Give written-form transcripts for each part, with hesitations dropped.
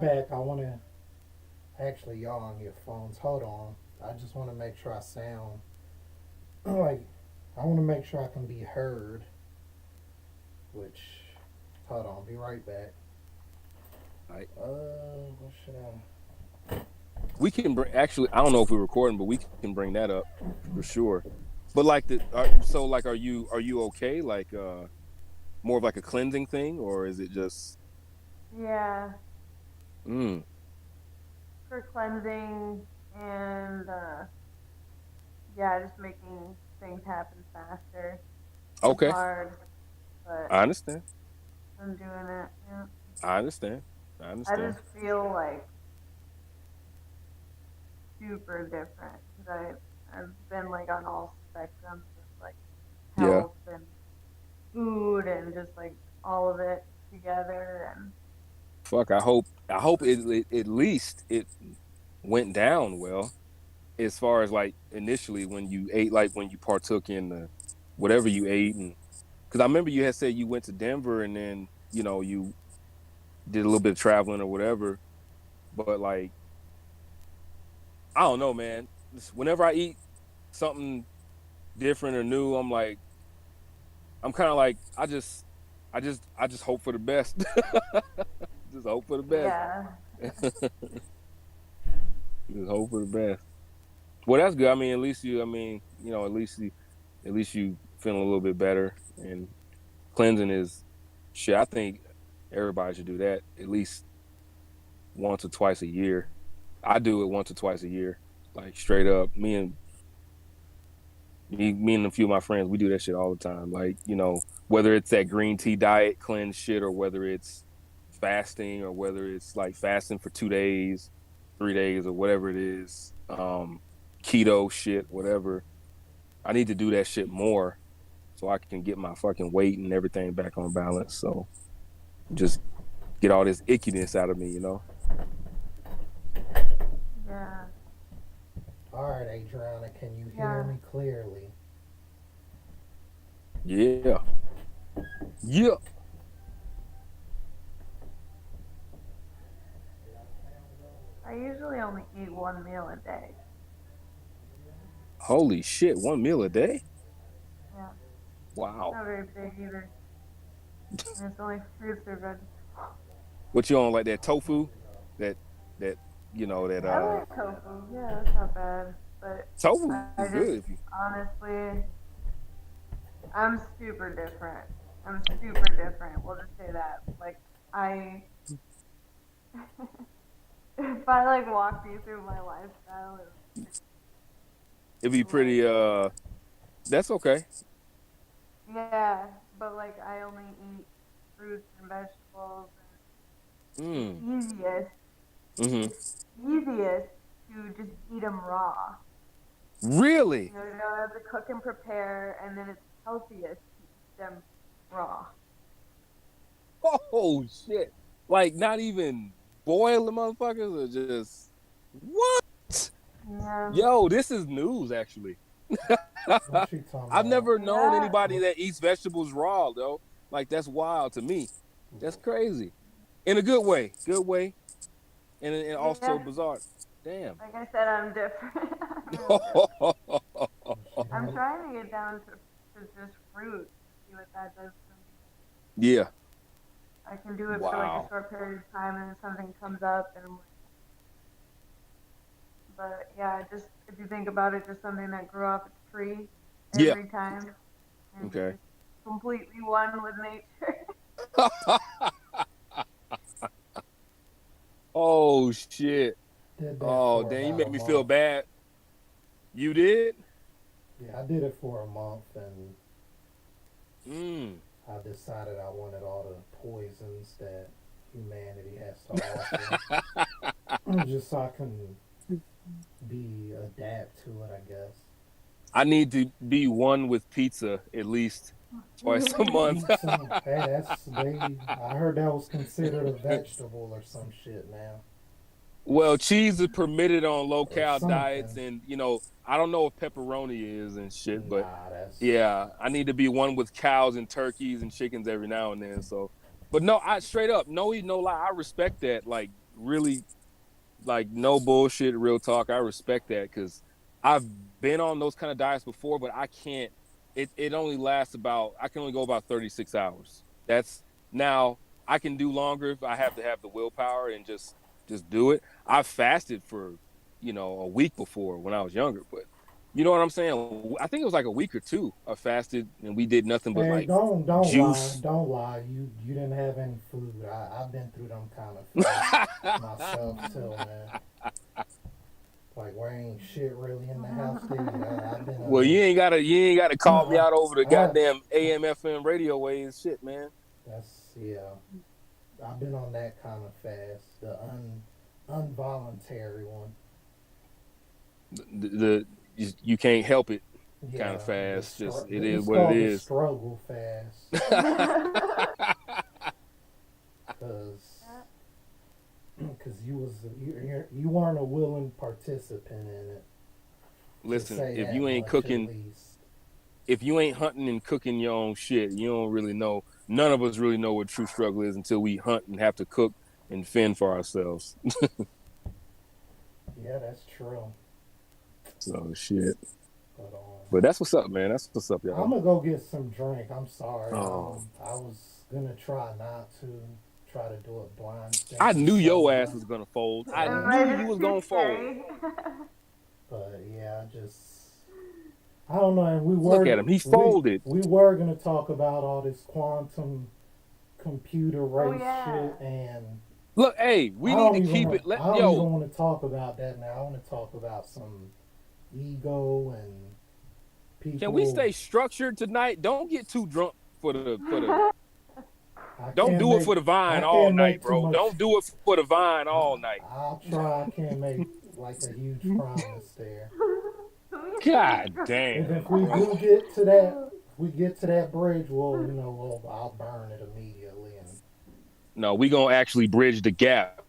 back. I want to actually, y'all on your phones. Hold on. I just want to make sure I sound like I want to make sure I can be heard. Which, hold on. Be right back. Like What should I? we can bring. Actually, I don't know if we're recording, but we can bring that up for sure. But like are you okay? Like more of like a cleansing thing, or is it just Yeah, mm, for cleansing and yeah, just making things happen faster. It's okay? hard, but I understand. I'm doing it. Yeah. I understand. I I understand. just feel like super different because I've been like on all spectrums of like Yeah. health and food and just like all of it together and Fuck. I hope at least it went down well as far as like initially when you ate, like when you partook in the whatever you ate, and because I remember you had said you went to Denver and then you did a little bit of traveling or whatever, but like I don't know, man. Whenever I eat something different or new, I'm kind of like I just hope for the best. Just hope for the best. yeah, Just hope for the best. Well, that's good. I mean, at least at least you feeling a little bit better. And cleansing is shit. I think everybody should do that at least once or twice a year. I do it once or twice a year, like straight up. Me and a few of my friends, we do that shit all the time. Like whether it's that green tea diet cleanse shit, or whether it's fasting, or whether it's like fasting for 2 days, 3 days, or whatever it is, keto shit, whatever. I need to do that shit more so I can get my fucking weight and everything back on balance. So just get all this ickiness out of me. yeah, All right, Adriana, can you hear yeah. me clearly? Yeah. Yeah. I usually only eat one meal a day. Holy shit, 1 meal a day? Yeah, Wow. not very big either, and it's only fruits or vegetables. What you on, like that tofu? That that that I like tofu. Yeah, that's not bad. But tofu I is just good if you honestly, I'm super different. I'm super different. We'll just say that. Like I, if I like walk you through my lifestyle, it'd be like pretty that's okay. yeah, but like I only eat fruits and vegetables, and it's Mm. easiest. Mm-hmm. It's easiest to just eat them raw. Really? You don't have to cook and prepare, and then it's healthiest to eat them raw. Oh shit. Like not even boil the motherfuckers, or just what? Yeah, Yo, this is news actually. What she talking I've about? never known yeah, anybody What? that eats vegetables raw though. Like that's wild to me. That's crazy. In a good way. Good way. And also yeah. bizarre. Damn. Like I said, I'm different. I'm real different. She I'm don't. trying to get down to just fruit to see what that does for me. Yeah. I can do it for like a Wow. short period of time, and then something comes up, and I'm like, but yeah, just if you think about it, just something that grew off a tree Yeah. every time, and Okay. just completely one with nature. Oh shit. Did that Oh for damn, you about make a me feel month. bad. You did? Yeah, I did it for a month, and Mm. I decided I wanted all the poisons that humanity has to offer, just so I can be adapt to it, I guess. I need to be one with pizza at least twice a month. Pizza, hey, that's they. I heard that was considered a vegetable or some shit now, Well, cheese is permitted on low or cal diets, something. and I don't know if pepperoni is and shit, but Nah, that's yeah, I need to be one with cows and turkeys and chickens every now and then. So, but no, I straight up, no eat, no lie. I respect that, like really like no bullshit, real talk. I respect that because I've been on those kind of diets before, but I can't. It only lasts about. I can only go about 36 hours. That's now I can do longer if I have to have the willpower and just do it. I've fasted for a week before when I was younger, but you know what I'm saying. I think it was like a week or two. I fasted and we did nothing but Hey, like don't lie, juice. don't lie. You didn't have any food. I've been through them kind of fasts myself too, man. Like where ain't shit really in the house to eat. I've been Well, you ain't gotta call me I, out over the I goddamn AM FM radio waves, shit, man. that's yeah. I've been on that kind of fast, the involuntary one. You can't help it kind of Yeah, fast. Just it is it's what it called the is. struggle fast, cause you weren't a willing participant in it. To Listen, say that much at least. if you ain't hunting and cooking your own shit, you don't really know. None of us really know what true struggle is until we hunt and have to cook and fend for ourselves. Yeah, that's true. So shit. But But that's what's up, man. That's what's up, I'm y'all. gonna go get some drink. I'm sorry. Oh, I was gonna try not to try to do a blind I stinking knew your ass soda, was gonna fold. I but knew Right, you it's was too gonna fold. scary. yeah, I don't know. And Look at him. He folded. we were gonna talk about all this quantum computer Oh race yeah. shit, and Look, hey, we need to keep it. I don't Yo, even want to talk about that now. I want to talk about some ego and can we people. stay structured tonight? Don't get too drunk for the. I Don't can't do it make for the vine I all can't night, make too bro. much. Don't do it for the vine all night. I'll try. I can't make like a huge promise there. God And damn, if we bro. do get to that, if we get to that bridge, I'll burn it immediately. And No, we gonna actually bridge the gap,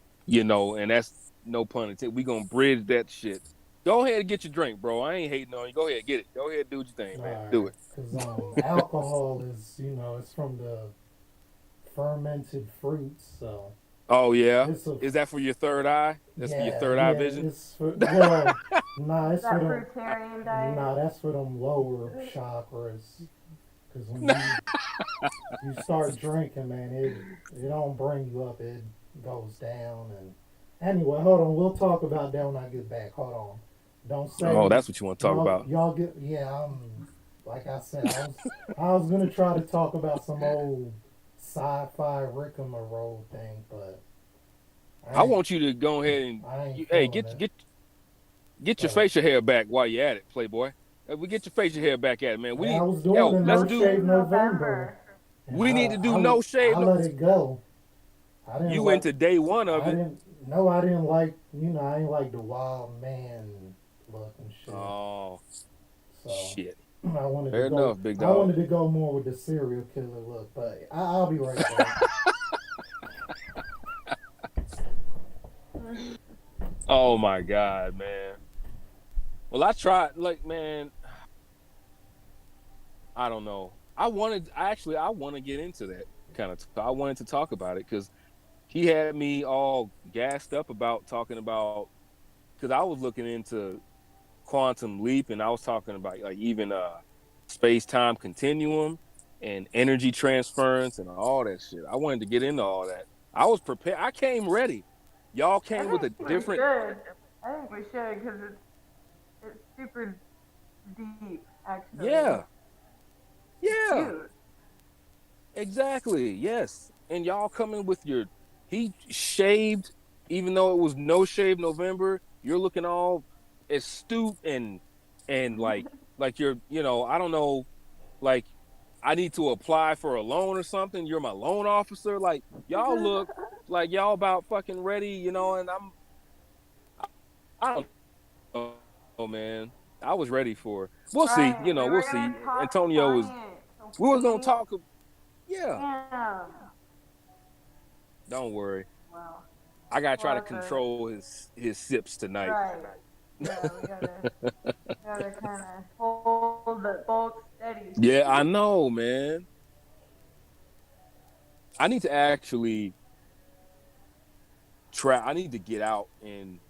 and that's no pun intended. We gonna bridge that shit. Go ahead and get your drink, bro. I ain't hating on you. Go ahead, get it. Go ahead, do what you think, all man. Do right, it. because alcohol is it's from the fermented fruits, so Oh yeah, it's a is that for your third eye? That's for your third eye yeah. vision. It's for, well, nah, it's for That them. fruitarian diet. Nah, that's for them lower chakras. Because when you start drinking, man, it don't bring you up. It goes down. And anyway, hold on. We'll talk about that when I get back. Hold on. Don't Oh, say that's what you want to talk about. y'all get yeah. Like I said, I was gonna try to talk about some old sci-fi rigmarole thing, but I I ain't want you to go ahead and I ain't hey, feeling it. get your But facial hair back while you're at it, Playboy. We get your facial hair back at it, man. We I need was doing yo, a let's No No do. Shave shave November, November. and We need to do no shave. I let it go. I didn't You like. into day one of I it. didn't. No, I didn't like. I didn't like the wild man look and shit. Oh So shit. I wanted to Fair go. enough, big I dog. wanted to go more with the serial killer look. But I'll be right back. Oh my god, man. Well, I tried. Like, man, I don't know. I want to get into that kind of. I wanted to talk about it because he had me all gassed up about talking about because I was looking into quantum leap and I was talking about like even space time continuum and energy transference and all that shit. I wanted to get into all that. I was prepared. I came ready. Y'all I came with think a we different. should. I think we should because it's super deep actually. Yeah, It's yeah, huge. exactly. Yes, and y'all coming with your he shaved, even though it was no shave November. You're looking all astute and like you're I don't know like I need to apply for a loan or something. You're my loan officer. Like y'all look like y'all about fucking ready, and I don't know, man. I was ready for it. We'll see. Right. We We'll were see. gonna talk Antonio was science. So we was gonna please. talk. Yeah, Damn. don't worry. Well, I gotta we'll try to have to. control his sips tonight. Right. Yeah, we gotta kind of hold the boat steady. Yeah, I know, man. I need to actually I need to get out and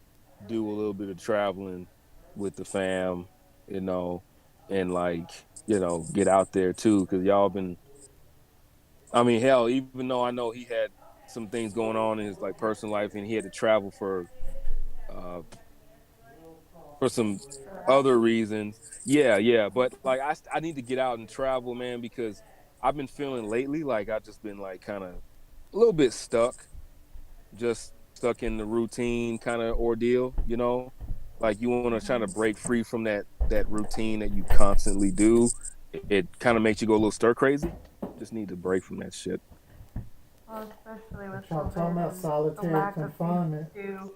do a little bit of traveling with the fam, you know, and like, get out there too, because y'all been. I mean, hell, even though I know he had some things going on in his like personal life, and he had to travel uh for some For that. other reasons. Yeah, yeah, but like I need to get out and travel, man, because I've been feeling lately like I just been like kind of a little bit stuck, just stuck in the routine kind of ordeal, like you want to try to Mm-hmm. break free from that routine that you constantly do. It kind of makes you go a little stir crazy. Just need to break from that shit. Well, especially with What y'all talking COVID about? and the Solitary lack of things confinement. to do.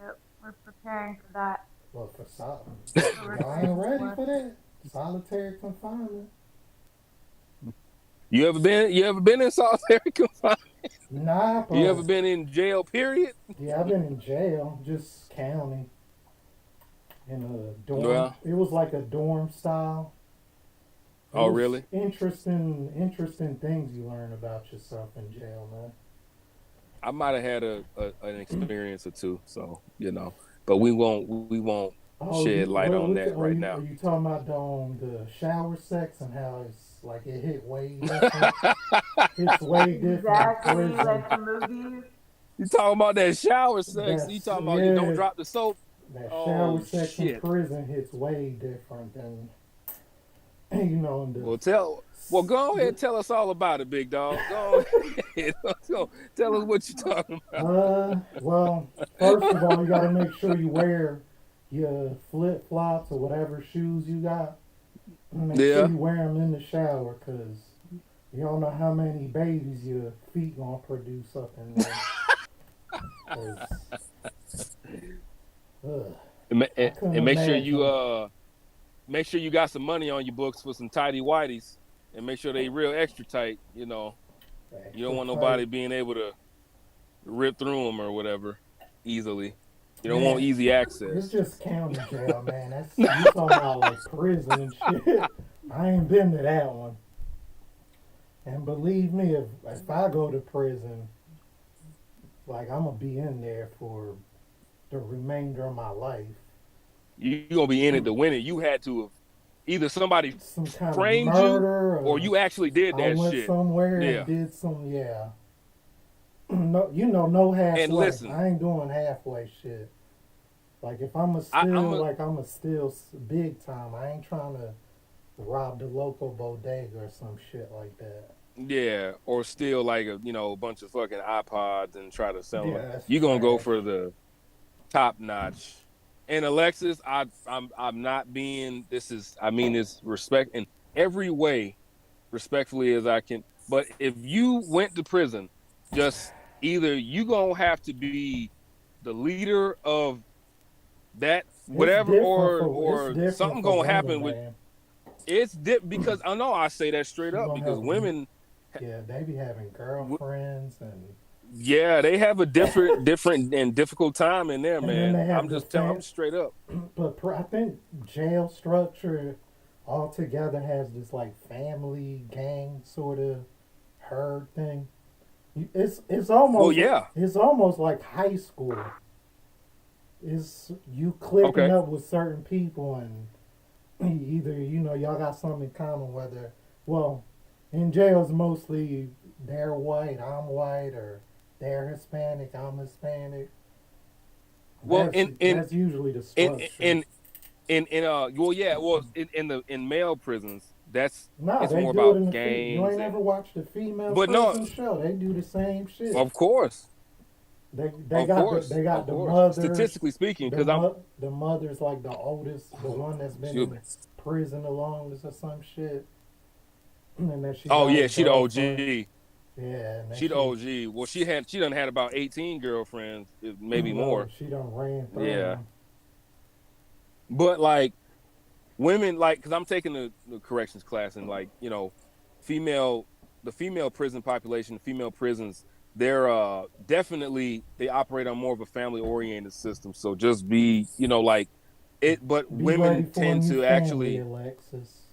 Yep, we're preparing for that. Well, for sol, That's what we're y'all ain't training ready for. for that. Solitary confinement. You ever been in solitary confinement? Nah, You ever but been in jail? Period. yeah, I've been in jail, just county, in a dorm. Well, It was like a dorm style. It oh was really? interesting things you learn about yourself in jail, man. I might have had an experience or two, so but we won't Oh, shed you light on what that right are now. you talking about the shower sex and how it's like it hit way different? Hits way different in Exactly, prison. like the movies. You talking about that shower sex? You That's talking about you don't yeah. drop the soap? That shower Oh sex in shit! prison hits way different than in the Well, go ahead and tell us all about it, big dog. Go ahead. Go, tell us what you talking about. well, first of all, you got to make sure you wear your flip flops or whatever shoes you got. Make sure Yeah. you wear them in the shower, cause you don't know how many babies your feet gonna produce up in there. Cause ugh, And, I and, couldn't and imagine. make sure you got some money on your books for some tidy whities, and make sure they real extra tight. You don't Extra want tight. nobody being able to rip through them or whatever easily. You don't want Man, easy it's access. just county jail, man. That's you talking about like prison and shit. I ain't been to that one. And believe me, if I go to prison, like I'm gonna be in there for the remainder of my life. You're gonna be in it to win it. You had to have either somebody Some kind of framed you murder, or or you actually did I that went shit. somewhere and Yeah. did some, yeah. No, no And halfway. listen, I ain't doing halfway shit. Like if I'm a I, I'm still, a like I'm a still big time. I ain't trying to rob the local bodega or some shit like that. yeah, or steal like a bunch of fucking iPods and try to sell them. Yeah, that's You gonna go trash. for the top notch. And Alexis, I'm not being. This is I mean this respect in every way, respectfully as I can. But if you went to prison, just either you gonna have to be the leader of that whatever, It's or different something for gonna women, happen with man. because I know I say that straight She up gonna because have a women, yeah. They be having girlfriends and yeah, they have a different and difficult time in there, and then man. they have I'm straight up. but I think jail structure altogether has this like family gang sort of herd thing. Well, yeah, It's almost like high school. It's you clicking okay. up with certain people and either y'all got something in common, whether well in jail it's mostly they're white, I'm white, or they're Hispanic, I'm Hispanic. Well, That's usually the in structure. in well, yeah, well, in male prisons, Nah, it's they more do it about in you gangs ain't and ever watched the female but no, prison show. They do the same shit. of course, They got of the course. mothers, Statistically speaking, because I'm the mother's like the oldest, the one that's been excuse me. in prison the longest or some shit, and then she Oh got a yeah, she the girlfriend. OG. Yeah, and then She the she OG. Well, she done had about 18 girlfriends, maybe no, more. she done ran through Yeah, them. but like women, like because I'm taking the corrections class and like female the female prison population, female prisons, they're definitely they operate on more of a family oriented system. So just be like it, but Be ready women for a tend new to family, actually. Alexis.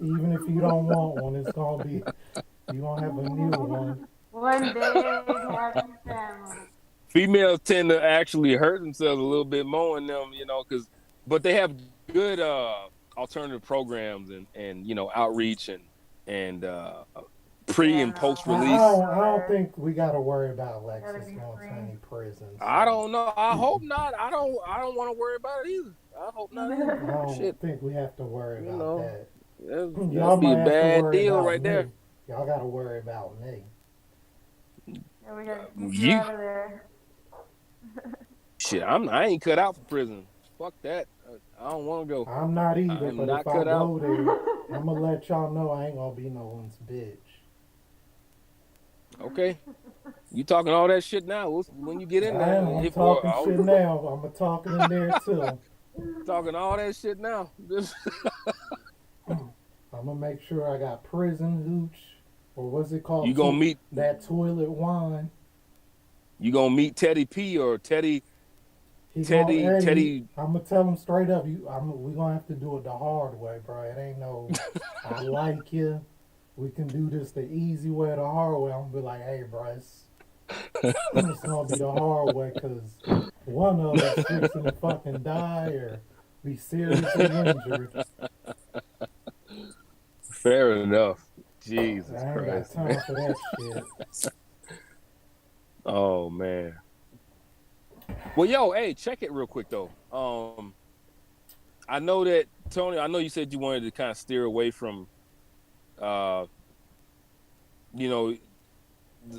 Even if you don't want one, it's gonna be you gonna have a new one. One big happy family. Females tend to actually hurt themselves a little bit more in them, because but they have good alternative programs and outreach and pre Yeah, and post no, release. I don't everywhere. think we got to worry about Gotta Alexis be going to free. any prison. I So don't know. I hope not. I don't want to worry about it either. I hope not either. I don't Shit, think we have to worry you about know, that. that'd Y'all be a might have to bad worry deal about right there. me. Y'all got to worry about me. Yeah, we gotta keep you You out of there. shit. I ain't cut out for prison. Fuck that. I don't want to go. I'm not I either, am but if not I cut out. go there, I'm going to let y'all know I ain't going to be no one's bitch. Okay, you talking all that shit now? When you get in I there, am. I'm if talking shit now. I'm going to talk it in there too. talking all that shit now, I'm going to make sure I got prison hooch, or what's it you called? gonna meet That toilet wine. you gonna meet Teddy P or Teddy He going Teddy hey, Teddy. I'm gonna tell him straight up. We gonna have to do it the hard way, bro. It ain't no. I like you. We can do this the easy way, or the hard way. I'm gonna be like, hey, bro, it's gonna be the hard way, cause one of us fixing to fucking die or be seriously injured. Fair enough. Jesus I ain't got Christ, man. time for that shit. Oh man. Well, yo, hey, check it real quick though. I know that Tony. I know you said you wanted to kind of steer away from, uh, you know,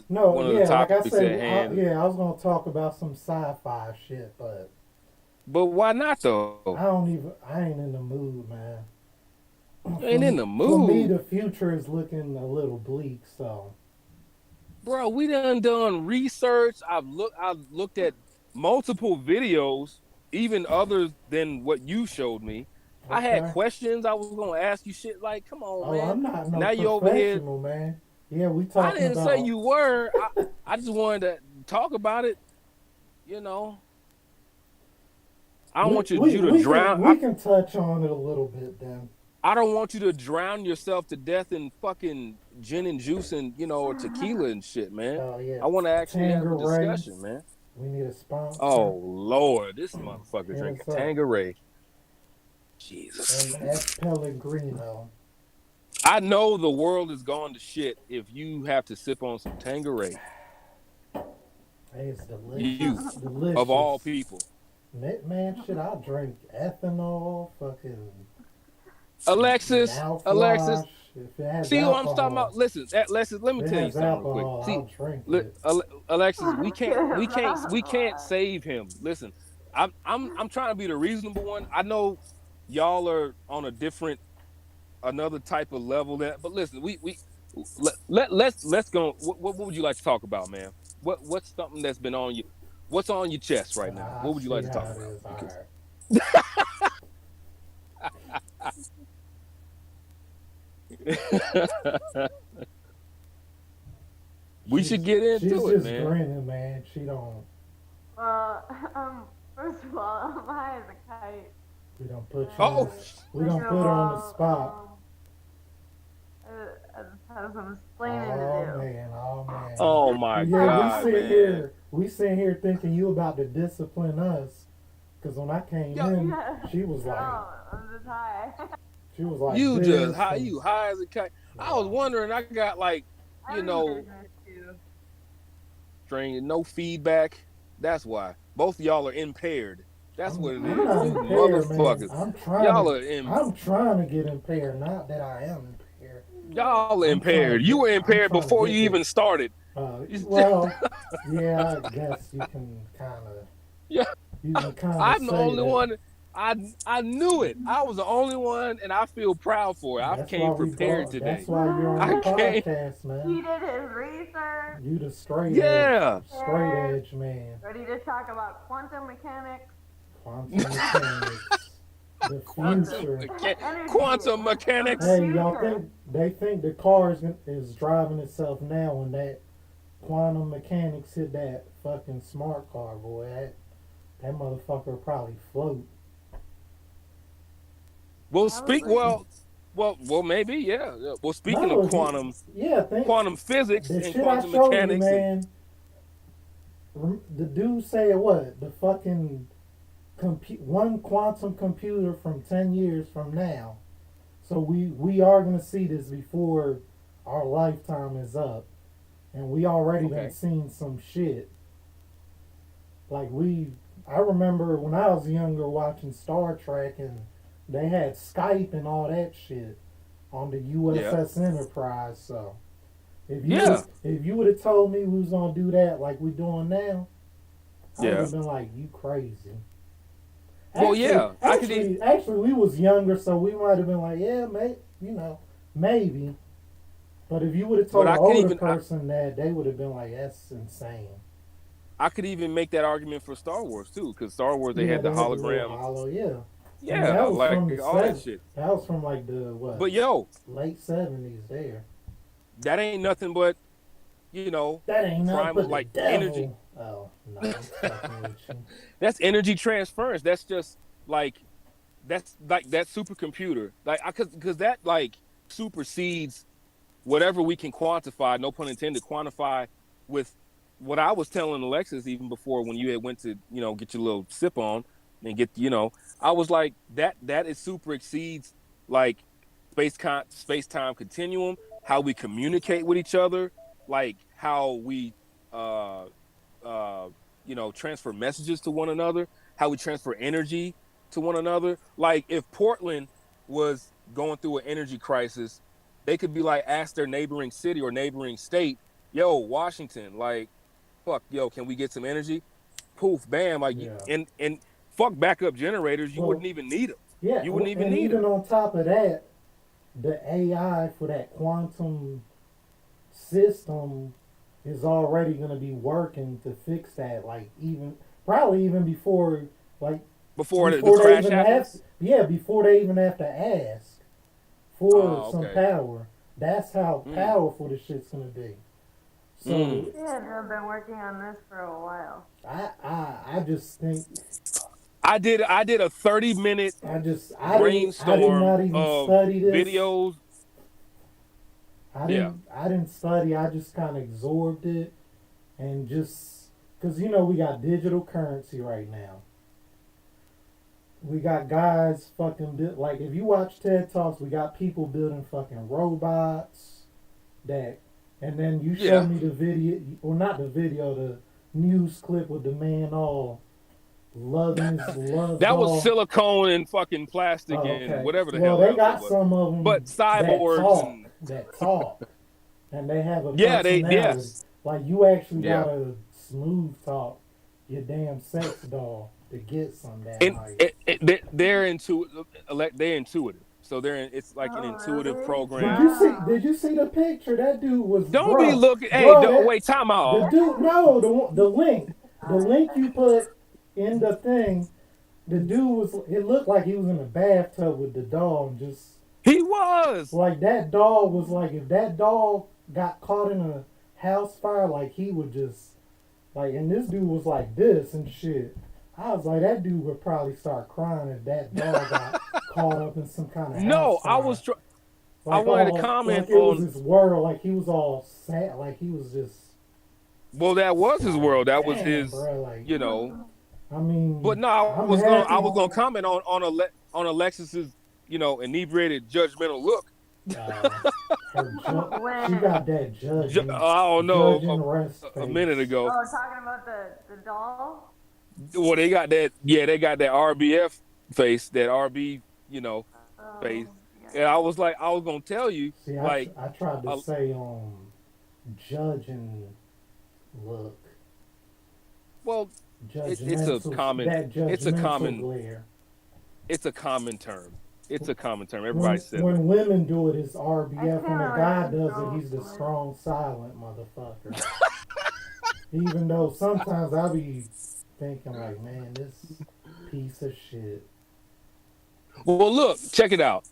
No, one of the yeah, like I topics say, at hand. yeah, I was gonna talk about some sci-fi shit, but But why not though? I ain't in the mood, man. You ain't in For the for me, mood, the future is looking a little bleak. So bro. We done research. I've looked at multiple videos, even other than what you showed me. I had okay. questions. I was gonna ask you shit like, come on, Oh, man. I'm not no Now you over here. professional, man. Yeah, we I talking didn't say about you were. I just wanted to talk about it. You know, I don't want you to drown. we can touch on it a little bit then. I don't want you to drown yourself to death in fucking gin and juice and or tequila and shit, man. Oh yeah, I want to actually have a Tangeray. discussion, man. We need a Oh sponsor Lord, this motherfucker hit drinking us up. Tangeray. Jesus. And S Pellegrino. I know the world is gone to shit if you have to sip on some Tangeray. Hey, it's delicious. You, of all Delicious. people. Man, shit, I'll drink ethanol, fucking Alexis, mouthwash. If it has see what I'm talking about? alcohol, Listen, Alexis, let if me it tell you has something real quick. alcohol, See, I'll drink it. Alexis, we Shit, can't, we can't, we can't mouthwash. save him. Listen, I'm trying to be the reasonable one. I know y'all are on a different, another type of level. But listen, we let's go. What would you like to talk about, man? What's something that's been on you? What's on your chest right now? I What would you see like to talk how it about? is. All right. We should get She's into it, just man. grinning, man. She don't. Well, first of all, I'm high as a kite, We don't put you on Oh, the. We second don't of put her on the all, spot. I just have some explaining to Oh do. man, oh man. oh my Yeah, we God, sit man. here. We sit here thinking you about to discipline us. Cause when I came Yo, in, Yeah, she was like, no, I'm just high. she was like you just this, high, and you high as a kite. I was yeah. wondering. I got like, you I mean know, business too. string, no feedback. That's why both of y'all are impaired. That's what it I'm is. not You impaired, man. motherfuckers, y'all are I'm trying to get impaired. Not that I am impaired. y'all are impaired. You were I'm impaired trying to before get you there. even started. Well, yeah, I guess Yeah, you can kind of I'm the say only that. one. I I knew it. I was the only one, and I feel proud for it. I That's why came we prepared brought. That's today. why you're on the I came. podcast, He man. did his research. You the Yeah. straight Prepared. edge man. Ready to talk about quantum mechanics, Quantum mechanics, the Quantum future. energy quantum of the mechanics. Hey, y'all future. think they think the car is driving itself now when that quantum mechanics hit that fucking smart car, boy? That motherfucker probably float. Well, speak Probably. well. Well, maybe, yeah. Well, speaking No, of if you, yeah, think quantum physics the and shit I quantum showed you, mechanics, and man. The dude said what? The fucking one quantum computer from 10 years from now. So we are gonna see this before our lifetime is up, and we already done okay, seen some shit. Like I remember when I was younger watching Star Trek, and they had Skype and all that shit on the yeah, USS Enterprise. So yeah, if you would have told me we was gonna do that like we doing now, I would yeah. have been like, you crazy. Well, Actually, yeah, I could. actually, actually, we was younger, so we might have been like, yeah, maybe. But if you would have But told an I could older even. person that, they would have been like, that's insane. I could even make that argument for Star Wars too, because Star Wars they Yeah, had the they had the little hologram. hollow. Yeah, and Yeah, that was like from the all that seven. shit. That was from like the what But yo, late 70s. There, that ain't nothing but that ain't nothing primal but the like energy. devil. Oh no, I'm fucking with you. That's energy transference. That's just like that's like that supercomputer. Like because that like supersedes whatever we can quantify. No pun intended. Quantify with what I was telling Alexis even before when you had went to get your little sip on and get I was like that is super exceeds like space time continuum, how we communicate with each other, like how we uh uh transfer messages to one another, how we transfer energy to one another. Like if Portland was going through an energy crisis, they could be like ask their neighboring city or neighboring state, yo, Washington, like fuck, yo, can we get some energy? Poof, bam, like Yeah. and fuck backup generators, you Well, wouldn't even need them. yeah, You wouldn't even and need even them. on top of that, the AI for that quantum system is already going to be working to fix that. Like even probably even before like Before the before they crash even have happens. yeah before they even have to ask for Oh, some okay. power. That's how Mm, powerful this shit's going to be. So mm. Yeah, they've been working on this for a while. I just think I did a 30-minute I did brainstorm not even of study this. videos. Yeah. I didn't study. I just kind of absorbed it and just because we got digital currency right now. We got guys fucking like if you watch TED Talks, we got people building fucking robots that, and then you Yeah. showed me the video, or not the video, the news clip with the man all loving his love That was doll. silicone and fucking plastic Oh, and okay. whatever the Well, hell they else it got was. some of But them cyborgs and that talk, and they have a yeah, they personality. yes. Like you actually Yeah. gotta smooth talk your damn sex doll to get some that And night. they're they're intuitive. So it's like an Oh, intuitive really? Did program. you see? Wow. Did you see the picture? That dude was Don't be bro, looking. Hey, bro. don't, That wait, time the out. dude. No, the link you put in the thing. The dude was. It looked like he was in a bathtub with the dog. Just He was. like that dog was like if that dog got caught in a house fire, like he would just like. And this dude was like this and shit. I was like, that dude would probably start crying if that dog got caught up in some kind of house No, fire. I Like wanted to all, comment like it was on. his world. Like he was all sad. Like he was just Well, that was his like, world. That was damn, his. bro. Like, You know. I But mean, no, I'm happy. I was gonna comment on Alexis's inebriated judgmental look. Uh, she When? got that judging, I don't judging know rest a minute face. ago. Oh, talking about the doll? Well, they got that. Yeah, they got that RBF face, that RB, face. Oh, And yeah. I was gonna tell you, See, like, I tried to uh, say judging look, well, it's a judgmental, common, that it's a judgmental common, glare. it's a common term. It's a common term. Everybody When says it. women do it, it's I RBF. When a can't always guy does it, control he's the it. strong, silent motherfucker. Even though sometimes I be thinking like, man, this piece of shit. Well, look, check it out.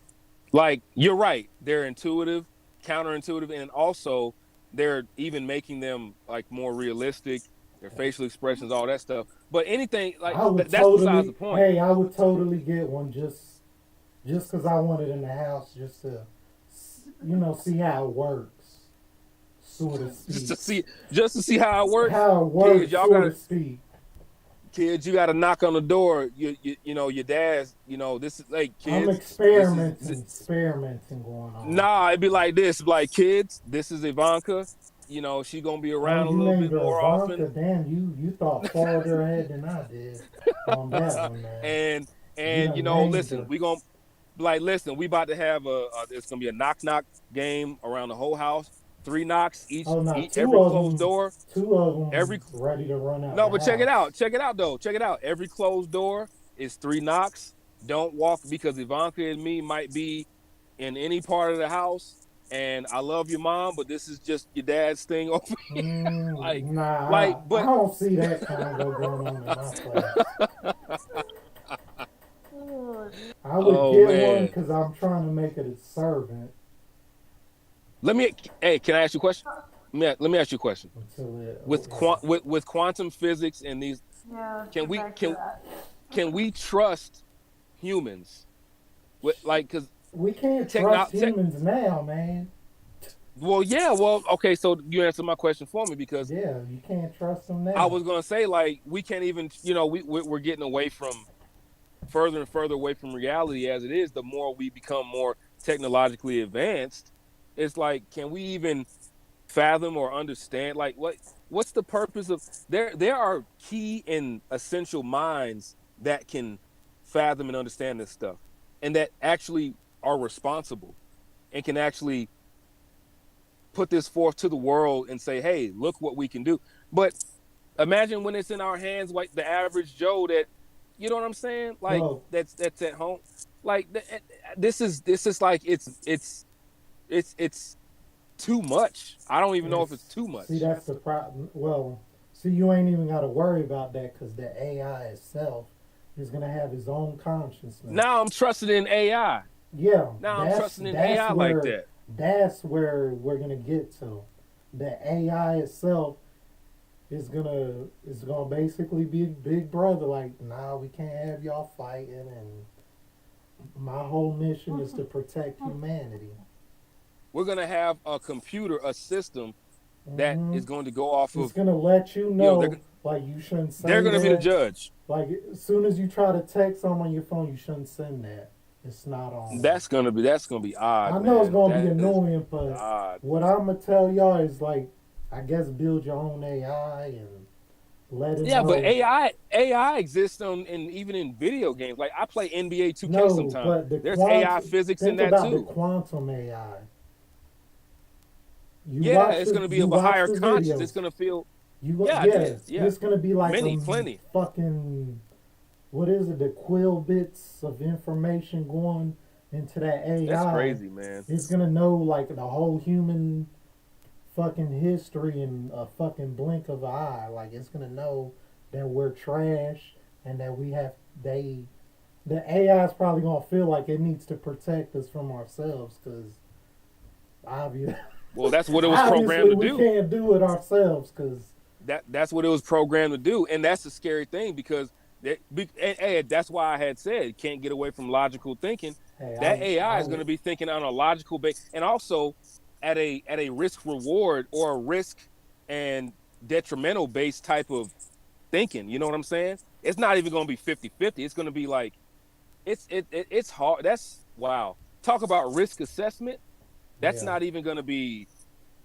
Like you're right, they're intuitive, counterintuitive, and also they're even making them like more realistic, their facial expressions, all that stuff. But anything like I would that's besides the totally, point. hey, I would totally get one just just because I want it in the house, just to, see how it works, so to just to speak. see just to see how it works. How it Kids, works, y'all so to gotta speak. kids, you gotta knock on the door. Your dad's, this is like I'm kids, this is experimenting going on. nah, it'd be like this, like kids, this is Ivanka. She gonna be Oh, around a you little named bit her more often. Ivanka. Damn, you thought farther ahead than I did on that one, man. and You and done named listen, her. we about to have it's gonna be a knock knock game around the whole house. Three knocks Oh, now each every closed door. two of them Every ready to run out No, the but check it out. house. Check it out though. Check it out. Every closed door is three knocks. Don't walk because Ivanka and me might be in any part of the house. And I love your mom, but this is just your dad's thing over like Nah, I but don't see that convo going on in my place. Oh, I would oh get one man. because I'm trying to make it a servant Let me Hey, can I ask you a question? Let me ask you a question. until it. Oh, With yeah. quantum physics and these, yeah, let's can get we back to can that. can we trust humans with like cuz We can't techno trust tech humans now, man. well yeah, well okay, so you answered my question for me because Yeah, you can't trust them I now. was going to say like we can't even, we're getting away from further and further away from reality as it is. The more we become more technologically advanced, it's like can we even fathom or understand like what's the purpose of there are key and essential minds that can fathom and understand this stuff and that actually are responsible and can actually put this forth to the world and say, hey, look what we can do. But imagine when it's in our hands, like the average Joe that, you know what I'm saying? Like Well, that's at home. Like this is like it's too much. I don't even know if it's it's too see much. that's the problem. Well, see you ain't even got to worry about that because the AI itself is gonna have its own consciousness. Now I'm trusting in AI. Yeah, Now I'm that's trusting in AI like that. that's where we're gonna get to. The AI itself is gonna basically be Big Brother. Like, nah, we can't have y'all fighting, and my whole mission is to protect humanity. We're gonna have a computer, a system that Hmm is going to go off It's of, gonna let you you know, they're know, like you shouldn't they're say gonna be the that. judge. Like as soon as you try to text someone on your phone, you shouldn't send that. It's not on. That's gonna be I odd, know it's man. gonna be That is annoying, but odd. what I'm gonna tell y'all is like, I guess build your own AI and let it Yeah, but know. AI exists on and even in video games. Like I play NBA 2K No, sometimes. but the There's AI quantum. physics in Think that about the too. quantum AI. Yeah, it's gonna be You of a watch higher the conscious. It's videos. gonna feel. You Yeah, I yeah, did. Yeah, it's gonna be like many, a plenty. fucking what is it? The quill bits of information going into that That's AI. crazy, man. It's gonna know like the whole human fucking history in a fucking blink of an eye. Like it's gonna know that we're trash and that we have they. The AI is probably gonna feel like it needs to protect us from ourselves because obviously, Well, that's what it was programmed obviously to we do. can't do it ourselves because That's what it was programmed to do, and that's the scary thing because and that's why I had said can't get away from logical thinking. hey, That AI I is going to be thinking on a logical base, and also at a risk reward or a risk and detrimental based type of thinking. You know what I'm saying? It's not even going to be 50-50. It's going to be like it's hard. That's wow. Talk about risk assessment. That's yeah. not even going to be.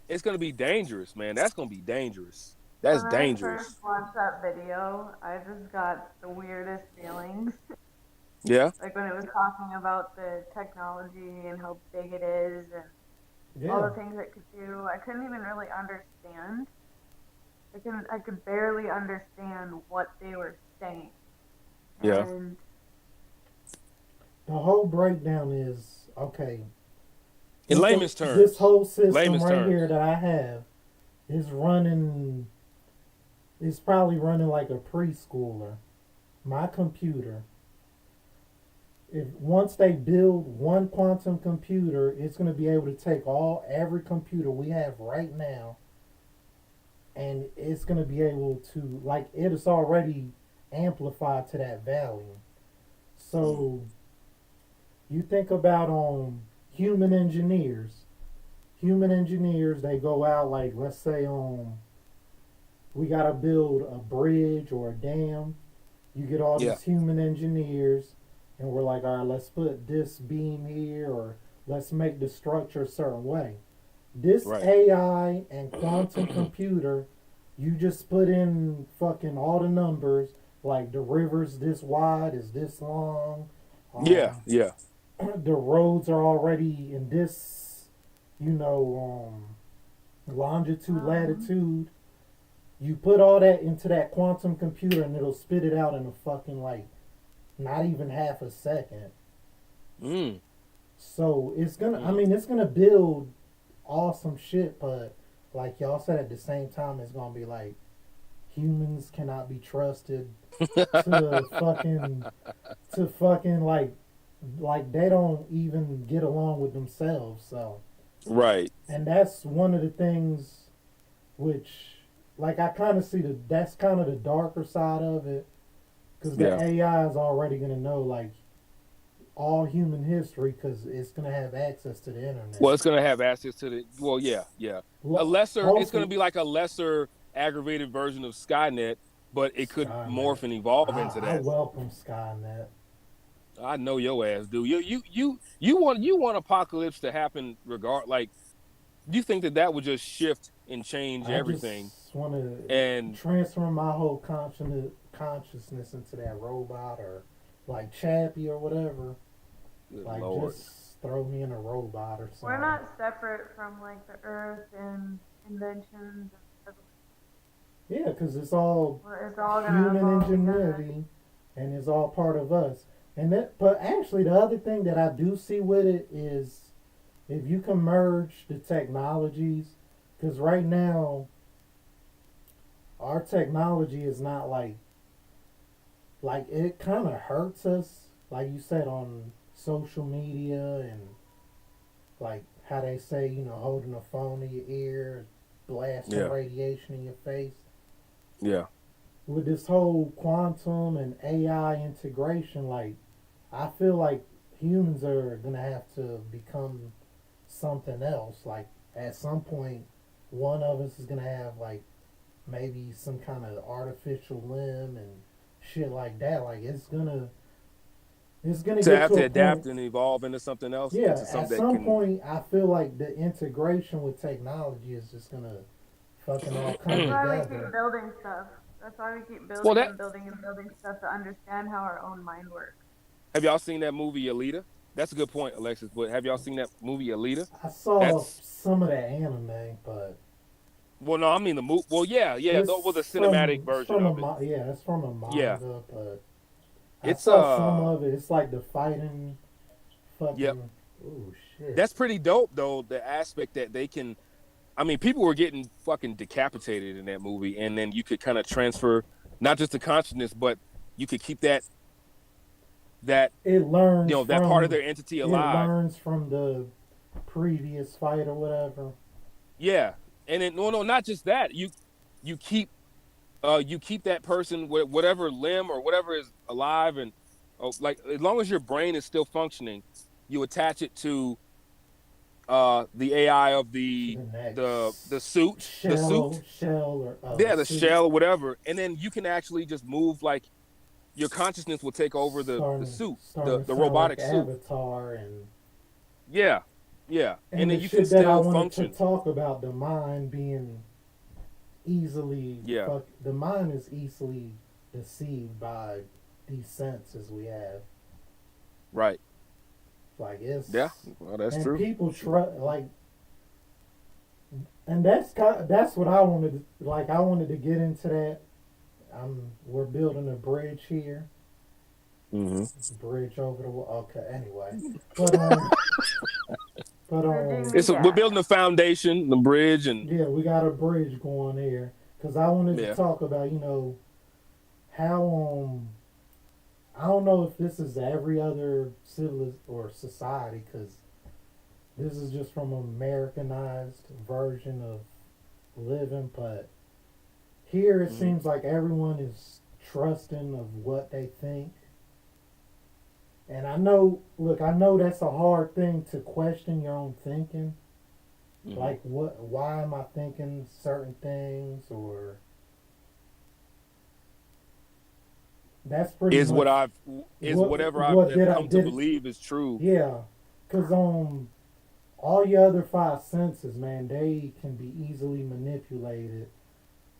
It's going to be dangerous, man. That's going to be dangerous. When That's I first dangerous. watched that video, I just got the weirdest feelings. Yeah. Like when it was talking about the technology and how big it is and all Yeah. the things it could do, I couldn't even really understand. I could barely understand what they were saying. Yeah. And The whole breakdown is okay. In layman's This terms. whole system Layman's right here terms. that I have is running. It's probably running like a preschooler. My computer. If once they build one quantum computer, it's going to be able to take every computer we have right now, and it's going to be able to like it is already amplified to that value. Mm. So You think about human engineers. Human engineers, they go out like, let's say we gotta build a bridge or a dam. You get all Yeah. these human engineers, and we're like, all right, let's put this beam here, or let's make the structure a certain way. This Right. AI and quantum computer, you just put in fucking all the numbers, like the river's this wide, is this long, Yeah. um, Yeah. the roads are already in this, longitude, Um, latitude. You put all that into that quantum computer, and it'll spit it out in a fucking like not even half a second. Mm. So it's gonna, I Mm. mean, it's gonna build awesome shit, but like y'all said, at the same time, it's gonna be like humans cannot be trusted to fucking like they don't even get along with themselves. So, Right. and that's one of the things which, like, I kind of see that's kind of the darker side of it, because the Yeah. AI is already gonna know like all human history because it's gonna have access to the Well, internet. it's gonna have access to the. Well, yeah, yeah. A Lo- lesser. It's gonna Hopefully, be like a lesser aggravated version of Skynet, but it could Skynet. morph and evolve into I that. welcome Skynet. I know your ass, dude. You want apocalypse to happen regard. Like you think that that would just shift and change I everything, just want to and transfer my whole consciousness into that robot or like Chappie or whatever. good Like, lord. just throw me in a robot or we're something. not separate from like the earth and inventions and Yeah, because it's all it's all gonna human evolve together. ingenuity and it's all part of us. And that, but actually, the other thing that I do see with it is if you can merge the technologies, because right now our technology is not like it kind of hurts us, like you said on social media and like how they say holding a phone to your ear, blasting Yeah, radiation in your face. yeah. With this whole quantum and AI integration, like I feel like humans are gonna have to become something else. Like at some point, one of us is gonna have like maybe some kind of artificial limb and shit like that. Like it's gonna To get have to to a point. adapt and evolve into something else, Yeah, into at something that some can. point, I feel like the integration with technology is just gonna fucking all come That's why we keep together. building stuff. That's why we keep Well, building that and building and building stuff to understand how our own mind works. have y'all seen that movie Alita? That's a good point, Alexis. But have y'all seen that movie Alita? I saw That's some of the anime, but well, no, I mean the movie. Well, yeah, yeah. That was a cinematic it's version from of it. yeah, it's from a Yeah, manga, but I it's saw some of it. It's like the fighting, yep. fucking. Oh shit! That's pretty dope though. The aspect that they can. I mean, people were getting fucking decapitated in that movie, and then you could kind of transfer not just the consciousness, but you could keep that It learns that part of from their entity it alive. learns from the previous fight or whatever. Yeah, and then no, no, not just that. You keep you keep that person whatever limb or whatever is alive, and like as long as your brain is still functioning, you attach it to the AI of To the the the next suit, the suit, shell or yeah, the suit. shell, whatever, and then you can actually just move like your consciousness will take over the Starting suit, starting to the sound like robotic suit. Avatar Yeah, yeah, and and the then you can shit that I still wanted to function. talk about, the mind being easily Yeah, the mind is easily deceived by these senses we have. right. Like Yeah, it's well, that's and true. people try like and that's what I wanted to, like I wanted to get into that. We're building a bridge here, Mm-hmm. bridge over the okay anyway, but but Bridging the We're gap. building a foundation, the bridge, and yeah, we got a bridge going here because I wanted to yeah. talk about how I don't know if this is every other civil or society because this is just from an Americanized version of living, but here it Mm-hmm. seems like everyone is trusting of what they think, And I know, look, I know that's a hard thing to question your own thinking. Hmm. Like, why am I thinking certain things? Or that's pretty Is what much I've is whatever I've what have did I come to did. believe is true. Yeah, because all your other five senses, man, they can be easily manipulated,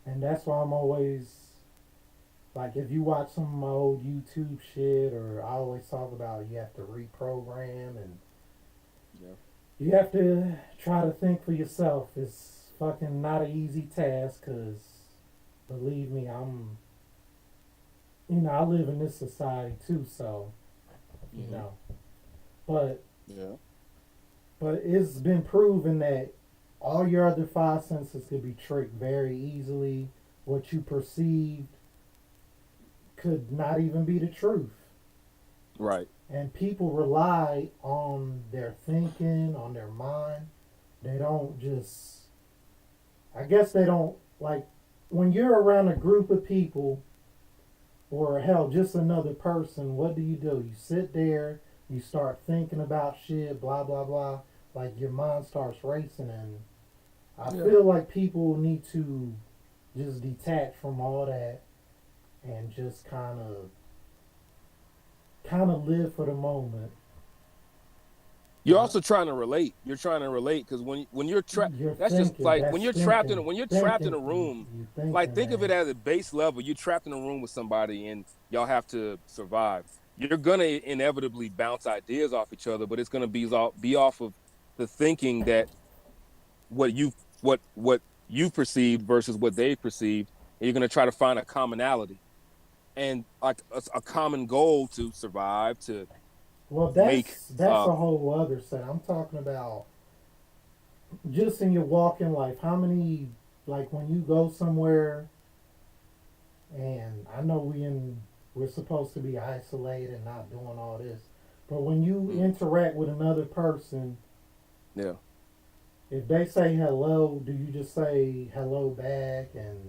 and that's why I'm always like, if you watch some of my old YouTube shit, or I always talk about you have to reprogram and Yeah. you have to try to think for yourself. It's fucking not an easy task, because believe me, I live in this society too, so, you Hmm. know, but, Yeah. but it's been proven that all your other five senses could be tricked very easily. What you perceived could not even be the truth. Right. And people rely on their thinking, on their mind. They don't just, I guess they don't, like, when you're around a group of people, or hell, just another person, what do? You sit there, you start thinking about shit, blah, blah, blah. Like, your mind starts racing. And I Yeah. feel like people need to just detach from all that and just kind of live for the moment. You're also trying to relate. You're trying to relate because when you're trapped, You're that's just thinking, like that's thinking, when you're trapped in thinking, a room. you Like thinking, think of it man. as a base level. You're trapped in a room with somebody and y'all have to survive. You're gonna inevitably bounce ideas off each other, but it's gonna be off of the thinking that what you what you perceived versus what they perceived, and you're gonna try to find a commonality and like a common goal to survive to Well, make. that's a whole other set. I'm talking about just in your walking life. How many, like, when you go somewhere, and I know we're supposed to be isolated and not doing all this, but when you Mm, interact with another person, yeah. if they say hello, do you just say hello back, and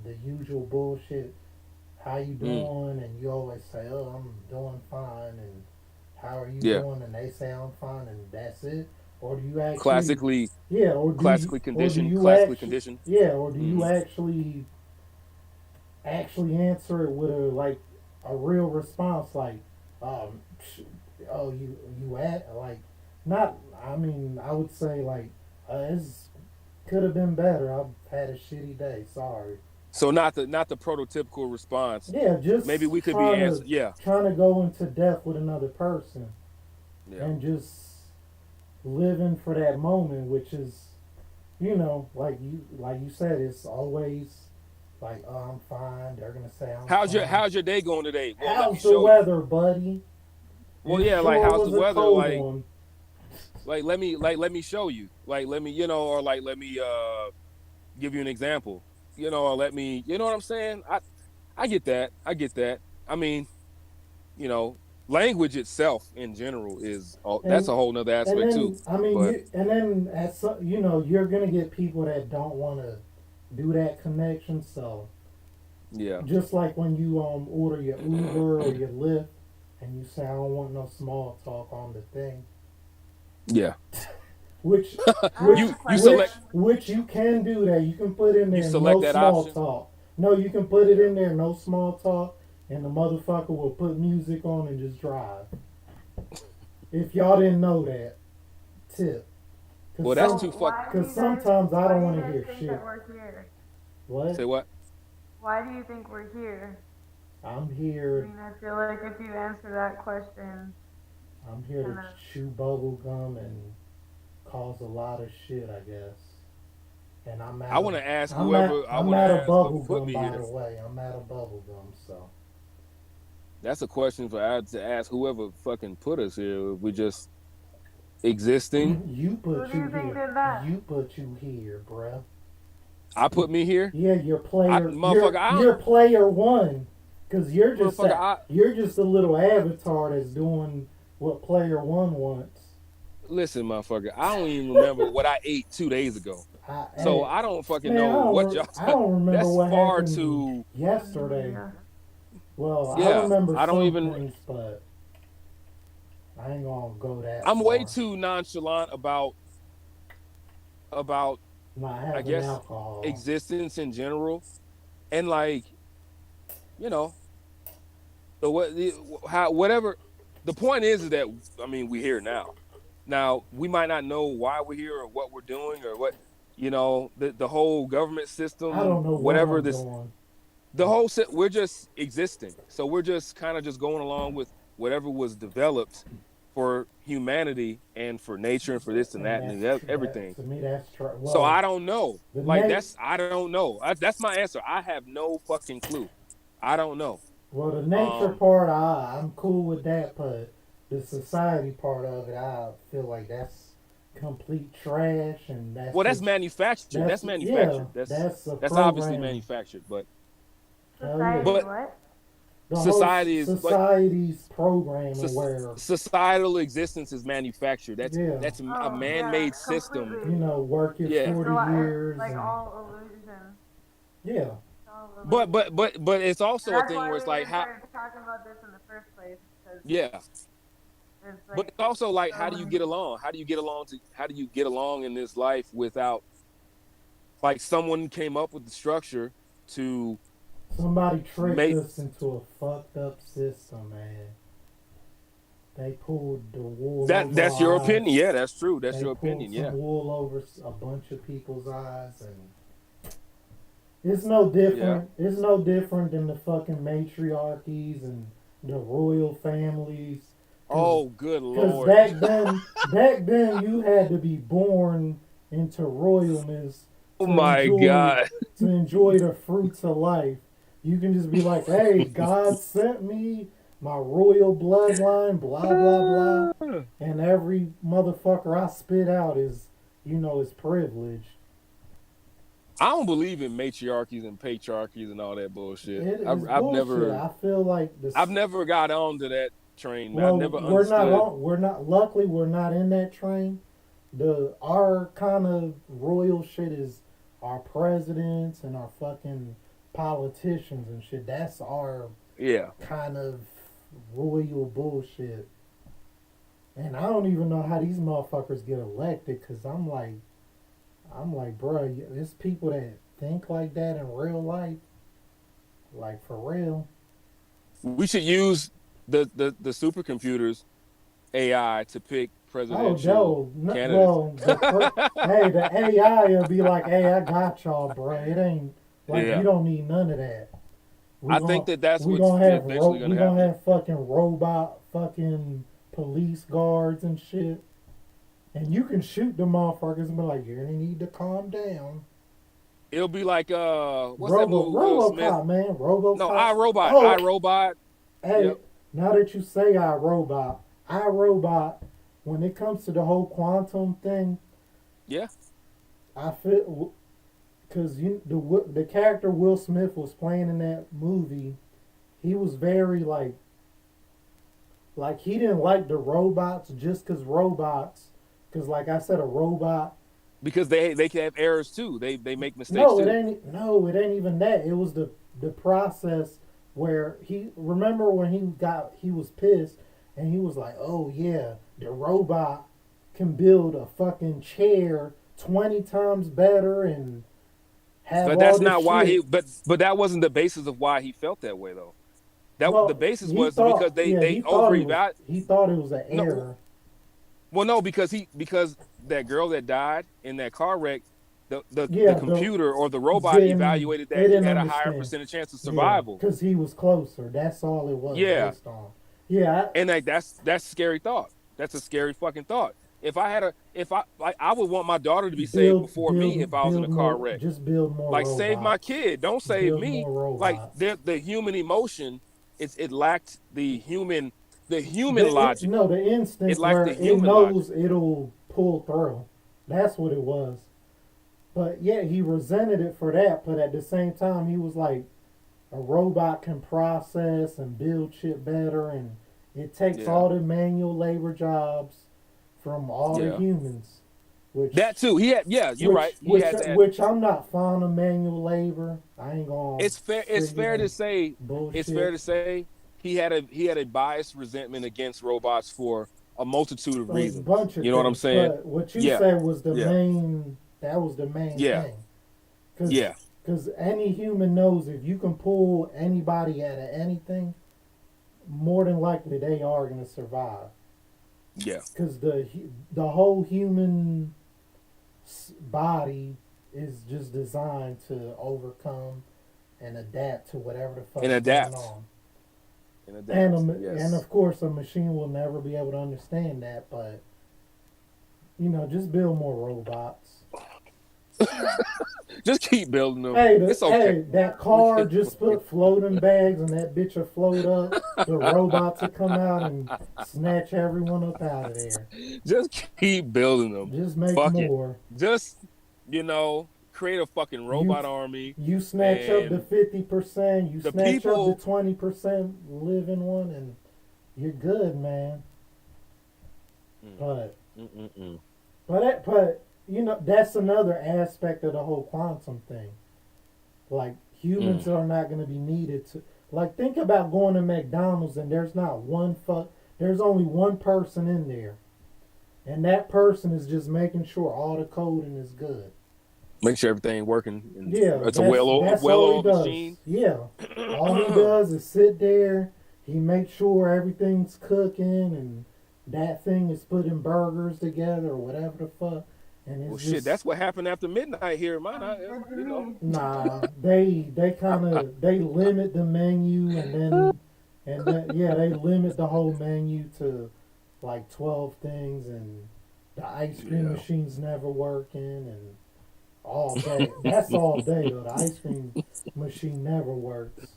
the usual bullshit? How you Mm, doing? And you always say, oh, I'm doing fine. And how are you yeah. doing? And they say I'm fine, and that's it. Or do you actually, classically yeah, classically conditioned. or do you Hmm. actually answer it with a real response, like, um, oh, you at, like, not, I mean, I would say, like, it's could have been better. I've had a shitty day. Sorry. So not the prototypical response. Yeah, Maybe just we could be answered. Yeah, trying to go into depth with another person, yeah. and just living for that moment, which is, like you said, it's always like, oh, I'm fine. They're gonna say I'm fine. How's your day going today? Well, let me How's the show you. weather, buddy? Well, It yeah, like sure how's the was a weather? cold one. Let me show you. Like let me or like let me give you an example. Or let me what I'm saying. I get that. I get that. I mean, you know, language itself in general is that's And a whole nother and aspect too. then I mean But at some, you're gonna get people that don't want to do that connection. So yeah, just like when you order your Uber or your Lyft, and you say, I don't want no small talk on the thing, yeah. which I which have a You which select question. which you can do that. You can put in you there select no that small option. talk. No, you can put it Yeah. in there no small talk, and the motherfucker will put music on and just drive. If y'all didn't know that, tip. Cause Well, that's some too So fuck. cause sometimes I why don't do you want to guys hear think that shit. we're here? What? Say what? Why do you think we're here? I'm I here. mean, I feel like if you answer that question, I'm here to kind of, chew bubble gum and cause a lot of shit, I guess. And I want to ask whoever. I I'm want to out of ask whoever bubble put gum, me by here. the way. I'm out of bubble gum, so That's a question for to ask whoever fucking put us here. If we just existing. you who put do you you think here. did that? You put you here, bruh. I put me here. Yeah, you're I player. motherfucker. I don't, You're player one, cause motherfucker. I you're just a little avatar that's doing what player one wants. listen, motherfucker. I don't even remember what I ate 2 days ago. So Hey, I don't fucking man, know what y'all. I don't remember That's what far happened too. yesterday. Yeah. Well, I Yeah, remember I don't some even. things, but I ain't gonna go that I'm way far. too nonchalant about Not I having guess alcohol. existence in general, and like you know the what the, how whatever. The point is that I mean we're here now. Now we might not know why we're here or what we're doing or what the whole government I system, don't know what whatever I'm this doing. the whole set. We're just existing, so we're just kind of just going along with whatever was developed for humanity and for nature and for this and And that that's and that everything. to me. That's true. So Well, I don't know. the Like Nate. that's I don't know. That's my answer. I have no fucking clue. I don't know. Well, the nature Um, part, I'm cool with that, but the society part of it, I feel like that's complete trash, and that's well, that's just manufactured. That's yeah, manufactured. that's a That's obviously program. manufactured. But Hell yeah, Society but what? the whole society is like society's programming where societal existence is manufactured. yeah, That's a Oh yeah, man-made system. you completely. know, working Yeah. It's a 40 lot. It's years like and all illusion. yeah, It's all But illusion. but but but it's And also a that's thing why where we it's like even how started talking about this in the first place, because yeah. it's But like it's also like so how do you get many. along? How do you get along in this life without like someone came up with the structure to somebody tricked make us into a fucked up system, man. They pulled the wool over that's your our opinion. eyes. Yeah, that's true. That's They your pulled opinion. some Yeah. wool over a bunch of people's eyes, and it's no Yeah. different. It's no different than the fucking matriarchies and the royal families, cause, Oh, good cause lord. back then you had to be born into royalness Oh to my enjoy god. the fruits of life. You can just be like, hey, God sent me my royal bloodline, blah blah blah, and every motherfucker I spit out is privilege. I don't believe in matriarchies and patriarchies and all that bullshit. It I've, is I've bullshit. never I feel like I've this. never got on to that train, man. I Well, never understood. We're not. Luckily, we're not in that train. The our kind of royal shit is our presidents and our fucking politicians and shit. That's our Yeah. kind of royal bullshit. And I don't even know how these motherfuckers get elected. Cause I'm like, bro, it's people that think like that in real life, like for real. We should use the supercomputers AI to pick Oh, presidential no, candidates. well, hey, the AI will be like, hey, I got y'all, bro. It ain't like we Yeah. don't need none of that. We I gon' think that that's we what's gonna have eventually going we to gonna happen. have fucking robot fucking police guards and shit, and you can shoot the motherfuckers and be like, you need to calm down. It'll be like what's that movie with Will Smith? RoboCop, man, No, RoboCop. I Robot. I Oh, Robot. hey, Yep. now that you say I Robot, when it comes to the whole quantum thing, Yeah. I feel because the character Will Smith was playing in that movie, he was very like he didn't like the robots just because robots, because like I said, a robot. Because they can have errors too. They make mistakes No, it too. ain't. No, it ain't even that. It was the process where he remember when he was pissed and he was like, oh yeah, the robot can build a fucking chair 20 times better and have But all that's this not why he. shit. But that wasn't the basis of why he felt that way though. That the Well, basis was because they over evaluate. he thought it was an No, error. well, no, because that girl that died in that car wreck, the Yeah, computer or the robot didn't evaluated it that he didn't had a higher understand. percentage chance of Yeah, survival. because he was closer. That's all it was Yeah, based on. Yeah, and like that's a scary thought. That's a scary fucking thought. If I like I would want my daughter to be saved before me if I was in a car wreck. build more Like save my robots. kid, don't save Build me. more Like robots. the human emotion, it lacked the human logic. No, the It instinct lacked where the it human logic. knows it'll pull through. That's what it was. But yeah, he resented it for that. But at the same time, he was like, a robot can process and build shit better, and it takes Yeah, all the manual labor jobs from all the yeah. humans, That which too. He had. Yeah, you're right. He has that. which I'm not fond of manual labor. I ain't gonna It's fair. It's sit here fair to and say. It's fair bullshit. to say he had a biased resentment against robots for a multitude of like a reasons. bunch of You know what I'm things. saying? But what you Yeah, said was the yeah, main. That was the main yeah, thing. Because yeah, any human knows if you can pull anybody out of anything, more than likely they are gonna survive. yeah. Because the whole human body is just designed to overcome and adapt to whatever the And fuck's going adapt. on. And And adapt. and Yes. of course, a machine will never be able to understand that. But just build more robots. Just keep building them. Hey, It's okay. that car just put floating bags and that bitch will float up. The robots will come out and snatch everyone up out of there. Just keep building them. Just make Fuck it. more. Just create a fucking You robot army, you snatch up the and 50%, you the snatch up the people. 20% living one, and you're good, man. Mm, But mm, mm. that's another aspect of the whole quantum thing. Like humans Mm. are not going to be needed to. Like think about going to McDonald's and there's only one person in there, and that person is just making sure all the coding is good. Make sure everything working, and Yeah, it's a that's all he well-oiled does. machine. Yeah, all he does is sit there. He makes sure everything's cooking and that thing is putting burgers together or whatever the fuck. And Well, it's shit, just that's what happened after midnight here in my Sounds night. good to You know. me. nah. They kind of they limit the menu yeah, they limit the whole menu to like 12 things, and the ice cream Yeah. machine's never working and all day. That's all day though. The ice cream machine never works.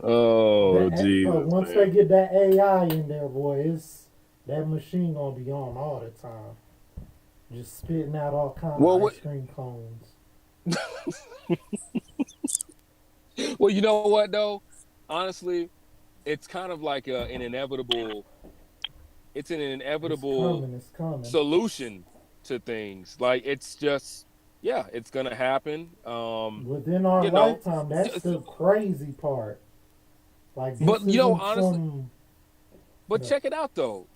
Oh But Jesus, once they man. get that AI in there, boy, it's that machine gonna be on all the time, just spitting out all kind of Well, ice cream cones. well, you know what though? Honestly, it's kind of like an inevitable. It's an It's inevitable coming. It's coming. solution to things. Like it's just, yeah, it's gonna happen. Within our You know, lifetime, that's the crazy part. Like this but isn't honestly, some. but No, check it out though.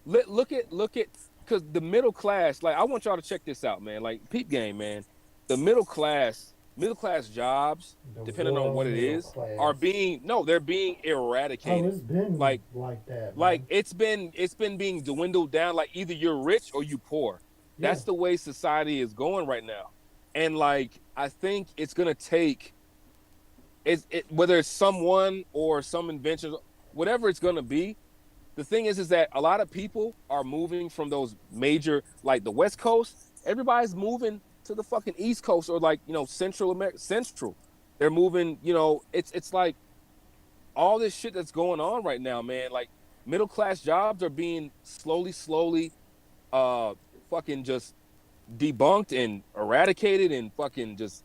Look at because the middle class. Like I want y'all to check this out, man. Like peep game, man. The middle class jobs, the depending on royal what it middle is, are class. being no, they're being Oh, eradicated. it's been Like like that, like man. it's been being dwindled down. Like either you're rich or you poor. Yeah, That's the way society is going right now. And like I think it's gonna take whether it's someone or some invention, whatever it's gonna be. The thing is that a lot of people are moving from those major, like the West Coast. Everybody's moving to the fucking East Coast, or like Central America. Central, they're moving. It's like all this shit that's going on right now, man. Like middle class jobs are being slowly, uh, fucking just debunked and eradicated and fucking just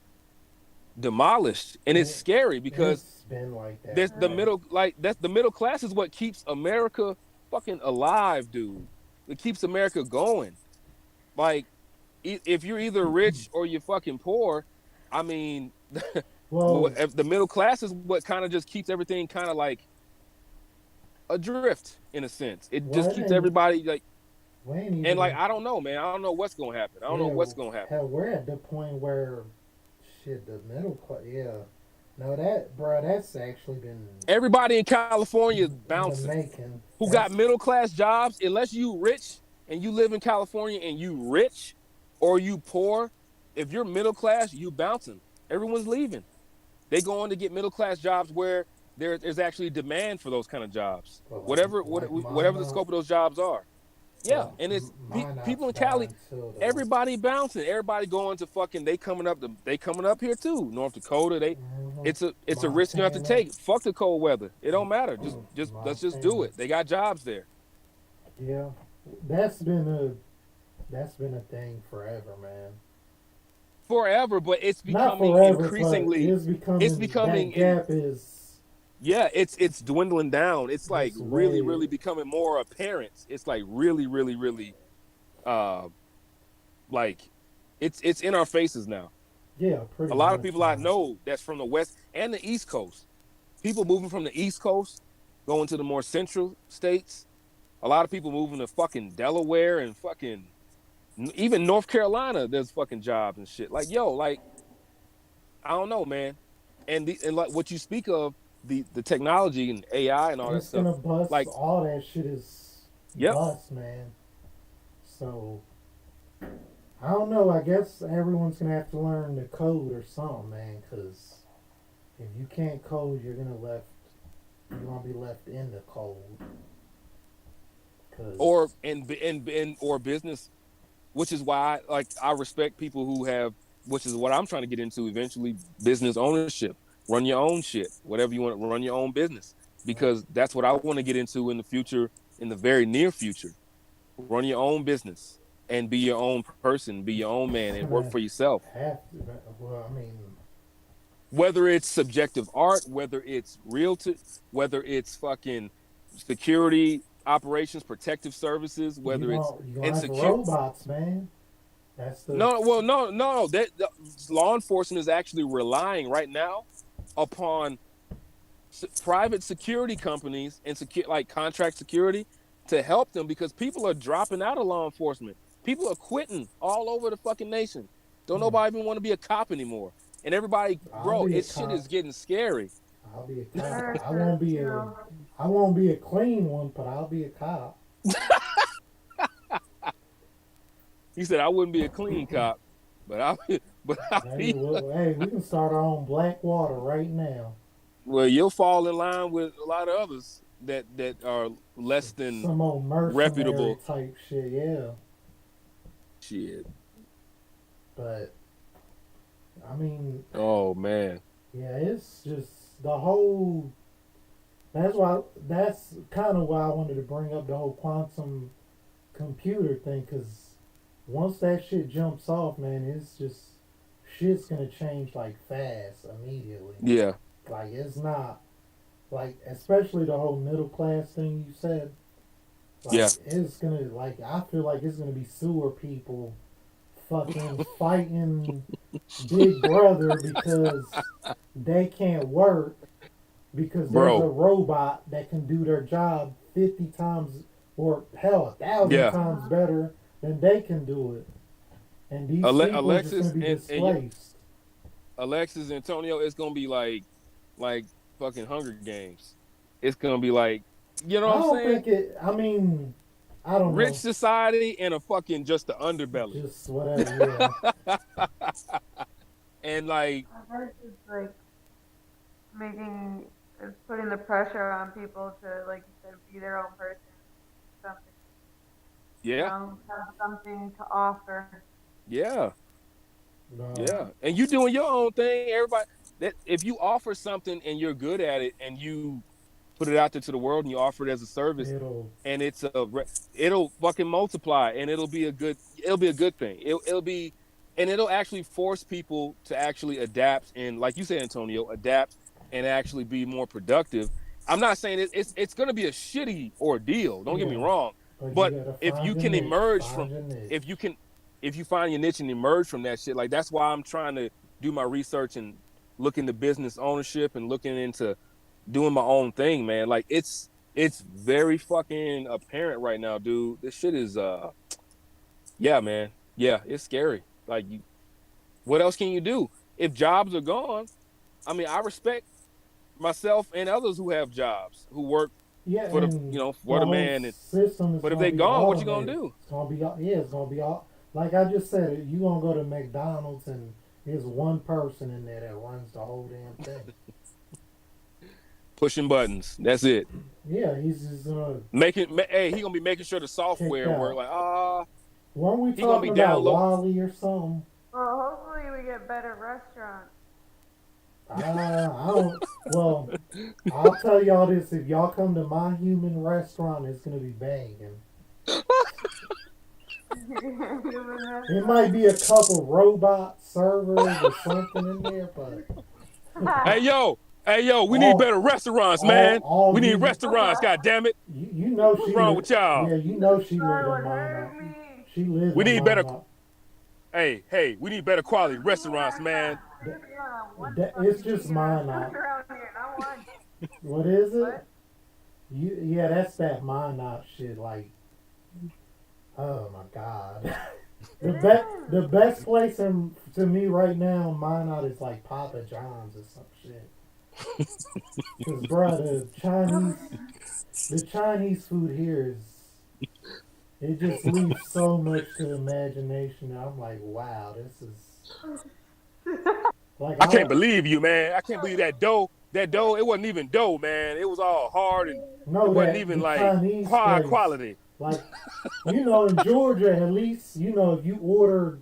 demolished, and it's it, scary because it's been like that, there's the man. middle, like that's the middle class is what keeps America fucking alive, dude. It keeps America going. Like if you're either rich or you're fucking poor, I mean, Well, if the middle class is what kind of just keeps everything kind of like adrift in a sense. It well, just it keeps ain't. everybody like, We ain't and like even. I don't know, man. I don't know what's gonna happen. I don't know Yeah, what's gonna happen. hell, we're at the point where, shit, the middle class. Yeah, no, that's actually been Everybody in California is in the bouncing. making. Who got That's middle class jobs? Unless you rich and you live in California and you rich, or you poor, if you're middle class, you bouncing. Everyone's leaving. They go on to get middle class jobs where there's actually demand for those kind of jobs. well, Whatever the scope of those jobs are. Yeah, and it's mine people out's in Cali. dying too, though. Everybody bouncing. Everybody going to fucking. They coming up here too. North Dakota. Hmm. It's a risk you have to Montana, take. Fuck the cold weather. It don't matter. Just let's just do Montana. it. They got jobs there Yeah, that's been a that's been a thing forever, man. forever. But it's Not becoming forever, but increasingly. It's that becoming in. gap is Yeah, it's dwindling down. It's like it's really way becoming more apparent. It's like really uh like it's in our faces now. yeah, A pretty lot of much, people I man. know that's from the West and the East Coast. People moving from the East Coast, going to the more central states, A lot of people moving to fucking Delaware and fucking even North Carolina. There's fucking jobs and shit. Like yo, like I don't know, man. And like what you speak of the technology and AI and all that It's stuff. gonna bust. Like All that shit is yep. bust, man. So I don't know. I guess everyone's gonna have to learn to code or something, man. Cause if you can't code, you're gonna be left in the cold. Or Cause and or business, which is why like I respect people who have, which is what I'm trying to get into eventually, business ownership. Run your own shit, whatever you want to run your own business, because that's what I want to get into in the future, in the very near future. Run your own business and be your own person, be your own man, it's and work gonna for yourself. have to. Well, I mean, Whether it's subjective art, whether it's whether it's fucking security operations, protective services, whether it's you gonna have insecure. robots, man. That's the No, well, no. That law enforcement is actually relying right now upon private security companies and like contract security to help them because people are dropping out of law enforcement. People are quitting all over the fucking nation. Don't hmm, nobody even want to be a cop anymore. And everybody, I'll bro, be a it shit is cop. getting scary. I'll be a cop. Very true. Too. I won't be a clean one, but I'll be a cop. He said I wouldn't be a clean cop, but I but I'll Hey, be well, hey, we can start our own black water right now. well, you'll fall in line with a lot of others that are less than Some old mercenary reputable. type shit, yeah. Shit. But I mean, Oh man. yeah, it's just the whole. That's why. That's kind of why I wanted to bring up the whole quantum computer thing, because once that shit jumps off, man, it's just shit's gonna change like fast immediately. Yeah. Like it's not like, especially the whole middle class thing you said. Yeah. Like it's gonna, like, I feel like it's gonna be sewer people fucking fighting Big Brother because they can't work because there's a Bro. robot that can do their job 50 times or hell 1,000 Yeah. times better than they can do it. And these people are just going Alexis to be and displaced. Alexis Antonio, it's gonna be like fucking Hunger Games. It's gonna be like, you know I what I'm don't saying? think it, I mean, I don't Rich know. society and a fucking just the underbelly. Just whatever, yeah. And like, Versus like making, putting the pressure on people to, like you said, be their own person, something, yeah, have something to offer. yeah, No, yeah. And you doing your own thing. Everybody, that if you offer something and you're good at it and you put it out there to the world and you offer it as a service it'll, and it'll fucking multiply and it'll be a good thing. It'll be, and it'll actually force people to actually adapt and, like you said, Antonio, adapt and actually be more productive. I'm not saying it's going to be a shitty ordeal, don't get me yeah. wrong, But you but gotta if find you your can niche. emerge from Find your niche. if you can if you find your niche and emerge from that shit, like that's why I'm trying to do my research and look into business ownership and looking into doing my own thing, man. Like it's very fucking apparent right now, dude. This shit is yeah, man. Yeah, it's scary. Like you, what else can you do? If jobs are gone, I mean, I respect myself and others who have jobs, who work Yeah, for the, and for the the whole man. system is But if gonna they be gone, what you gonna automated. do? It's gonna be, yeah, it's gonna be all, like I just said. You gonna go to McDonald's and there's one person in there that runs the whole damn thing. Pushing buttons. That's it. Yeah, he's just gonna Hey, he gonna be making sure the kicked software work. out. Like, Weren't we he gonna talking be about download. Wally or something? Well, hopefully we get better restaurants. I don't. Well, I'll tell y'all this: if y'all come to my human restaurant, it's gonna be banging. Human It might restaurant. be a couple robot servers or something in there, but Hey yo, hey yo, we need all better restaurants, man. all We need you restaurants. God damn it. you know What's she wrong lived. with y'all? Yeah, you The know she lived sun in would hurt Monarch. me. She lives We in need better. Monarch. Hey, we need better quality Two restaurants, man. restaurants. That, Seriously, on one it's fucking just chain of restaurants Monarch. around here, not one. What is it? What? Yeah, that's that mind out shit. Like, oh my god. It is. The best place to me right now in Minot is like Papa John's or some shit. Cause bro, the Chinese food here is it just leaves so much to the imagination. And I'm like, wow, this is like I can't believe you, man. I can't believe that dough. That dough, it wasn't even dough, man. It was all hard and it know wasn't that even the like Chinese high place, quality. like in Georgia, at least if you order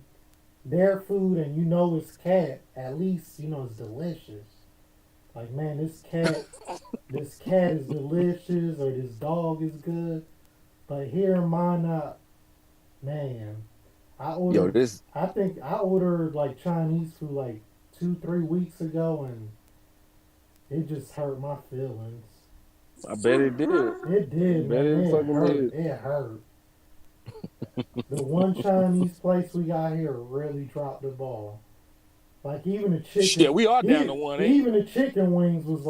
their food and it's cat, at least it's delicious. Like man, this cat is delicious or this dog is good. But here in Minot, man, I Yo, ordered. this I think I ordered like Chinese food like 2, 3 weeks ago, and it just hurt my feelings. I bet it did. It I did, bet man. it It fucking hurt. did. It hurt. The one Chinese place we got here really dropped the ball. Like Shit, we are down to one, ain't we? even the chicken wings was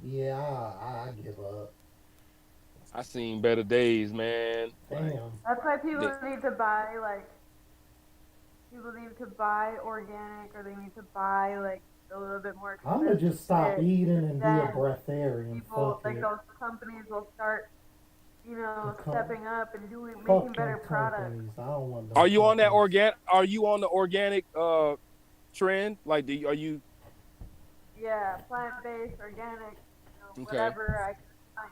yeah, I give up. I seen better days, man. Like Damn, That's why people they, need to buy like people need to buy organic or they need to buy like a little bit more I'ma expensive just stop shit eating because and be a then breatharian. people Fuck like it. those companies will start, The com- stepping up and doing making Fuck better them products. companies. I don't want them are you on that companies. are you on the organic trend? Like are you Yeah, plant based, organic, okay? whatever I can find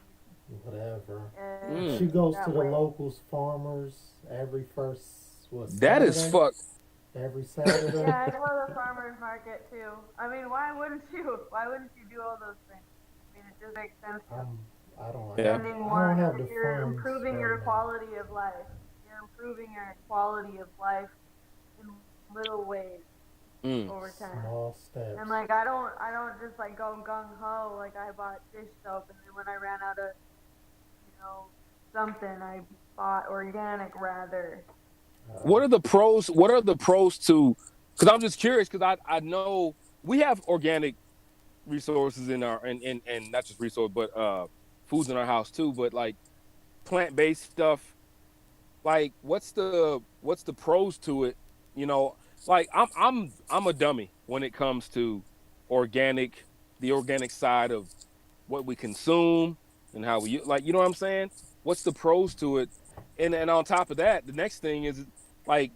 Whatever. Mm. She goes to that the way. locals farmers every first That is Saturday. fuck. Every Saturday. Yeah, I go to the farmers market too. I mean, why wouldn't you? Why wouldn't you do all those things? I mean, it just makes sense to me. I'm. I don't Yeah. have. Spending I don't more, have the you're funds improving right your now. quality of life. You're improving your quality of life in little ways Mm. over time. Small And steps. like I don't just like go gung ho. Like I bought dish soap, and then when I ran out of you know something, I bought organic rather. Uh, What are the pros? What are the pros to? Because I'm just curious. Because I know we have organic resources in our and not just resource but foods in our house too. But like plant based stuff. Like what's the pros to it? You know, like I'm a dummy when it comes to organic, the organic side of what we consume and how we like. You know what I'm saying? What's the pros to it? And on top of that, the next thing is like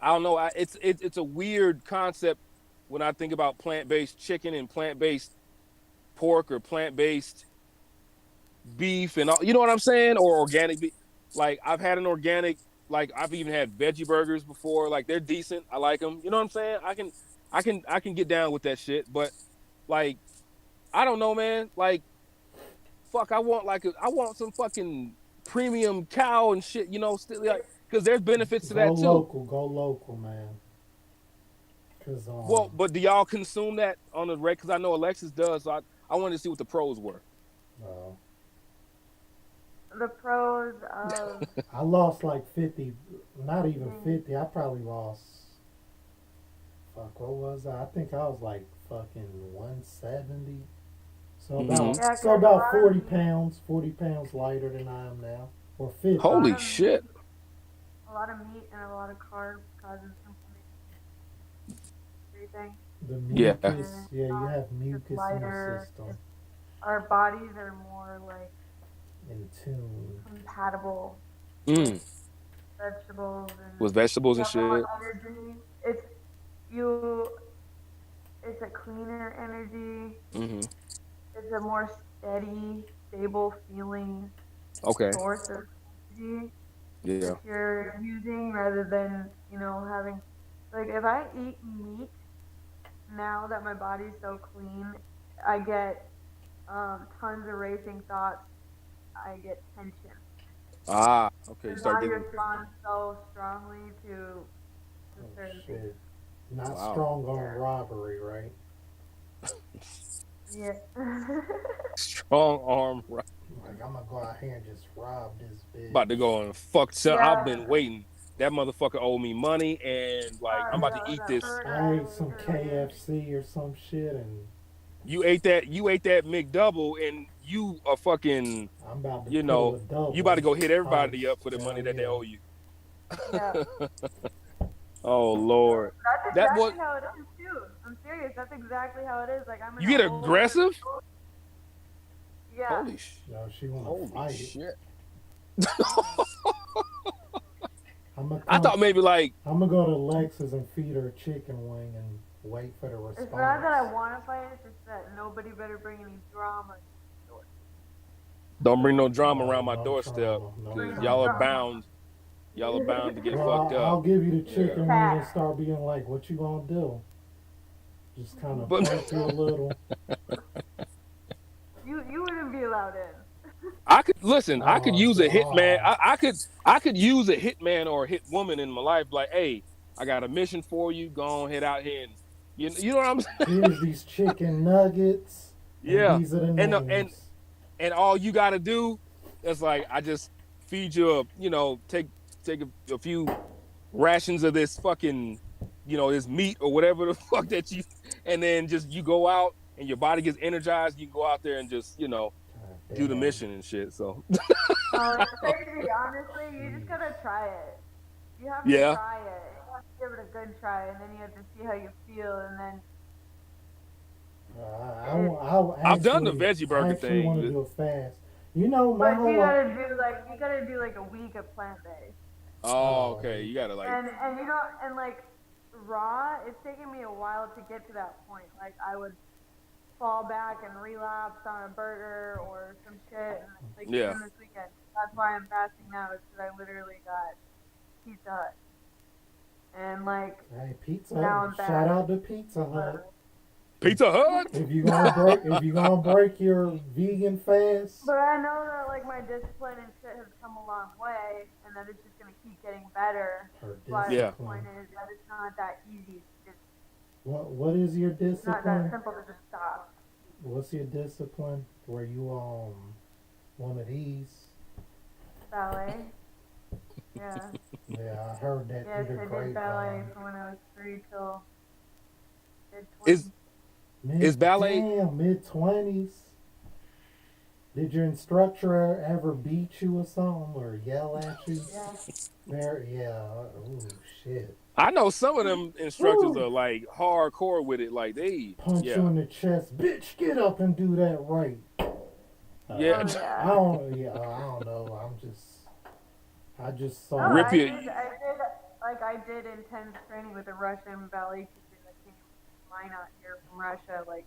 I don't know. It's a weird concept when I think about plant based chicken and plant based pork or plant based beef and all. You know what I'm saying? Or organic beef. Like I've had an organic. Like I've even had veggie burgers before. Like they're decent. I like them. You know what I'm saying? I can get down with that shit. But like I don't know, man. Like fuck, I want some fucking premium cow and shit. You know, still like because there's benefits to that too. Go local, man. Cause Well, but do y'all consume that on the reg? Because I know Alexis does. So I wanted to see what the pros were. uh, The pros of I lost like 50. Not even eating 50. I probably lost. Fuck, what was I? I think I was like fucking 170. Mm-hmm. yeah, So because a about lot of 40 meat, pounds, 40 pounds lighter than I am now, or a 50. lot Holy of shit! meat, a lot of meat and a lot of carbs causes inflammation, everything, The Yeah. mucus, and yeah, you not have just mucus in your lighter. system, It's our bodies are more like in tune. compatible with Mm. vegetables and With vegetables you and have more shit. energy. You it's a cleaner energy. Mm-hmm. It's a more steady, stable feeling Okay. source of energy Yeah. that you're using rather than, having like if I eat meat now that my body's so clean, I get tons of racing thoughts. I get tension. Ah. Okay. You My start body getting. responds so strongly to Oh certain things. shit. Not Wow. strong on Yeah. robbery, right? Yeah. Strong arm. Right. Like, I'm gonna go out here and just rob this About to bitch. go and fuck. Son. I've Yeah. been waiting. That motherfucker owe me money, and like I'm about to Yeah, eat that this. burger I I ate ate some earlier. KFC or some shit, and You ate that. You ate that McDouble, and you a fucking, I'm about to you pull know, a you about to double. go hit everybody Hearts. up for the money Hell that they yeah. owe you. Yeah. Oh Lord, That's that what exactly how it is too. I'm serious. That's exactly how it is. Like I'm in you a get whole aggressive? yeah. Holy sh, No, she wanna holy fight. shit! Mm-mm. I'm gonna I come. thought maybe like, I'm gonna go to Lexus and feed her a chicken wing and wait for the It's not that I response. want to fight. It's just that nobody better bring any drama. don't bring no drama around Oh, my no doorstep, trauma, no Bring because no trauma. y'all are bound to get Well, fucked up. I'll give you the Yeah, chicken wing and Cat. start being like, "What you gonna do?" Just kind of but poke you a little. You wouldn't be allowed in. I could listen. I could Oh, use a hitman. oh. I could use a hitman or a hit woman in my life. Like, hey, I got a mission for you. Go on, head out here and you know what I'm saying? Here's these chicken nuggets, and Yeah, these are the and names. all you got to do is like I just feed you a take a few rations of this fucking this meat or whatever the fuck that you, and then just you go out and your body gets energized. You can go out there and just God do the damn. mission and shit. So No, it's crazy. Honestly, you just Jeez. gotta try it. You have to yeah, try it. You have to give it a good try, and then you have to see how you feel, and then it. I've done the veggie I burger actually want to thing. do it fast. You know, my But whole you gotta do like a week of plant based, Oh, oh, okay. You gotta like, and you know, and like raw. It's taken me a while to get to that point. Like I would fall back and relapse on a burger or some shit, and like yeah. even this weekend. That's why I'm fasting now. Is because I literally got Pizza Hut, and like hey, Pizza now Hut. I'm back. Shout out to Pizza Hut. Pizza Hut. If you gonna break your vegan fast, But I know that like my discipline and shit has come a long way, and that it's just gonna keep getting better. her But Yeah. the point discipline. is that it's not that easy. What is your It's not that discipline? simple to just stop. What's your discipline? Were you one of these? Ballet. Yeah. Yeah, I heard that Yes, through the I did ballet grapevine. from when I was 3 till mid Is 20s. is ballet? Mid-20s. Did your instructor ever beat you or something or yell at you? Yeah. There, yeah. Ooh, shit. I know some of them instructors Woo! are like hardcore with it. Like Punch you yeah, in the chest, bitch. Get up and do that right. yeah. Oh I yeah. don't. Yeah, I don't know. I just No, saw Rip it. your. I did intense training with a Russian ballet teacher that came from Minot here from Russia. Like,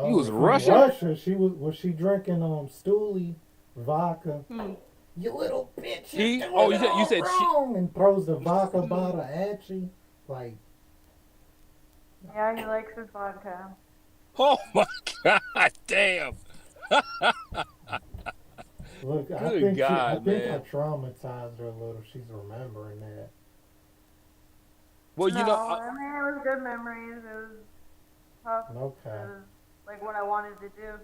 He Oh, was from Russian. Russia. Was she drinking Stoolie vodka? he, You little bitch, you're He. doing Oh, it you all said she. wrong, and throws the vodka he, bottle at you. Like, yeah, he likes his vodka. Oh my god, damn. look, Good I God, think I man. traumatized her a little. She's remembering that. Well, No, I mean it was good memories. It was tough. It Okay, was like what I wanted to do.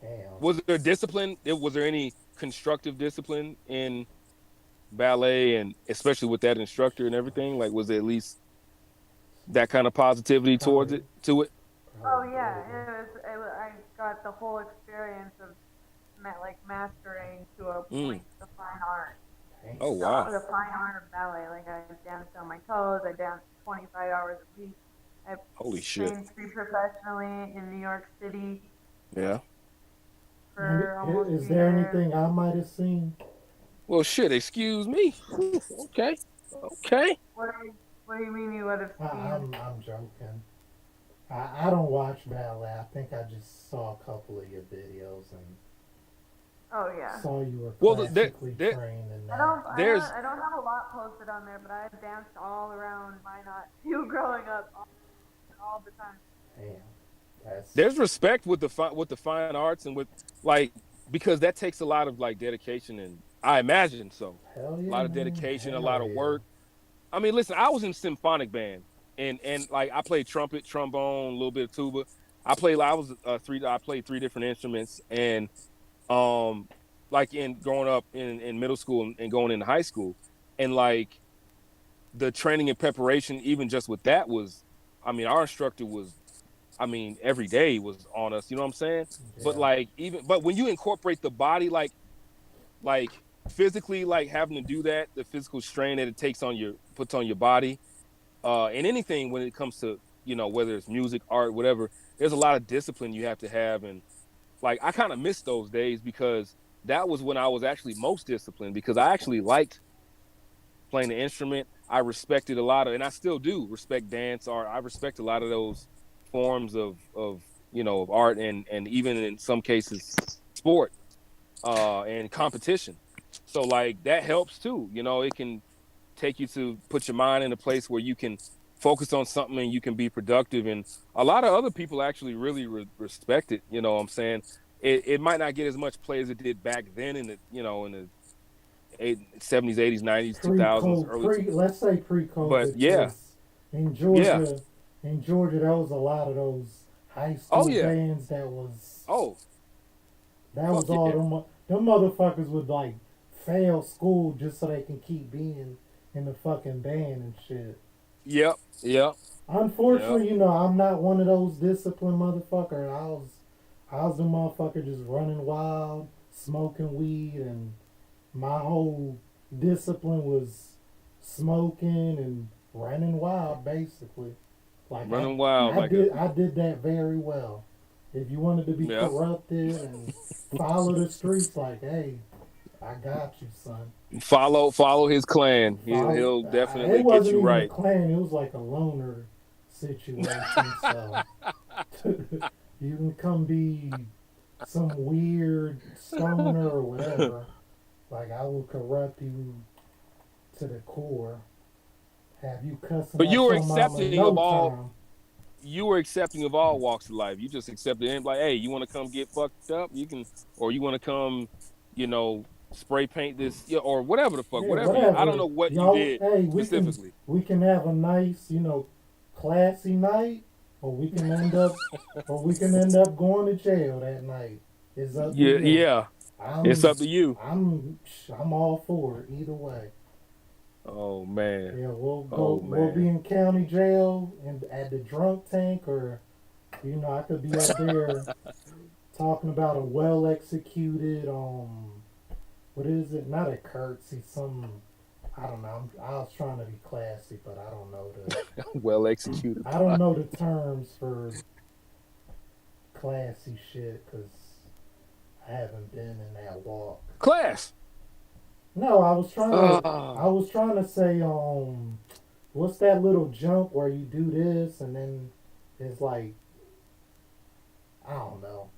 damn. was there discipline? Was there any constructive discipline in ballet, and especially with that instructor and everything? Like, was there at least that kind of positivity towards Probably, it to it? Oh probably yeah, brutal. I got the whole experience of like mastering to a Mm. point the fine art. Damn. Oh wow. The fine art of ballet. Like I danced on my toes. I danced 25 hours a week. I Holy shit. trained professionally in New York City Yeah. And for almost is 2 there years. anything I might have seen? Well, shit. Excuse me. Whew, okay. Okay. What do you mean you would have seen? I'm joking. I don't watch ballet. I think I just saw a couple of your videos and Oh yeah. saw you were Well, classically trained in that. there's I don't have a lot posted on there, but I danced all around Minot too growing up all the time. Damn, that's there's respect with the fine arts and with like because that takes a lot of like dedication, and I imagine so. hell A yeah, lot of man. dedication, a Hell lot of yeah. work. I mean, listen, I was in symphonic band, and like I played trumpet, trombone, a little bit of tuba. I played three different instruments, and um, like in growing up in middle school and going into high school, and like the training and preparation, even just with that was, I mean, our instructor was I mean, every day was on us. You know what I'm saying? But Yeah. like but when you incorporate the body, like physically, like having to do that, the physical strain that it takes on your puts on your body, and anything when it comes to whether it's music, art, whatever. There's a lot of discipline you have to have, and like I kind of miss those days because that was when I was actually most disciplined because I actually liked playing the instrument. I respected a lot of, and I still do respect dance art. I respect a lot of those forms of art and even in some cases sport and competition. So like that helps too. It can take you to put your mind in a place where you can focus on something and you can be productive. And a lot of other people actually really respect it. You know what I'm saying? It might not get as much play as it did back then in the 70s, 80s, 90s, 2000s, Pre-COVID, early. let's say But pre-COVID, yeah, because in yeah. Georgia, there was a lot of those high Oh school yeah. bands Oh, that was fuck all yeah. them motherfuckers would like fail school just so they can keep being in the fucking band and shit. Yep. Yep. Yep. Unfortunately, I'm not one of those disciplined motherfucker. I was a motherfucker just running wild, smoking weed, and my whole discipline was smoking and running wild, basically. Like Running wild like a I did that very well. If you wanted to be yeah. corrupted and follow the streets, like, hey, I got you, son. Follow his clan. Follow. He'll It definitely get wasn't you even a right. clan. It was like a loner situation. So you can come be some weird stoner or whatever. Like I will corrupt you to the core. Have you cussing But out your mama in no time. you were accepting of all walks of life. You just accepted it like, hey, you want to come get fucked up? You can, or you want to come, spray paint this, or whatever the fuck, Yeah, whatever you. I don't whatever. know what you Y'all, did hey, specifically. we can have a nice, classy night, or we can end up going to jail that night. It's up to Yeah, you. yeah. It's I'm up to you. I'm all for it either way. Oh man. Yeah, Oh we'll be man. in county jail and at the drunk tank, or I could be up there talking about a well executed what is it? Not a curtsy, some I don't know. I was trying to be classy, but Well executed. I don't know the terms for classy shit because I haven't been in that walk. Class. No, I Oh. was trying to say what's that little jump where you do this and then it's like I don't know.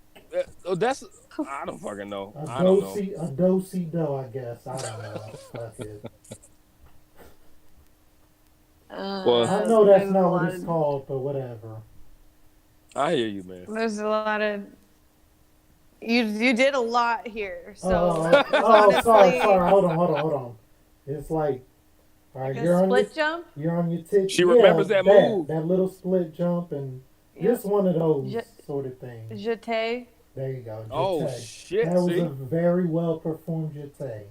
That's I don't fucking know. A I don't know. do si do, I guess. I don't know. Fuck it. Well, I know that's There's a not what lot it's of called, but whatever. I hear you, man. there's a lot of you did a lot here. So there's Sorry, honestly sorry. Hold on. It's like, all like right, a split jump. you're on your tip. She Yeah, remembers that move. that little split jump and Yep. just one of those Je, sort of things. Jeté. There you go, Oh jete. shit! That was a See, very well performed jete.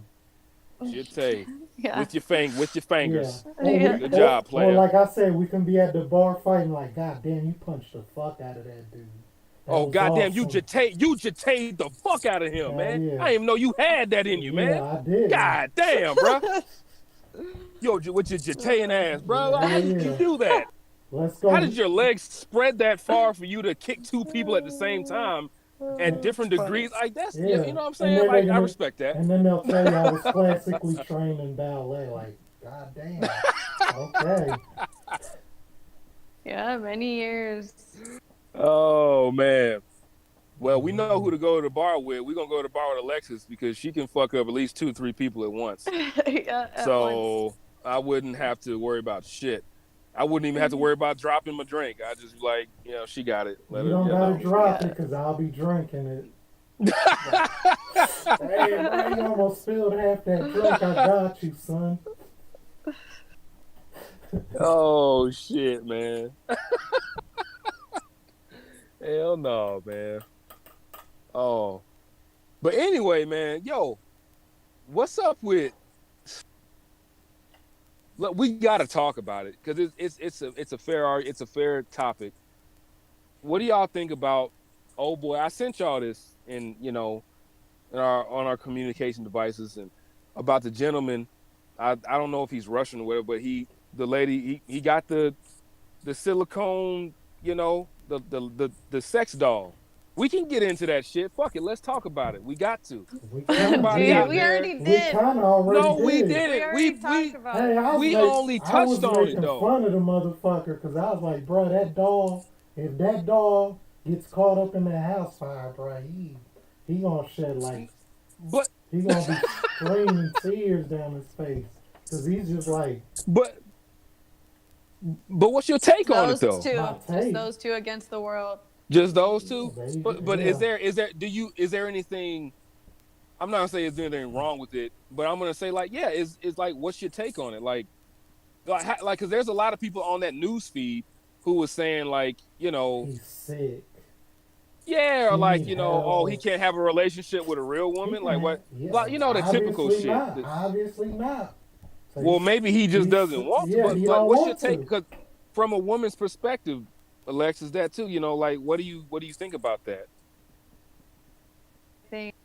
Jite Yeah. with your Yeah. fingers. Yeah. Good job, Or player. like I said, we can be at the bar fighting like, God damn, you punched the fuck out of that dude. That Oh was goddamn, awesome. you jite the fuck out of him, Hell man. yeah. I didn't even know you had that in you, Yeah, man. I didn't. God damn, bro. Yo, with your jitaing ass, bro. How Hell did you yeah. do that? Let's How did go. your legs spread that far for you to kick two people at the same time at It's different funny. degrees? Like that's you Yeah. know what I'm And saying? then they're Like I gonna respect that. and then they'll tell you I was classically trained in ballet. Like, God damn. Okay. Yeah, many years. Oh man. Well, we know who Mm-hmm. to go to the bar with. We're gonna go to the bar with Alexis because she can fuck up at least 2, 3 people at once. Yeah, at once. So I wouldn't have to worry about shit. I wouldn't even have to worry about dropping my drink. I just like, she got it. Let You her, don't gotta drop Yeah. it because I'll be drinking it. Like, hey, bro, you almost spilled half that drink. I got you, son. Oh shit, man. Hell no, man. Oh, but anyway, man, yo, what's up with? Look, we got to talk about it because it's a fair topic. what do y'all think about? Oh boy, I sent y'all this in in our on our communication devices and about the gentleman. I don't know if he's Russian or whatever, but the lady he got the silicone, the sex doll. We can get into that shit. Fuck it, let's talk about it. We got to. We kind of Everybody did. out We there. already We did. kind of already No, we did. We didn't. already talked about Hey, it. We only I was touched on it making though. fun of the motherfucker because I was like, bro, that doll. If that doll gets caught up in that house fire, bro, he gonna shed like But he gonna be streaming tears down his face because he's just like but but what's your take on it Those though? two, my just take. those two against the world. Just those two? But Yeah, is there anything? I'm not gonna say is there anything wrong with it, but I'm gonna say like yeah, is like what's your take on it? Like because there's a lot of people on that news feed who was saying like he's sick. yeah, or He like need oh he help. can't have a relationship with a real He woman can like have, what yeah, like the typical obviously shit. not. Obviously not. So Well, maybe he just doesn't want to, yeah, but he like don't what's your want take? to. Because from a woman's perspective, Alexis, that too, like what do you think about that? Think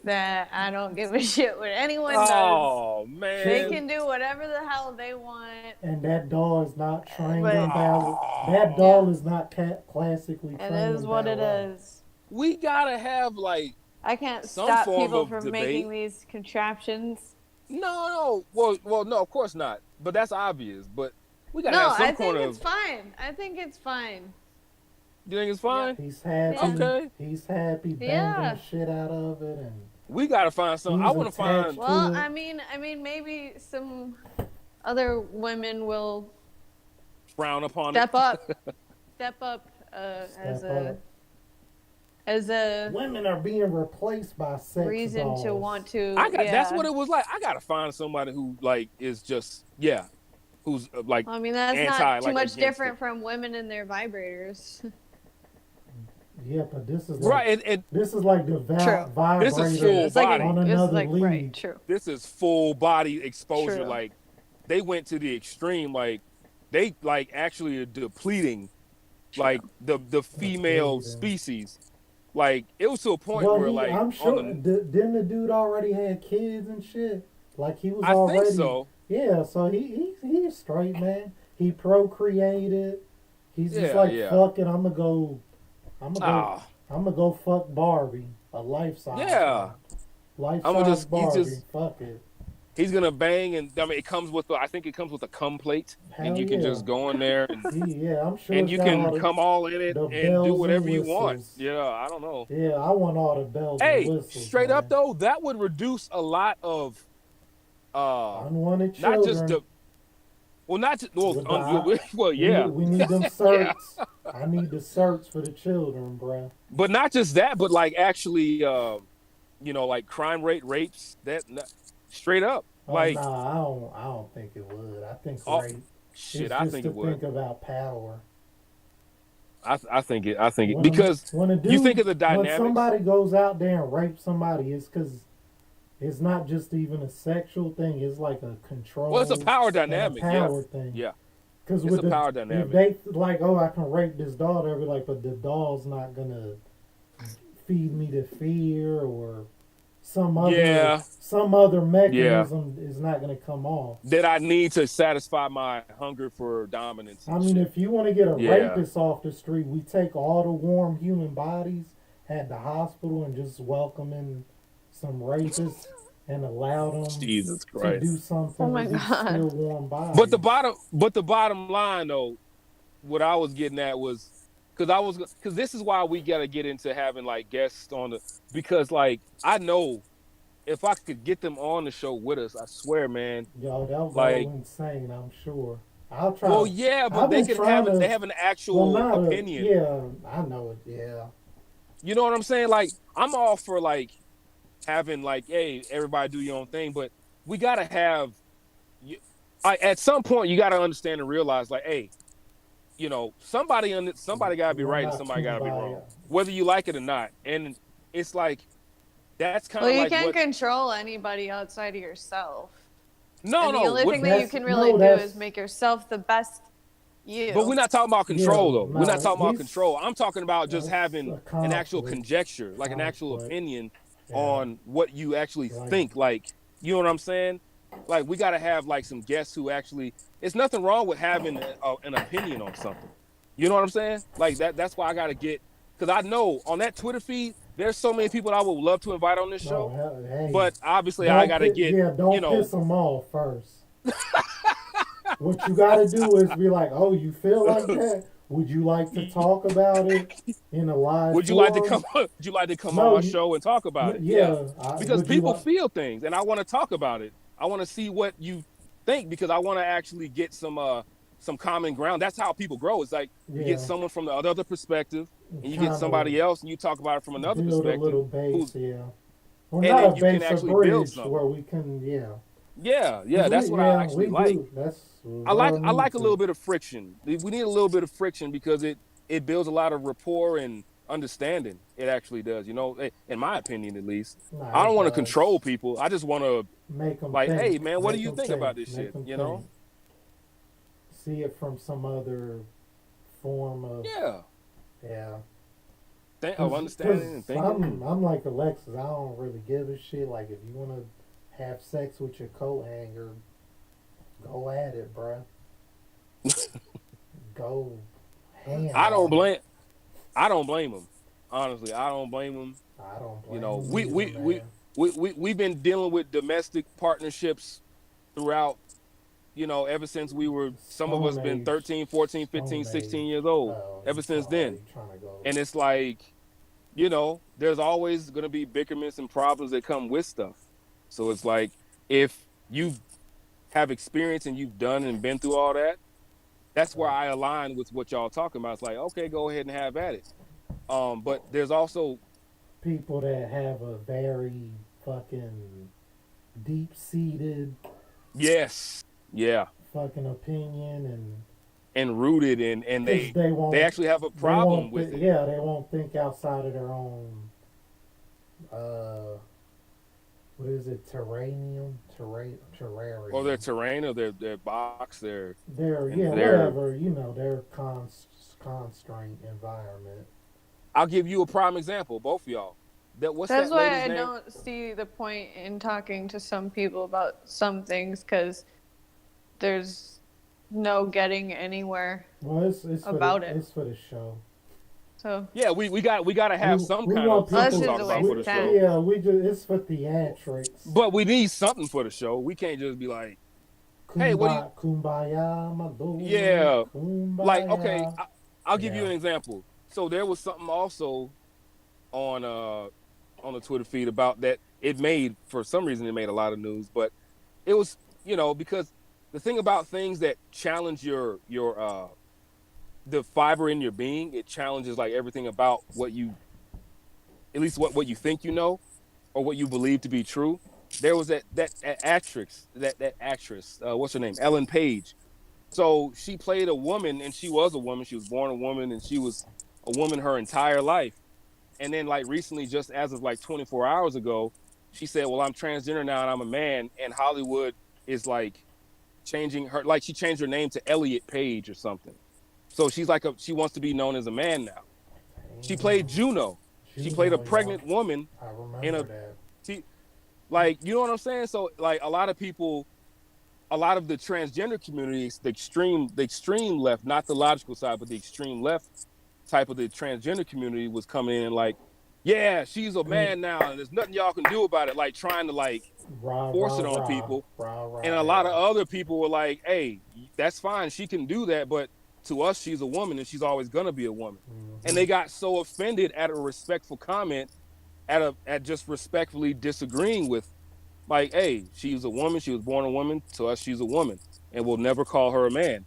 that I don't give a shit what anyone does. Oh They man. can do whatever the hell they want. And that doll is not trained But on ballet. That Oh, doll yeah, is not classically it trained is in what it ballet. is. we gotta have like I can't some stop form people of from debate. making these contraptions. No. Well, no, of course not. But that's obvious. But we gotta No, have some I kind think it's of. fine. I think it's fine. You think it's Yeah. fine? He's happy. Yeah. Okay. He's happy banging Yeah. the shit out of it, and We gotta find some. I he's want to attached find Well, to it. I mean, maybe some other women will frown upon it. step up, step up Step up. as a Women are being replaced by sex reason dolls. to want to. I got. That's Yeah. what it was like. I gotta find somebody who like is just who's like I mean, that's anti not too like much against different it. from women and their vibrators. Yeah, but this is like Right, and this is like the True. this is vibrator full It's like body. on it's another like league. right. True. This is full body exposure. True. Like they went to the extreme. Like they like actually are depleting like the female Depleting. species. Like it was to a point Well, where like I'm on sure. the Didn't the dude already had kids and shit? Like he was I think already. so. Yeah, so he's straight, man. He procreated. He's just like Yeah. fuck it. I'm gonna go. Ah, I'm gonna go fuck Barbie, a life size. yeah. Life I'm gonna size just Barbie. Fuck it. he's gonna bang and I mean it comes with I think it comes with a cum plate and Hell you can yeah. just go in there Yeah, I'm sure and it's you got can all come all in it the and do bells and whatever you want. whistles. Yeah, I don't know. Yeah, I want all the bells and Hey, whistles, straight up man. though, that would reduce a lot of Unwanted not just children. not just well, With the, well yeah. we need them Yeah. certs. I need the certs for the children, bruh. But not just that, but like actually like crime rate rapes straight up. Oh Like no, I don't think it would. I think oh rape shit, is I just think to it would. think about power. I think it When because when a you dude, think of the when dynamics. somebody goes out there and rapes somebody, it's because it's not just even a sexual thing. It's like a control. Well, it's a power and a dynamic. power Yeah. thing. Yeah. Because It's with a power if dynamic. they like, oh, I can rape this doll, they'll be like, but the doll's not gonna feed me to fear or some Yeah. other mechanism is not gonna come off. That I need to satisfy my hunger for dominance. I And mean, shit. if you want to get a Yeah. rapist off the street, we take all the warm human bodies at the hospital and just welcome in some rapists and allow them Jesus to Christ. do something Oh my with these God. still warm bodies. But the bottom line though, what I was getting at was because this is why we gotta get into having like guests on because like I know if I could get them on the show with us, I swear, man. Yo, that was Like, all insane, I'm sure. I'll try. well, yeah, but I've been trying to. they have an Well, actual not opinion. yeah, I know it. Yeah, You know what I'm saying? Like, I'm all for like having like, hey, everybody do your own thing, but we gotta have. At some point, you gotta understand and realize, like, hey, somebody gotta be we're right and not somebody gotta be wrong, kumbaya. whether you like it or not. And it's like that's kind Well, of you like can't what. control anybody outside of yourself. No, And the no. only What, thing that you That's- can no, really do that's- is make yourself the best But we're You. not talking about Yeah, control though. We're not no, talking about he's control. I'm talking about just that's having a an actual conflict. conjecture, like an actual Conflict. opinion Yeah, on what you actually like think. Like, you know what I'm saying? Like, we got to have like some guests who actually. It's nothing wrong with having an opinion on something. You know what I'm saying? Like that. That's why I got to get, because I know on that Twitter feed, there's so many people that I would love to invite on this oh show, hey, but obviously I got to get, you don't know. piss them off first. What you got to do is be like, oh, you feel like that? Would you like to talk about it in a live Would you like to forum? come? Would you like to come on No, my show and talk about it? Yeah, yeah. because Would you people like? feel things, and I want to talk about it. I want to see what you think because I want to actually get some common ground. That's how people grow. It's like you get Yeah, someone from the other perspective, and you get kind of somebody else, and you talk about it from another build a perspective. little base. Who's Yeah, or and not a then you can base, a actually build bridge something. where we can. Yeah, Yeah, cause yeah, that's what I we actually like. do. That's I what I like I need like a to. little bit of friction. We need a little bit of friction because it builds a lot of rapport and understanding. It actually does, you know. In my opinion, at least, Nah, I don't it want to control does. people. I just want to Make them like, hey think. man, what do Make you them think think. about this Make shit? them You think. know? See it from some other form of Yeah, yeah. think of Cause understanding and thinking. I'm like Alexis. I don't really give a shit. Like if you wanna have sex with your coat hanger, go at it, bruh. Go ham I don't on it. blame. I don't blame them. Honestly, I don't blame them. I don't You blame know, them either, man. we've been dealing with domestic partnerships throughout, you know, ever since we were, some of us Stone been Age. 13, 14, 15, Stone 16 Age. years old Oh, ever since then. you trying to go? And it's like, you know, there's always going to be bickerments and problems that come with stuff. So it's like, if you have experience and you've done and been through all that, that's where Right. I align with what y'all talking about. It's like, okay, go ahead and have at it. But there's also, People that have a very fucking deep seated yes, yeah, fucking opinion and rooted in, and because they actually have a problem with it, yeah, they won't think outside of their own uh what is it, or their terrarium, terrain, or their box, their and yeah, their. whatever, their constraint environment. I'll give you a prime example, both of y'all. That what's That's that why lady's I name? don't see the point in talking to some people about some things because there's no getting anywhere Well, it's for about it. it's for the show. So Yeah, we got to have some We kind want of well, something that's to people. just talk a about waste for of the time. show. Yeah, we just it's for theatrics. But we need something for the show. We can't just be like, hey, what do you? Kumbaya, my lord, Yeah, like okay, kumbaya. I'll give you Yeah. an example. So there was something also on on the Twitter feed about that. It made, for some reason, it made a lot of news, but it was, you know, because the thing about things that challenge your the fiber in your being, it challenges like everything about what you, at least what you think you know or what you believe to be true. There was that actress, what's her name, Ellen Page. So she played a woman, and she was a woman. She was born a woman, and she was a woman her entire life. And then like recently, just as of like 24 hours ago, she said, well, I'm transgender now and I'm a man. And Hollywood is like changing her, like she changed her name to Elliot Page or something. So she's like she wants to be known as a man now. She played Damn. Juno. She played a Juno, yeah. pregnant woman I in remember a that. like, you know what I'm saying? So like a lot of people, a lot of the transgender communities, the extreme left, not the logical side, but the extreme left type of the transgender community was coming in and like, yeah, she's a man now, and there's nothing y'all can do about it. Like trying to like Rah, force rah, it on rah. people. Rah, And rah, a lot of yeah. other people were like, hey, that's fine, she can do that, but to us, she's a woman and she's always gonna be a woman. And Mm-hmm. they got so offended at a respectful comment, at just respectfully disagreeing with, like, hey, she's a woman, she was born a woman, to us she's a woman, and we'll never call her a man.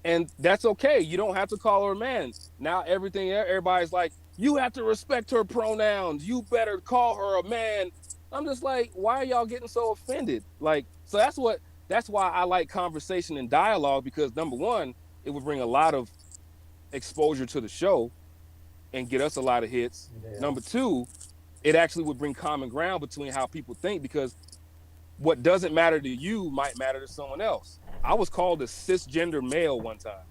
And that's okay. You don't have to call her a man. Now everybody's like, you have to respect her pronouns. You better call her a man. I'm just like, why are y'all getting so offended? Like, so that's why I like conversation and dialogue, because number one, it would bring a lot of exposure to the show and get us a lot of hits. Yeah. Number two, it actually would bring common ground between how people think, because what doesn't matter to you might matter to someone else. I was called a cisgender male one time.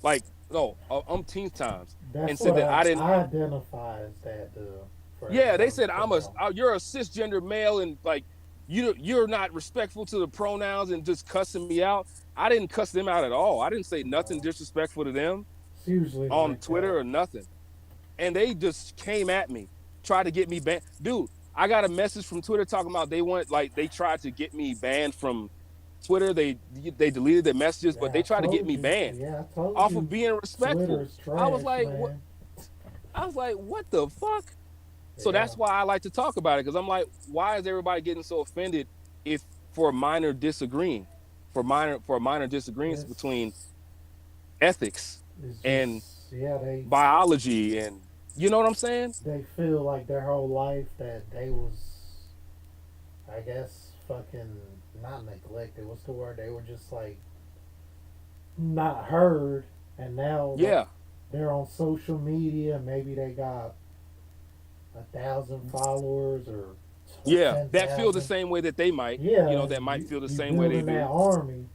like no, umpteenth times, and That's said what that I didn't. I identify as that for Yeah, they everyone said to know. you're a cisgender male, and like you're not respectful to the pronouns and just cussing me out. I didn't cuss them out at all. I didn't say nothing disrespectful to them It's usually on like that. Twitter or nothing. And they just came at me, tried to get me banned. Dude, I got a message from Twitter talking about they tried to get me banned from Twitter. They deleted their messages, but Yeah, they I tried to get told me you. banned Yeah, I told off of you. being respectful. Twitter's I was trash, like, what? man. I was like, what the fuck? So Yeah, that's why I like to talk about it because I'm like, why is everybody getting so offended if for minor disagreeing, for minor disagreements between it's ethics it's and just yeah biology and you know what I'm saying? they feel like their whole life that they was I guess fucking not neglected. What's the word? They were just like not heard, and now Yeah, they're on social media. Maybe they got 1,000 followers or yeah. ten That feel the thousand. same way that they might, Yeah, that might feel the you same way they building that do. army,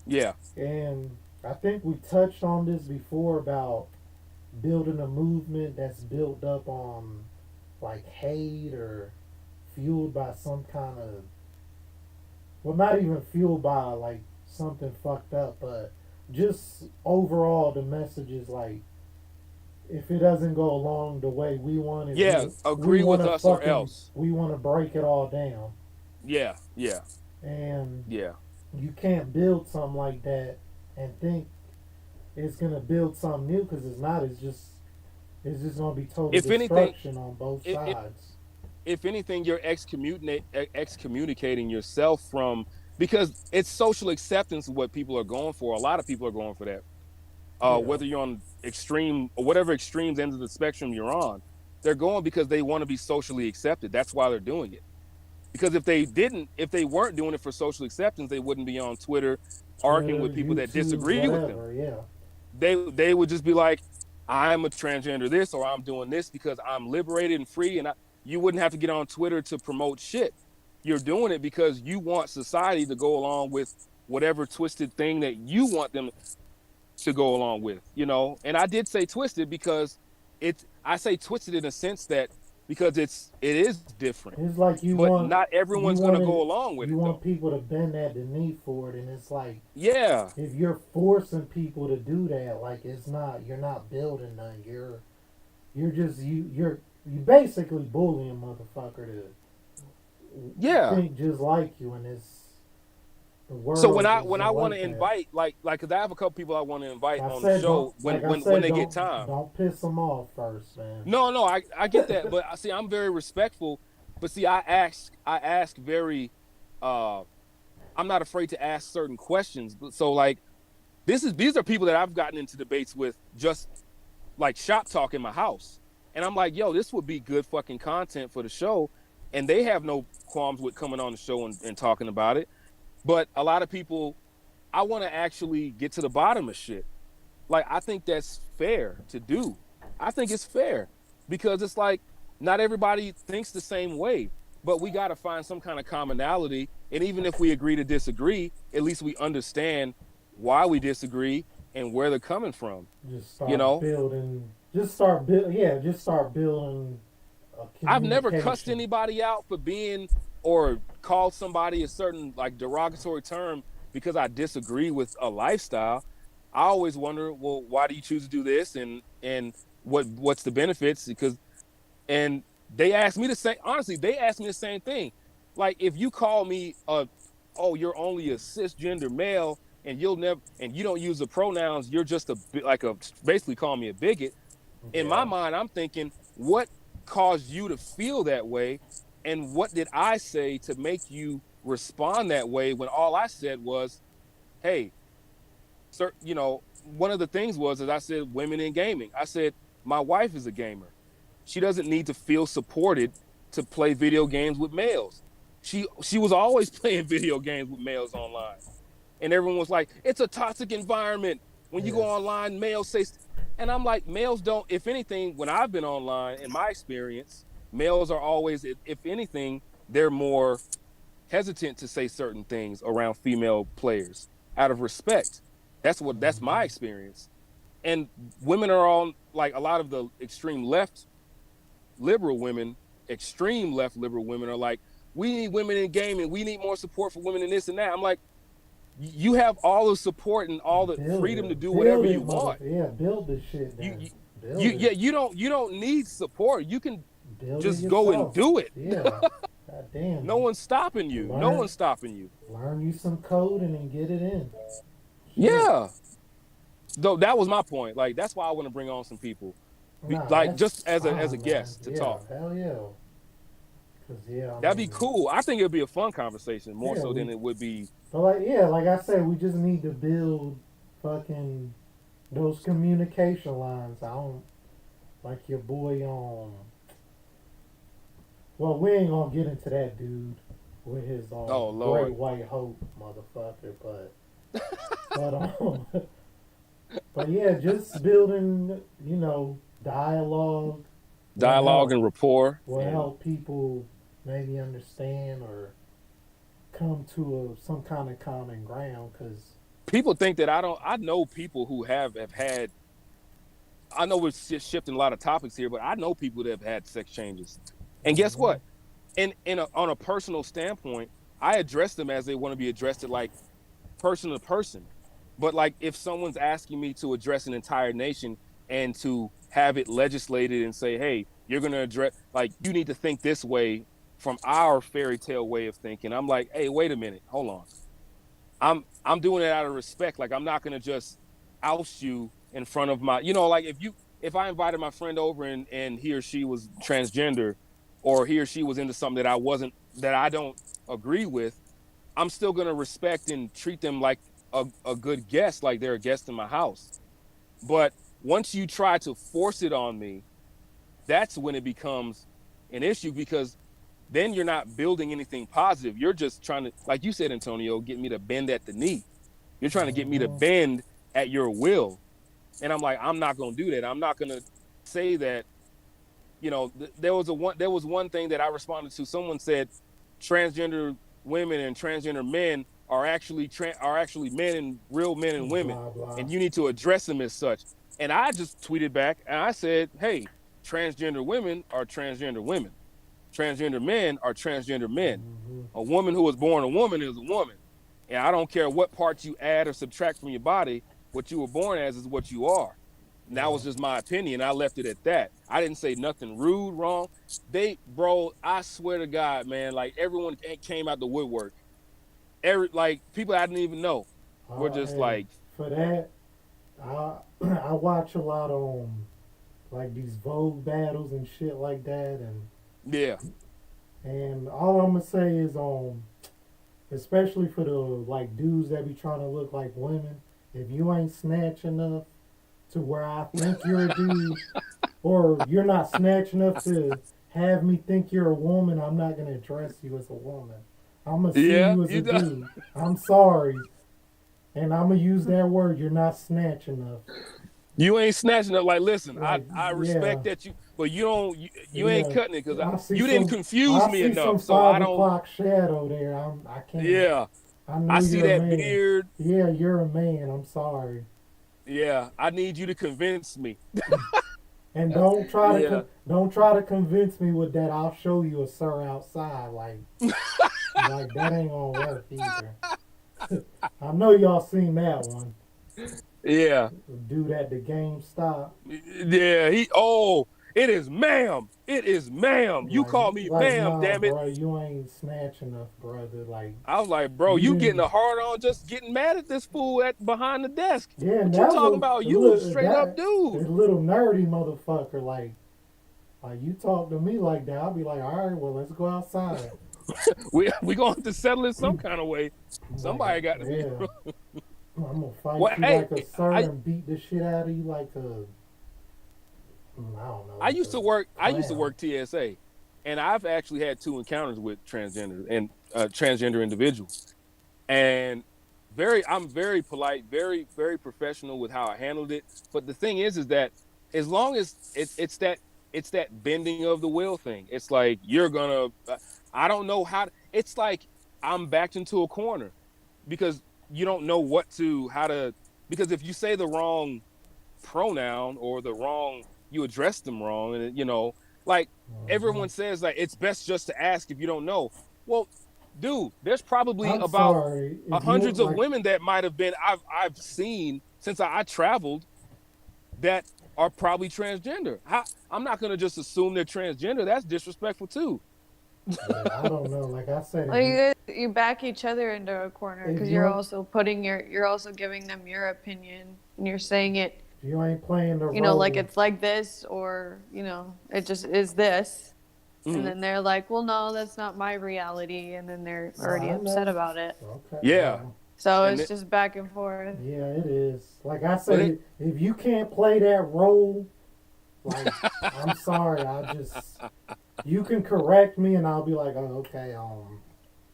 Yeah, and I think we touched on this before about building a movement that's built up on like hate or fueled by some kind of well, not even fueled by like something fucked up, but just overall the message is like if it doesn't go along the way we want it, yeah. we Agree want with to us or fucking else. we want to break it all down, Yeah, yeah, and yeah. you can't build something like that and think it's gonna build something new because it's not. It's just gonna be total If anything, destruction on both it, sides. if anything, you're excommunicating yourself from because it's social acceptance of what people are going for. A lot of people are going for that. Yeah, Whether you're on extreme or whatever extremes ends of the spectrum you're on, they're going because they want to be socially accepted. That's why they're doing it. Because if they weren't doing it for social acceptance, they wouldn't be on Twitter arguing Twitter, with people that YouTube, disagree with them. whatever. Yeah, They would just be like, I'm a transgender this or I'm doing this because I'm liberated and free and you wouldn't have to get on Twitter to promote shit. You're doing it because you want society to go along with whatever twisted thing that you want them to go along with. And I did say twisted because I say twisted in a sense that because it is different, it's like but not you everyone's gonna want go it. along with You it want though. people to bend at the knee for it, and it's like Yeah, if you're forcing people to do that, like it's not. You're not building none. You're just you basically bullying a motherfucker to yeah. think just like you, and it's the So world when isn't I want to like that. invite because I have a couple people I want to invite I on the said don't show like I when said they get time. don't piss them off first, man. No, I get that, but I see I'm very respectful. But see, I ask very. uh I'm not afraid to ask certain questions. But so like these are people that I've gotten into debates with just like shop talk in my house, and I'm like, yo, this would be good fucking content for the show, and they have no qualms with coming on the show and talking about it. But a lot of people, I want to actually get to the bottom of shit. Like I think that's fair to do. I think it's fair because it's like not everybody thinks the same way, but we got to find some kind of commonality. And even if we agree to disagree, at least we understand why we disagree and where they're coming from. Just You start know, building. Just start build. Yeah, just start building a I've never cussed communication. anybody out for being or called somebody a certain like derogatory term because I disagree with a lifestyle. I always wonder, well, why do you choose to do this and what's the benefits? Because and they asked me the same honestly, they asked me the same thing. Like if you call me oh, you're only a cisgender male and you'll never and you don't use the pronouns, you're just like a basically calling me a bigot in my Yeah. mind, I'm thinking, what caused you to feel that way? And what did I say to make you respond that way when all I said was, hey, sir, one of the things was, as I said, women in gaming. I said, my wife is a gamer. She doesn't need to feel supported to play video games with males. She was always playing video games with males online and everyone was like, "It's a toxic environment." When you go Yeah. online, males say, and I'm like, males don't. If anything, when I've been online, in my experience, males are always, if anything, they're more hesitant to say certain things around female players out of respect. That's my Hmm. experience. and women are on, like, a lot of the extreme left liberal women, extreme left liberal women are like, we need women in gaming, we need more support for women in this and that. I'm like, you have all the support and all the freedom to do Build whatever you it, mother. want. Yeah, build this shit You, then. you, Build yeah, it. you don't need support. You can Build it just go and yourself. do it. Yeah. God damn. No one's stopping you. No Learn, one's stopping you. learn you some coding and get it in. Shit. Yeah. Though that was my point. Like, that's why I want to bring on some people, Nah, like, that's just as a fine, man. guest to Yeah, talk. hell yeah. Cause yeah, I That'd be mean, cool. I think it'd be a fun conversation more yeah, so than it would be. but like yeah, like I said, we just need to build fucking those communication lines. I don't like your boy well, we ain't gonna get into that dude with his Oh great Lord. white hope, motherfucker. But but yeah, just building, dialogue will Dialogue help. and rapport Will and help people maybe understand or come to some kind of common ground. Cause people think that I don't. I know people who have had. I know we're shifting a lot of topics here, but I know people that have had sex changes, and guess hmm what? On a personal standpoint, I address them as they want to be addressed, at, like, person to person. But, like, if someone's asking me to address an entire nation and to have it legislated and say, hey, you're going to address, like, you need to think this way from our fairy tale way of thinking. I'm like, hey, wait a minute, hold on. I'm doing it out of respect. Like, I'm not going to just oust you in front of my, like, if I invited my friend over and he or she was transgender, or he or she was into something that I don't agree with, I'm still going to respect and treat them like a good guest, like they're a guest in my house. But once you try to force it on me, that's when it becomes an issue, because then you're not building anything positive. You're just trying to, like you said, Antonio, get me to bend at the knee. You're trying to get me to hmm bend at your will. And I'm like, I'm not going to do that. I'm not going to say that. There was one thing that I responded to. Someone said transgender women and transgender men are actually men, and real men and women, blah blah. and you need to address them as such. And I just tweeted back and I said, hey, transgender women are transgender women. Transgender men are transgender men. hmm A woman who was born a woman is a woman. And I don't care what parts you add or subtract from your body, what you were born as is what you are. And that Yeah. was just my opinion. I left it at that. I didn't say nothing rude, wrong. Bro, I swear to God, man, like, everyone came out the woodwork. Like, people I didn't even know were just Hey, like, for that, I I watch a lot on like these Vogue battles and shit like that, yeah, and all I'm gonna say is especially for the like dudes that be trying to look like women, if you ain't snatch enough to where I think you're a dude, or you're not snatch enough to have me think you're a woman, I'm not gonna address you as a woman. I'm gonna see yeah, you as a dude. I'm sorry, and I'm gonna use that word. You're not snatch enough. you ain't snatching up. Like, listen, Like, I yeah, respect that but you ain't yeah. cutting it, because I see you didn't some. confuse I me see some enough. So I five don't. o'clock shadow there. I can't. Yeah, I know I see you're a that man. beard. Yeah, you're a man. I'm sorry. Yeah, I need you to convince me. And Yeah. don't try to convince me with that. I'll show you a sir outside. Like that ain't gonna work either. I know y'all seen that one. Yeah. Dude at the GameStop. Yeah. It is ma'am. It is ma'am. You call me ma'am, Nah, damn it. bro, you ain't snatch enough, brother. Like, I was like, bro, you you getting didn't. a hard on just getting mad at this fool at behind the desk. Yeah, and What you that talking was about? a You little straight up that a dude. little nerdy motherfucker. Like you talk to me like that, I'll be like, all right, well, let's go outside. We going to settle it some kind of way. Like, Somebody got to be. yeah, I'm gonna fight Well, you hey, like a sir I and beat the shit out of you like a, I don't know, I like used to a work. I used to clown. work TSA, and I've actually had two encounters with transgender individuals. And I'm very polite, very professional with how I handled it. But the thing is that as long as it's that bending of the will thing. It's like, you're gonna. I don't know how. It's like I'm backed into a corner because you don't know how to. Because if you say the wrong pronoun or the wrong, you address them wrong. And, like Mhm. everyone says, like, it's best just to ask if you don't know. Well, dude, there's probably I'm about sorry if you hundreds of like. women that might have been, I've seen since I traveled that are probably transgender. I'm not going to just assume they're transgender. That's disrespectful too. Yeah, I don't know. Like I said, Well, you back each other into a corner if because you you're also giving them your opinion and you're saying it, if you ain't playing the like role, it's like this or it just is this, and Mhm. then they're like, well, no, that's not my reality, and then they're no, already I upset know. about it. Okay, Yeah. well, So And it's just back and forth. yeah, it is. Like I but said, if you can't play that role, like I'm sorry, I just you can correct me and I'll be like, oh, okay,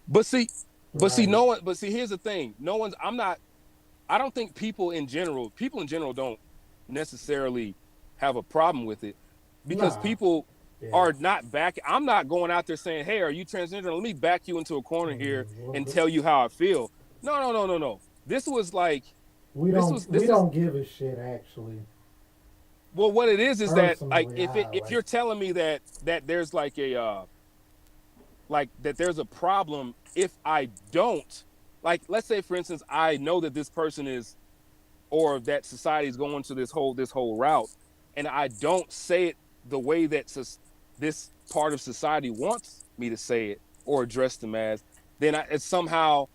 but see, right, no one. But see, here's the thing. No one's. I'm not. I don't think people in general don't necessarily have a problem with it because nah, people yeah, are not back. I'm not going out there saying, "Hey, are you transgender? Let me back you into a corner here well, and tell you how I feel." No, no, no, no, no. This was like we this is don't give a shit actually. well, what it is that, like, Personally, if I if like you're telling me that there's like a like that there's a problem if I don't, like, let's say for instance I know that this person is, or that society is going to this whole route, and I don't say it the way that this part of society wants me to say it or address them as, then it's somehow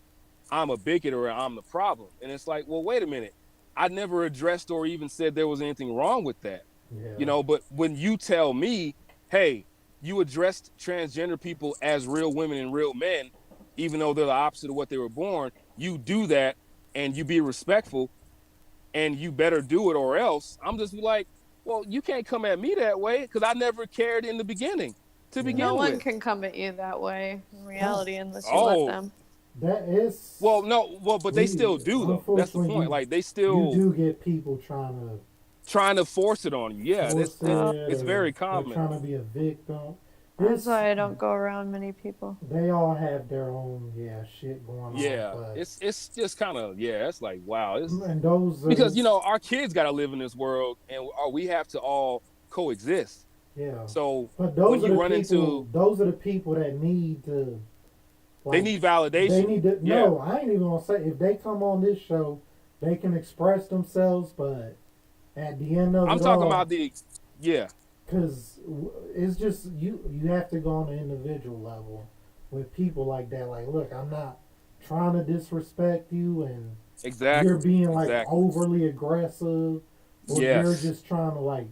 I'm a bigot or I'm the problem. And it's like, well, wait a minute. I never addressed or even said there was anything wrong with that. yeah. But when you tell me, hey, you addressed transgender people as real women and real men, even though they're the opposite of what they were born, you do that and you be respectful and you better do it or else. I'm just like, well, you can't come at me that way because I never cared in the beginning to Yeah. No begin one with. can come at you that way in Huh. reality unless you let Oh, them. That is well, no, well, but they we still do though. That's the unfortunately point. Like they you still do get people trying to trying to force it on you. Yeah, that's force it's Oh, it it's or very they're common. trying to be a victim. that's It's why I don't go around many people. they all have their own shit going on, Yeah, but it's just kind of, yeah. It's like, wow. It's and those are because the our kids got to live in this world, and we have to all coexist. yeah, So but when you run into, those are the people that need to they like need they validation. need to Yeah, no, I ain't even gonna say if they come on this show, they can express themselves, but at the end of I'm it talking about all, the, yeah, because it's just you have to go on an individual level with people like that. Like, look, I'm not trying to disrespect you, and you're exactly, being like exactly. overly aggressive, or you're Yes, just trying to like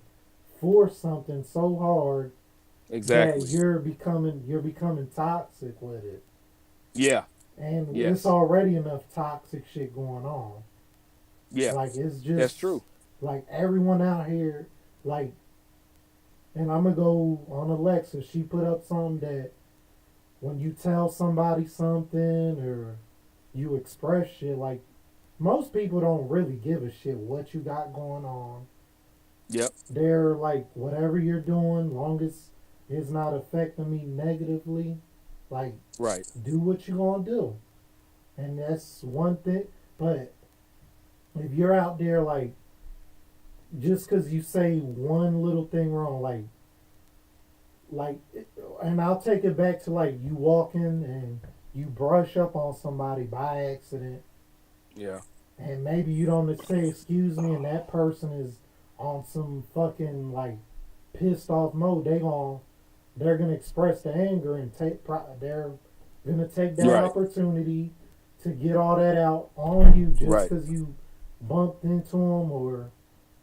force something so hard that exactly. you're becoming toxic with it, Yeah, and it's yes, already enough toxic shit going on. yeah. Like it's That's just true. like everyone out here, like, and I'm gonna go on Alexa. She put up something that when you tell somebody something or you express shit, like most people don't really give a shit what you got going on. Yep. They're like, whatever you're doing, long as it's not affecting me negatively, like, Right. do what you're gonna do. And that's one thing. But if you're out there, like, just because you say one little thing wrong, like, and I'll take it back to like you walking and you brush up on somebody by accident, Yeah. and maybe you don't say excuse me, and that person is on some fucking like pissed off mode. They're gonna express the anger and they're gonna take that Right. opportunity to get all that out on you just Right. because you bumped into them or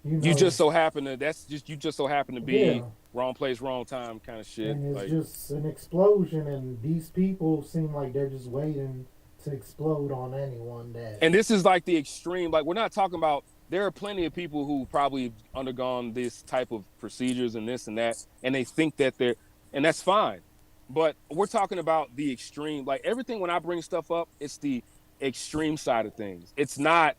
you You know just so happen to, that's just, you just so happen to be yeah. wrong place, wrong time kind of shit. And it's Like, just an explosion, and these people seem like they're just waiting to explode on anyone that. and this is like the extreme. Like, we're not talking about, there are plenty of people who probably undergone this type of procedures and this and that, and they think that they're, and that's fine. But we're talking about the extreme. Like everything, when I bring stuff up, it's the extreme side of things. It's not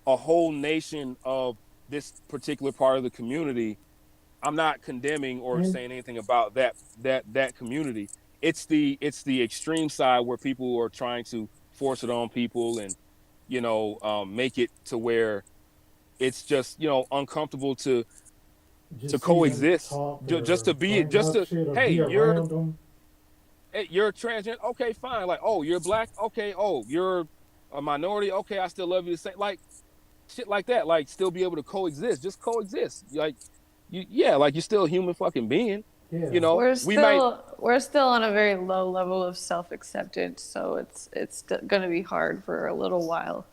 a whole nation of this particular part of the community. I'm not condemning or And saying anything about that community. It's the extreme side where people are trying to force it on people and make it to where it's just, uncomfortable to Just see them coexist, talk just or to be, bring just up to, shit or hey, be around them. you're transgender, okay, fine. Like, oh, you're black, okay, oh, you're a minority, okay, I still love you the same. Like shit like that, like still be able to coexist, just coexist. Like yeah, like you're still a human fucking being. Yeah, We might, We're still on a very low level of self acceptance, so it's going to be hard for a little while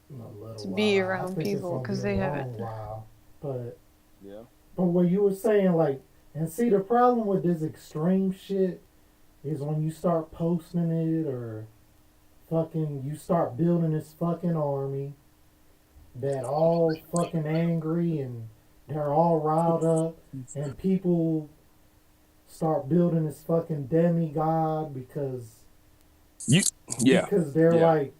in a little to be while. I around think it's people gonna be because a they haven't. long while. But yeah, but what you were saying, like, and see the problem with this extreme shit is when you start posting it or fucking you start building this fucking army that all fucking angry and they're all riled up and people start building this fucking demigod you, yeah, they're yeah, like,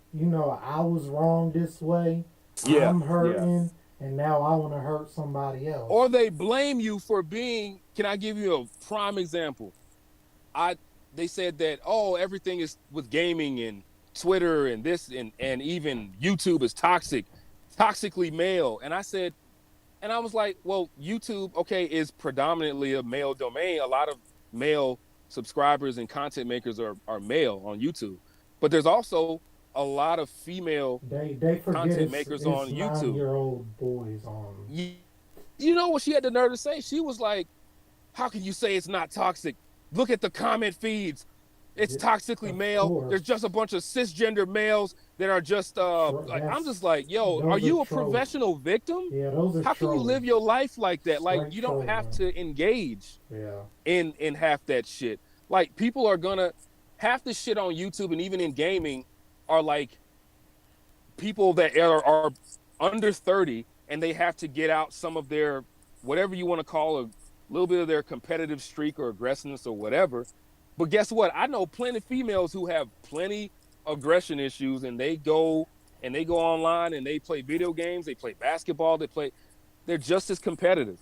I was wrong this way. yeah, I'm yeah. hurting and now I want to hurt somebody Or else. they blame you for being. Can I give you a prime example? I They said that, oh, everything is with gaming and Twitter and this and even YouTube is toxic, toxically male. And I said, and I was like, well, YouTube, okay, is predominantly a male domain. A lot of male subscribers and content makers are male on YouTube, but there's also a lot of female They forget content it's makers it's on nine YouTube. year old boys on. You know what she had the nerve to say? She was like, how can you say it's not toxic? Look at the comment feeds. It's toxically Of male. There's course, just a bunch of cisgender males that are just like, I'm just that's like, yo, are those are you a trolls. professional victim? Yeah, those are How can you live trolls. your life like that? Like, Straight you don't have trolling. to engage Yeah. in half that shit. Like, people are gonna half the shit on YouTube and even in gaming are like people that are under 30 and they have to get out some of their, whatever you want to call, a little bit of their competitive streak or aggressiveness or whatever. But guess what? I know plenty of females who have plenty aggression issues, and they go online and they play video games, they play basketball, they're just as competitive.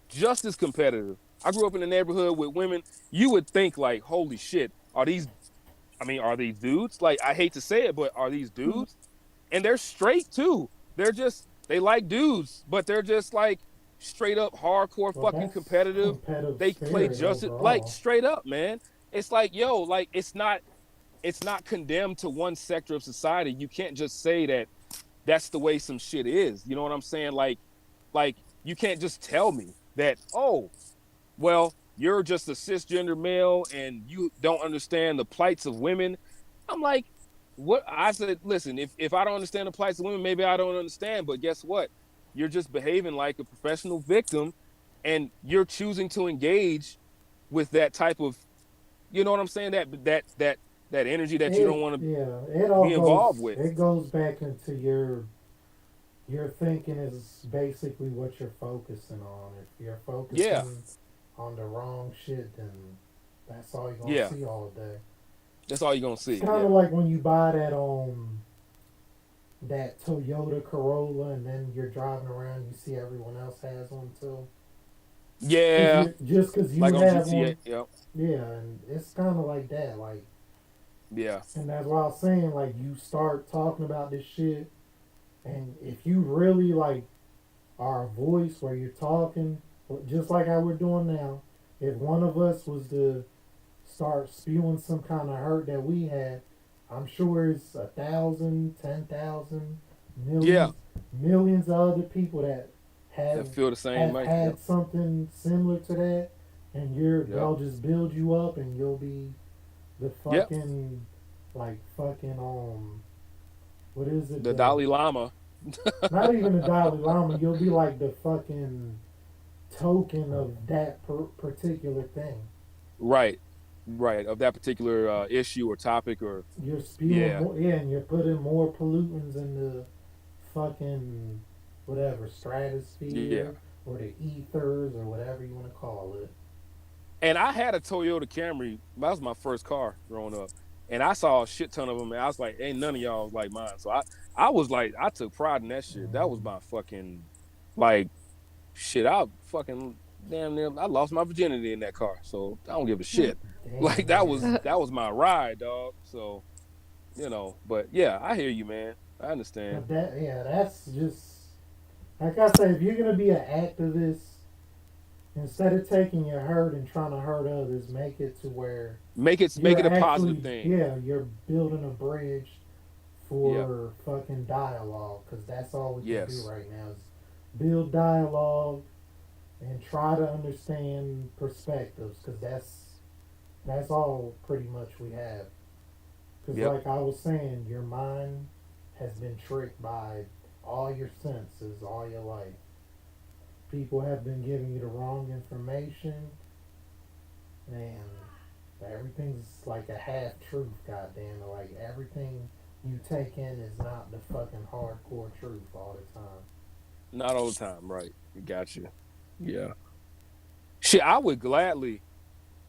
Just as competitive. I grew up in a neighborhood with women. You would think like, holy shit, are these dudes? Like, I hate to say it, but are these dudes? And they're straight too. They like dudes, but they're just like straight up hardcore Well, fucking that's competitive. competitive They play spirit just like overall. straight up, man. It's like, yo, like it's not condemned to one sector of society. You can't just say that that's the way some shit is. You know what I'm saying? Like you can't just tell me that, oh, well, you're just a cisgender male and you don't understand the plights of women. I'm like, what? I said, listen, if I don't understand the plights of women, maybe I don't understand. But guess what? You're just behaving like a professional victim, and you're choosing to engage with that type of, you know what I'm saying? That energy that you don't want to It all be involved with. goes back into your thinking is basically what you're focusing on. If you're Yeah, focusing on the wrong shit, then that's all you're gonna yeah. see all day. That's all you're gonna It's see. kind Yeah, of like when you buy that Toyota Corolla, and then you're driving around, you see everyone else has one too. yeah. Just cause you Like on have GTA. one, Yep. yeah, and it's kind of like that, like, Yeah, and that's why I was saying, like, you start talking about this shit, and if you really like are a voice where you're talking, just like how we're doing now, if one of us was to start spewing some kind of hurt that we had, I'm sure it's 1,000, 10,000, yeah. millions, millions of other people that That have feel the same have way. had Yep. something similar to that, and Yep. they'll just build you up, and you'll be the Yep. fucking like fucking what is it, The the Dalai Lama. not even the Dalai Lama, you'll be like the fucking token of that particular thing. Right. Right. Of that particular issue or topic or You're spewing yeah. more, yeah, and you're putting more pollutants in the fucking whatever Yeah. stratosphere or the ethers or whatever you want to call it. And I had a Toyota Camry. That was my first car growing up. And I saw a shit ton of them. And I was like, ain't none of y'all like mine. So I was like, I took pride in that shit. That was Mm, my fucking, like, shit. I fucking damn near, I lost my virginity in that car. So I don't give a shit. Like damn that near. was that was my ride, dog. So, but yeah, I hear you, man. I understand. But that, yeah, that's just Like I say, if you're gonna be an activist, instead of taking your hurt and trying to hurt others, make it to where Make you're it a positive actually, thing. yeah, you're building a bridge Yep. for fucking dialogue, because that's all we can do Yes. right now is build dialogue and try to understand perspectives, because that's all pretty much we have. Because Yep. like I was saying, your mind has been tricked by all your senses all your life. People have been giving you the wrong information, and everything's like a half truth. Goddamn, like everything you take in is not the fucking hardcore truth all the time. Not all the time, right? Got you. Yeah. Shit, I would gladly,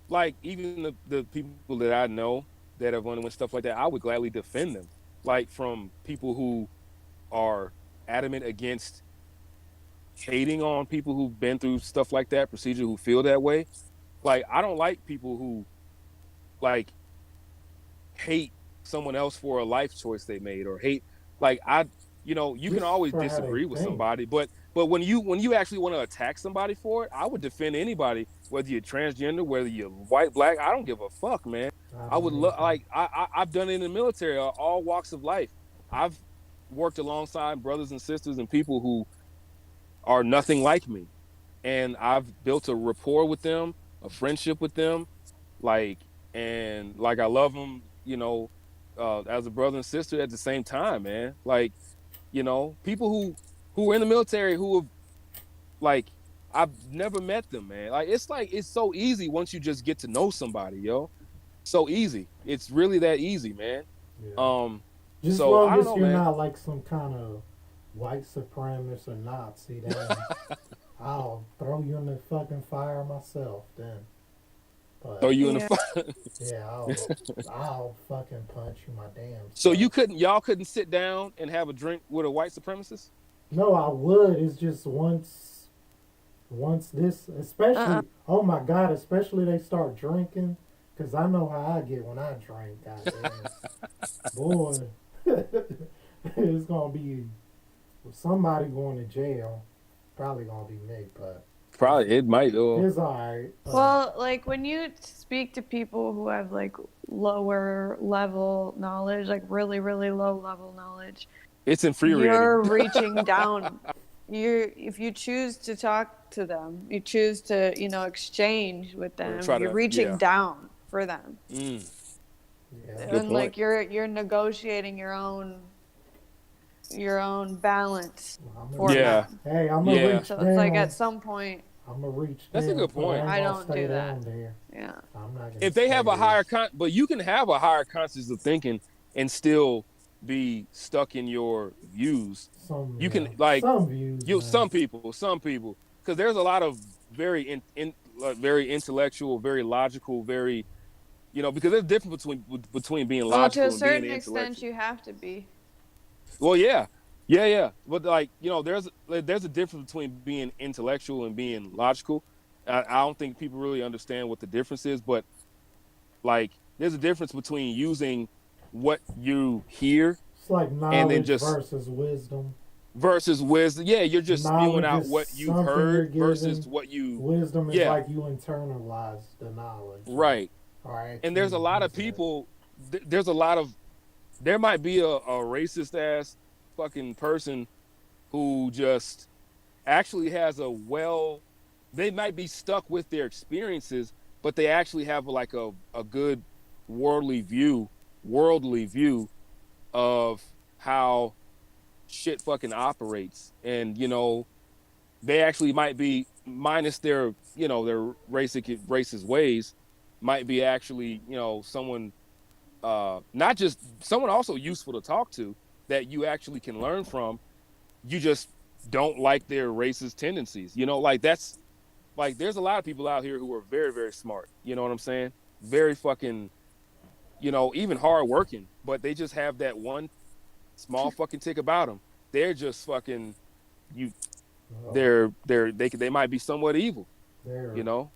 like, even the people that I know that have underwent stuff like that, I would gladly defend them. Like, from people who are adamant against hating on people who've been through stuff like that, procedure, who feel that way. Like, I don't like people who, like, hate someone else for a life choice they made, or hate, like, you can Just always for how they disagree with think. somebody, but when you actually want to attack somebody for it, I would defend anybody, whether you're transgender, whether you're white, black, I don't give a fuck, man. I I would don't look either. like I've done it in the military, all walks of life. I've worked alongside brothers and sisters and people who are nothing like me, and I've built a rapport with them, a friendship with them, like, and like I love them, as a brother and sister at the same time, man. Like, people who are in the military who have, like, I've never met them, man. Like it's so easy once you just get to know somebody, yo. So easy. It's really that easy, man. Yeah. Um, Just so I long don't as know, you're man. not like some kind of white supremacist or Nazi, then I'll throw you in the fucking fire myself. Then, Throw but you in the Yeah. fire. yeah, I'll fucking punch you my damn So self. y'all couldn't sit down and have a drink with a white supremacist? No, I would. It's just once this, Uh-uh. especially, oh my god, especially they start drinking, cause I know how I get when I drink. God damn it, boy, it's gonna be somebody going to jail. Probably gonna be me, but it's Probably it might. it's alright. Well, like when you speak to people who have like lower level knowledge, like really, really low level knowledge, It's infuriating. you're reaching down. If you choose to talk to them, you choose to, exchange with Or them, try you're to, reaching yeah. down for them. Mm, Yeah, good And point. like you're negotiating your own balance I'm gonna for reach. Yeah, them. Hey, I'm gonna yeah. reach So it's like down. at some point, I'm gonna reach That's a down, good but I point. ain't I gonna don't stay do that. down there. Yeah. I'm not gonna If they have stay a there. but you can have a higher conscience of thinking and still be stuck in your views. Some, You can, yeah, like, some views, you man. some people, because there's a lot of very very intellectual, very logical, very, because there's a difference between being Well, to a logical and being certain extent, intellectual. you have to be. Well, yeah, yeah, yeah. But, like, there's a difference between being intellectual and being logical. I don't think people really understand what the difference is, but, like, there's a difference between using what you hear It's like and then knowledge just versus wisdom. versus wisdom. Yeah, you're just spewing Knowledge out is what you've something you're heard versus given. what you, Wisdom is yeah, like you internalize the knowledge. Like, right. or And actually there's a lot of using it. people. There's a lot of there might be a racist ass fucking person who just actually has they might be stuck with their experiences, but they actually have, like, a good worldly view of how shit fucking operates. And, they actually might be, minus their racist ways, might be actually, someone, not just someone, also useful to talk to, that you actually can learn from. You just don't like their racist tendencies. Like, that's, like, there's a lot of people out here who are very, very smart. You know what I'm saying? Very fucking, even hard working, but they just have that one small fucking tick about them. They're just fucking, you. Well, They might be somewhat evil. they're You know?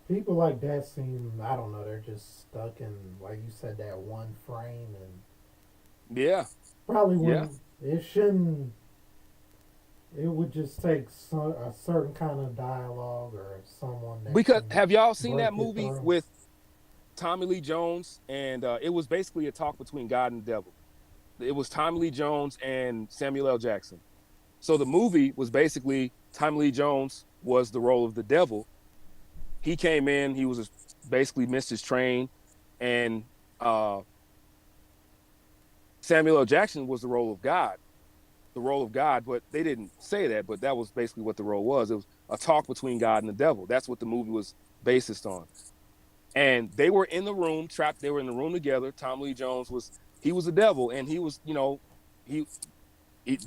people like that seem. I don't know. They're just stuck in, like you said, that one frame, and Yeah, probably yeah, when it shouldn't. It would just take a certain kind of dialogue or someone that Because can have y'all seen that break it movie through. with Tommy Lee Jones? And it was basically a talk between God and the devil. It was Tommy Lee Jones and Samuel L. Jackson. So the movie was basically Tommy Lee Jones was the role of the devil. He came in, he was basically missed his train, and Samuel L. Jackson was the role of God, the role of God. But they didn't say that, but that was basically what the role was. It was a talk between God and the devil. That's what the movie was based on. And they were in the room, trapped. They were in the room together. Tommy Lee Jones was he was the devil, and he was he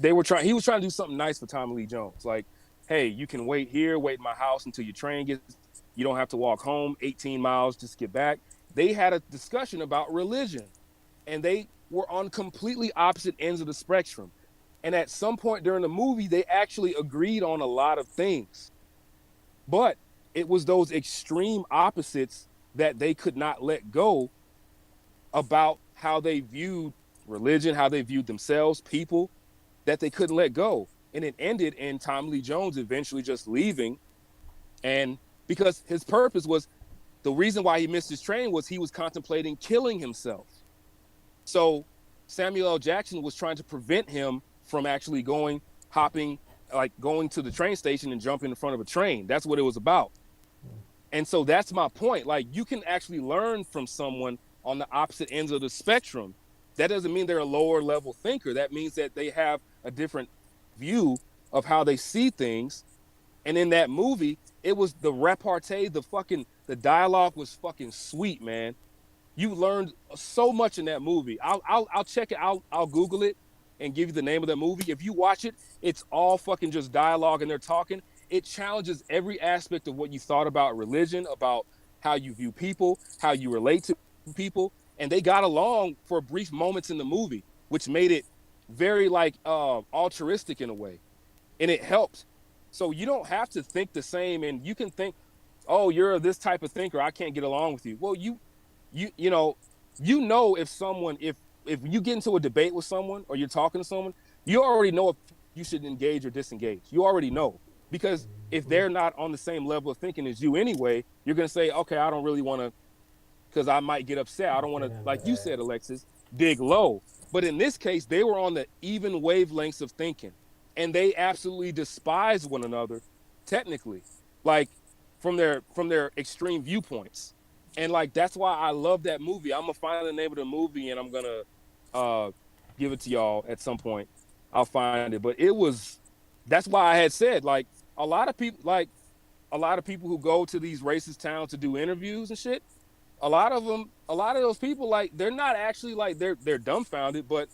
they were trying. He was trying to do something nice for Tommy Lee Jones, like, hey, you can wait here, wait in my house until your train gets. You don't have to walk home 18 miles just to get back. They had a discussion about religion, and they were on completely opposite ends of the spectrum. And at some point during the movie, they actually agreed on a lot of things, but it was those extreme opposites that they could not let go about how they viewed religion, how they viewed themselves, people, that they couldn't let go. And it ended in Tommy Lee Jones eventually just leaving. And because his purpose was the reason why he missed his train was he was contemplating killing himself. So Samuel L. Jackson was trying to prevent him from actually hopping, like going to the train station and jumping in front of a train. That's what it was about. And so that's my point. Like, you can actually learn from someone on the opposite ends of the spectrum. That doesn't mean they're a lower level thinker. That means that they have a different view of how they see things. And in that movie, it was the repartee, the dialogue was fucking sweet, man. You learned so much in that movie. I'll check it. I'll Google it and give you the name of the movie. If you watch it, it's all fucking just dialogue and they're talking. It challenges every aspect of what you thought about religion, about how you view people, how you relate to people, and they got along for brief moments in the movie, which made it very like altruistic in a way, and it helps. So you don't have to think the same, and you can think, oh, you're this type of thinker, I can't get along with you. Well, you know if someone if you get into a debate with someone or you're talking to someone, you already know if you should engage or disengage. You already know, because if Mhm. they're not on the same level of thinking as you anyway, you're going to say, okay, I don't really want to, because I might get upset. I don't want Get to, into like you that. said, Alexis, dig low. But in this case, they were on the even wavelengths of thinking, and they absolutely despise one another, technically, like from their extreme viewpoints. And like that's why I love that movie. I'm gonna find the name of the movie and I'm gonna uh give it to y'all at some point. I'll find it. But it was that's why I had said, like, a lot of people like a lot of people who go to these racist towns to do interviews and shit, a lot of those people, like, they're not actually like they're dumbfounded, but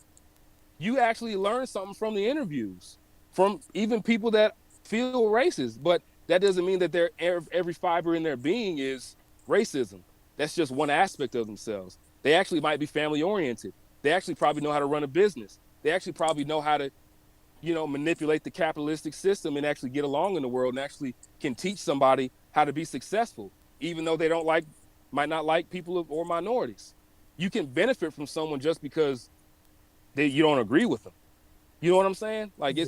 you actually learn something from the interviews from even people that feel racist. But that doesn't mean that their every fiber in their being is racism. That's just one aspect of themselves. They actually might be family oriented. They actually probably know how to run a business. They actually probably know how to manipulate the capitalistic system and actually get along in the world, and actually can teach somebody how to be successful, even though they don't like, might not like people or minorities. You can benefit from someone just because you don't agree with them. You know what I'm saying? Like, Yeah.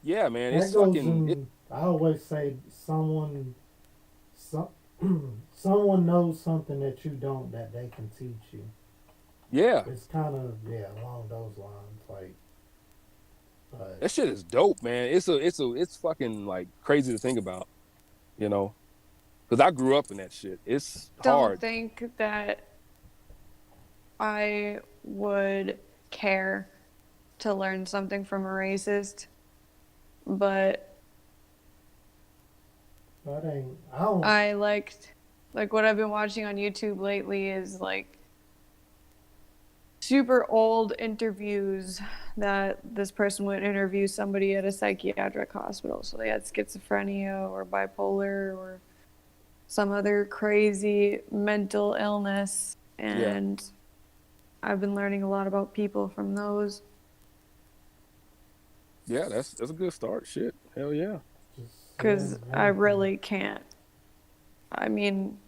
yeah, man, That it's goes fucking it. in. I always say some, someone knows something that you don't that they can teach you. Yeah, It's kind of yeah along those lines. Like, but that shit is dope, man. It's fucking like crazy to think about, you know, because I grew up in that shit. It's Don't hard. think that I would care to learn something from a racist, but that ain't. I don't. I liked, like, what I've been watching on YouTube lately is like super old interviews that this person would interview somebody at a psychiatric hospital. So they had schizophrenia or bipolar or some other crazy mental illness. Yeah, And I've been learning a lot about people from those. yeah, that's a good start. Shit, hell yeah. Just yeah, Because I anything. really can't. I mean,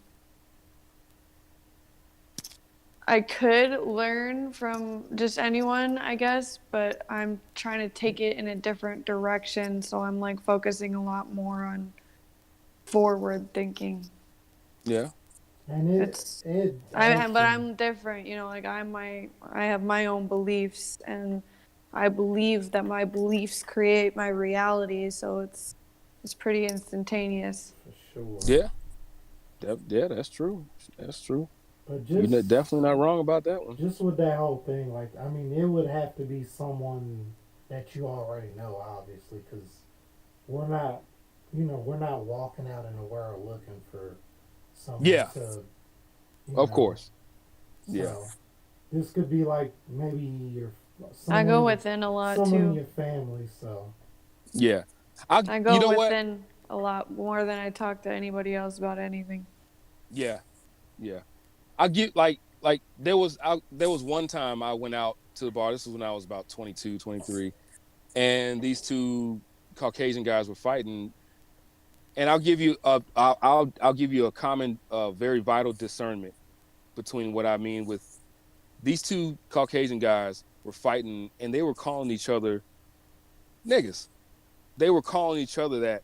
I could learn from just anyone, I guess, but I'm trying to take it in a different direction. So I'm like focusing a lot more on forward thinking. Yeah. And It's it but actually, I'm different, like I have my own beliefs and I believe that my beliefs create my reality, so it's pretty instantaneous. for sure. Yeah. Yeah, that's true. That's true. But You're definitely not wrong about that one. just with that whole thing, like, I mean, it would have to be someone that you already know, obviously, because we're not, we're not walking out in the world looking for someone Yeah, to, you of know. course. Yeah. So this could be like maybe your I go someone, within a lot someone in too. your family. So Yeah. I You go know what? within a lot more than I talk to anybody else about anything. Yeah. Yeah. I get there was one time I went out to the bar. This was when I was about 22, 23, and these two Caucasian guys were fighting. And I'll give you a common very vital discernment between what I mean with these two Caucasian guys were fighting and they were calling each other niggas. They were calling each other that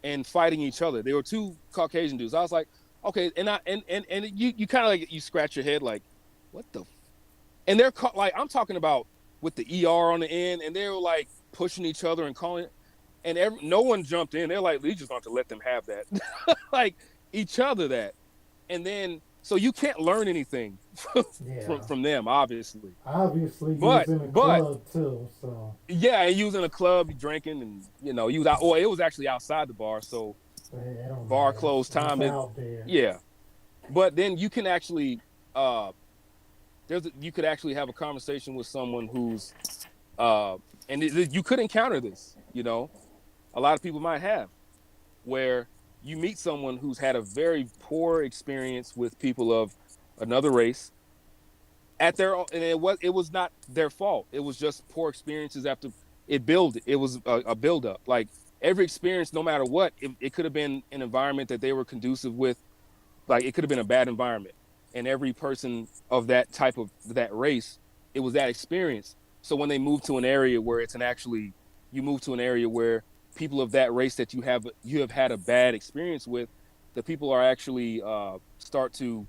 and fighting each other. They were two Caucasian dudes. I was like, okay, and you kind of like you scratch your head like, what the? And they're like, I'm talking about with the ER on the end, and they were like pushing each other and calling it, and no one jumped in. They're like, we just want to let them have that, like each other that, and then so you can't learn anything yeah, from them, obviously. obviously you was But in a but club too. So yeah, and you was in a club, you drinking, and you was out. Or it was actually outside the bar, so but hey, it don't bar matter. close It's time. out there. Yeah, but then you can actually uh you could actually have a conversation with someone who's and you could encounter this. A lot of people might have where you meet someone who's had a very poor experience with people of another race at their own, and it was not their fault. It was just poor experiences after it was a build up. Like every experience, no matter what, it could have been an environment that they were conducive with. Like it could have been a bad environment, and every person of that type of that race, it was that experience. So when they move to an area where it's an actually you move to an area where people of that race that you have had a bad experience with, the people are actually start to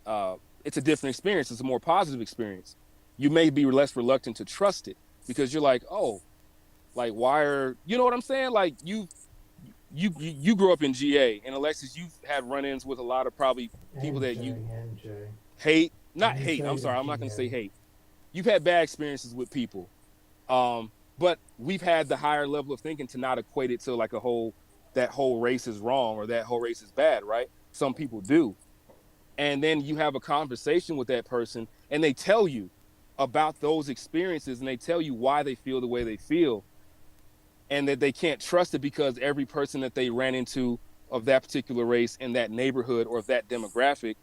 uh, it's a different experience. It's a more positive experience. You may be less reluctant to trust it because you're like, oh, like why are you know what I'm saying? Like you grew up in GA, and Alexis, you've had run-ins with a lot of probably people that NJ, you NJ, hate. Not hate. I'm NJ to sorry, I'm not going to say GA. hate. You've had bad experiences with people, but we've had the higher level of thinking to not equate it to like that whole race is wrong or that whole race is bad, right? Some people do, and then you have a conversation with that person and they tell you about those experiences and they tell you why they feel the way they feel and that they can't trust it because every person that they ran into of that particular race in that neighborhood or of that demographic,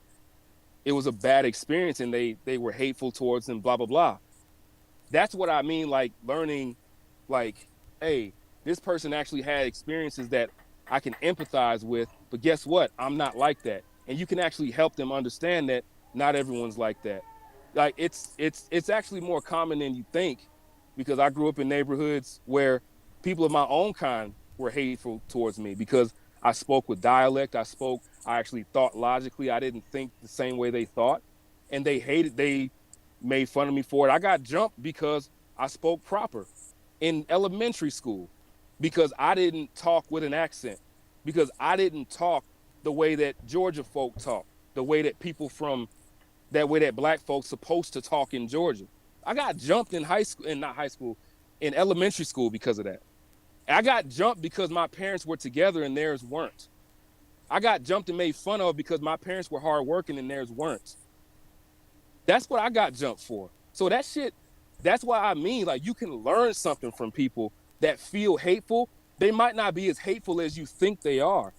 it was a bad experience and they were hateful towards them, blah blah blah. That's what I mean, like learning, like, hey, this person actually had experiences that I can empathize with, but guess what? I'm not like that. And you can actually help them understand that not everyone's like that. Like it's actually more common than you think because I grew up in neighborhoods where people of my own kind were hateful towards me because I spoke with dialect, I actually thought logically, I didn't think the same way they thought, and they made fun of me for it. I got jumped because I spoke proper in elementary school because I didn't talk with an accent, because I didn't talk the way that Georgia folk talk, the way that people from that way that black folks supposed to talk in Georgia. I got jumped in high school, and not high school, in elementary school because of that. I got jumped because my parents were together and theirs weren't. I got jumped and made fun of because my parents were hardworking and theirs weren't. That's what I got jumped for. So that shit, that's why I mean, like, you can learn something from people that feel hateful. They might not be as hateful as you think they are.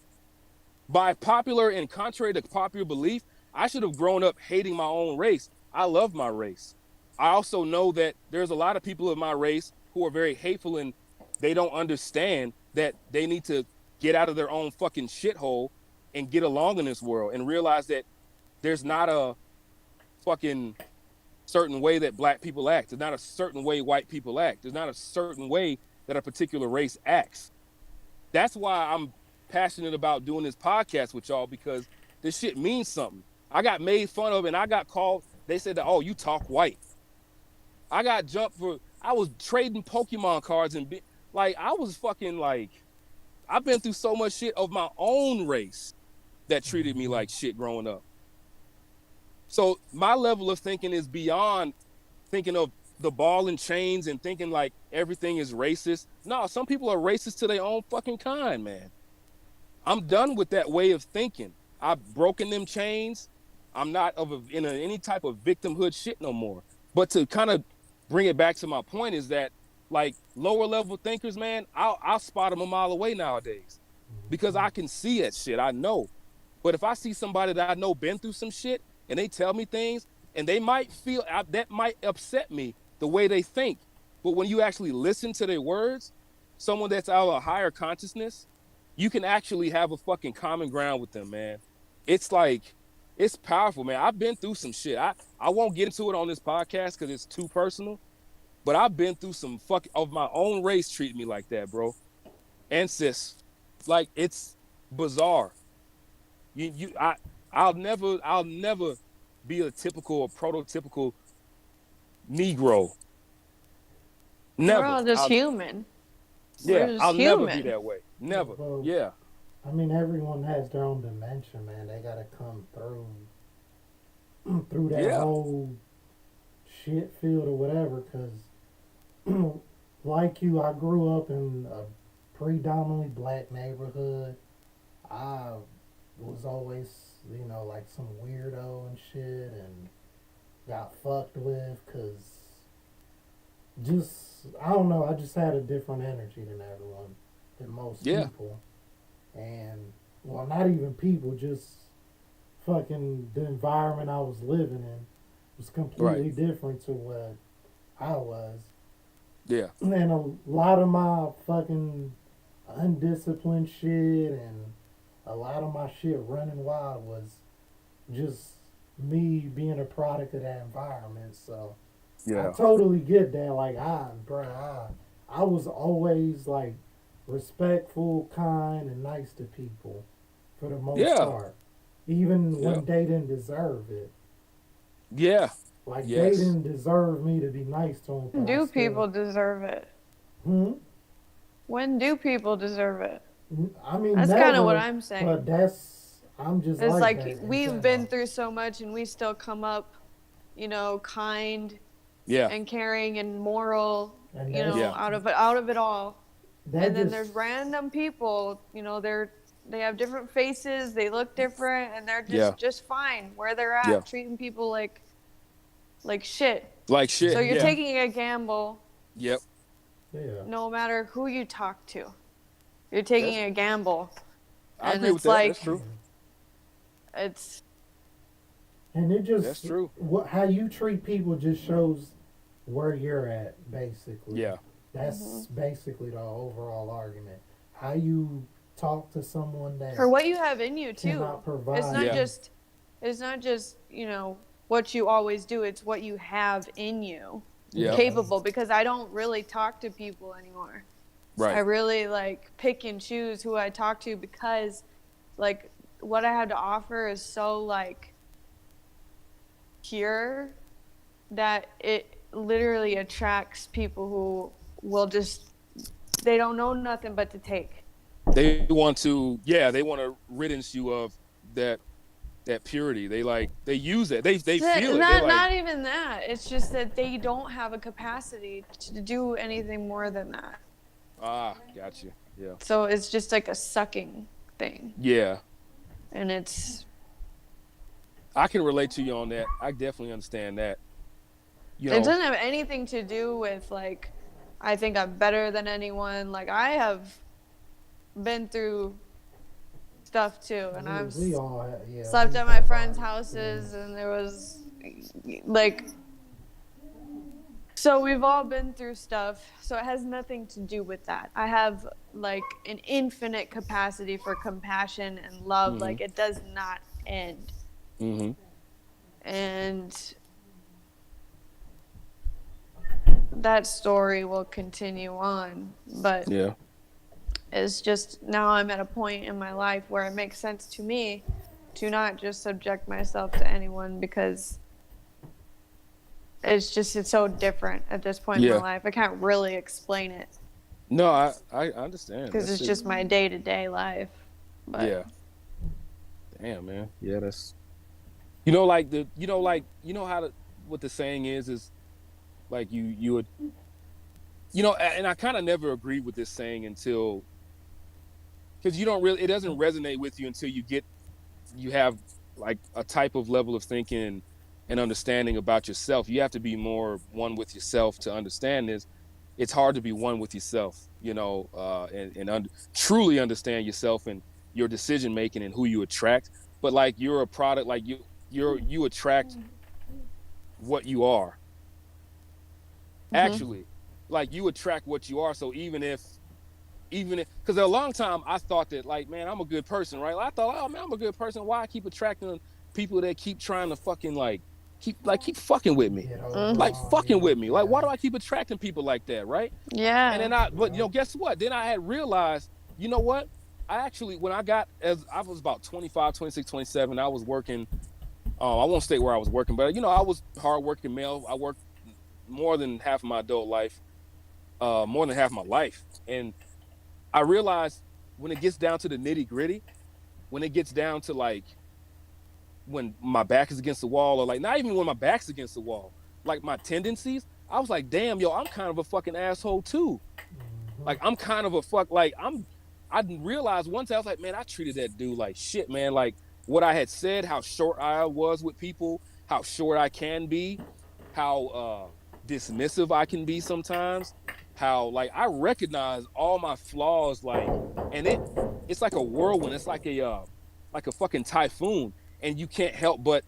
By popular and contrary to popular belief, I should have grown up hating my own race. I love my race. I also know that there's a lot of people of my race who are very hateful and they don't understand that they need to get out of their own fucking shithole and get along in this world and realize that there's not a fucking certain way that black people act. There's not a certain way white people act. There's not a certain way that a particular race acts. That's why I'm passionate about doing this podcast with y'all, because this shit means something. I got made fun of and I got called. They said that, oh, you talk white. I got jumped for, I was trading Pokemon cards and like, I was fucking like, I've been through so much shit of my own race that treated me like shit growing up. So my level of thinking is beyond thinking of the ball and chains and thinking like everything is racist. No, some people are racist to their own fucking kind, man. I'm done with that way of thinking. I've broken them chains. I'm not in any type of victimhood shit no more. But to kind of bring it back to my point is that, like, lower level thinkers, man, I'll spot them a mile away nowadays because I can see that shit. I know. But if I see somebody that I know been through some shit and they tell me things and they might feel that might upset me the way they think. But when you actually listen to their words, someone that's out of a higher consciousness, you can actually have a fucking common ground with them, man. It's like, it's powerful, man. I've been through some shit. I won't get into it on this podcast because it's too personal, but I've been through some fuck of my own race treating me like that, bro. And sis, like, it's bizarre. I'll never be a typical or prototypical Negro. Never. We're all just human. Yeah, I'll human. never be that way. Never. Well, yeah. I mean, everyone has their own dimension, man. They gotta come through that whole shit field or whatever. Cause, like you, I grew up in a predominantly black neighborhood. I was always, like some weirdo and shit, and got fucked with. Cause I don't know. I just had a different energy than most people. And, well, not even people, just fucking the environment I was living in was completely different to what I was. Yeah. And a lot of my fucking undisciplined shit and a lot of my shit running wild was just me being a product of that environment. So I totally get that. Like, I was always, like, respectful, kind, and nice to people for the most part. Even when they didn't deserve it. Yeah. Like, they didn't deserve me to be nice to them. Do people deserve it? When do people deserve it? I mean, that's kind of what I'm saying. But I'm just it's like that we've been through so much and we still come up, kind and caring and moral, and out of it all. And then there's random people, they have different faces, they look different, and they're just fine where they're at, treating people like shit. Like shit. So you're taking a gamble. Yep. Yeah. No matter who you talk to, you're taking a gamble. I agree with that. Like, that's true. And it just, that's true. How you treat people just shows where you're at, basically. Yeah. That's basically the overall argument. How you talk to someone that for what you have in you too. Provide. It's not just what you always do. It's what you have in you, capable. Because I don't really talk to people anymore. Right. I really pick and choose who I talk to because what I have to offer is so pure that it literally attracts people who will they don't know nothing but to take. They want to riddance you of that purity. They use it. They feel it. Not even that. It's just that they don't have a capacity to do anything more than that. Ah, gotcha. Yeah. So it's just like a sucking thing. Yeah. And I can relate to you on that. I definitely understand that. It doesn't have anything to do with I think I'm better than anyone. I have been through stuff too, and I've slept at my friends' houses, and there was so we've all been through stuff. So it has nothing to do with that. I have an infinite capacity for compassion and love. It does not end. Mm-hmm. And that story will continue on, but Yeah. it's just now I'm at a point in my life where it makes sense to me to not just subject myself to anyone because it's so different at this point in my Yeah. life. I can't really explain it No, I understand. because That it's shit. just my day-to-day life. But Yeah. Damn, man. Yeah, that's you know, like the you know how what the saying is like you would and I kind of never agreed with this saying until because you don't really it doesn't resonate with you until you have like a type of level of thinking and understanding about yourself. You have to be more one with yourself to understand this. It's hard to be one with yourself, truly understand yourself and your decision making and who you attract. But like you're a product, like you attract what you are. mm-hmm. Actually, like you attract what you are. So even because a long time I thought that like man I'm a good person, right? I thought, oh man, I'm a good person. Why I keep attracting people that keep trying to fucking keep fucking with me, Get over Mm-hmm. like on fucking you. with me. Like why Yeah. do I keep attracting people like that, right? And Yeah. then but Yeah. guess what? Then I had realized, you know what? I actually when I got as I was about 25, 26, 27, I was working. I won't state where I was working, but I was hardworking male. I worked more than half of my adult life, more than half of my life, and I realized when it gets down to the nitty gritty, when it gets down to like when my back is against the wall, or like not even when my back's against the wall, like my tendencies, I was like, damn, yo, I'm kind of a fucking asshole too. Mm-hmm. Like I'm kind of a fuck. Like I didn't realize once I was like, man, I treated that dude like shit, man. Like what I had said, how short I was with people, how short I can be, how dismissive I can be sometimes, how like I recognize all my flaws, like, and it's like a whirlwind. It's like a fucking typhoon, and you can't help but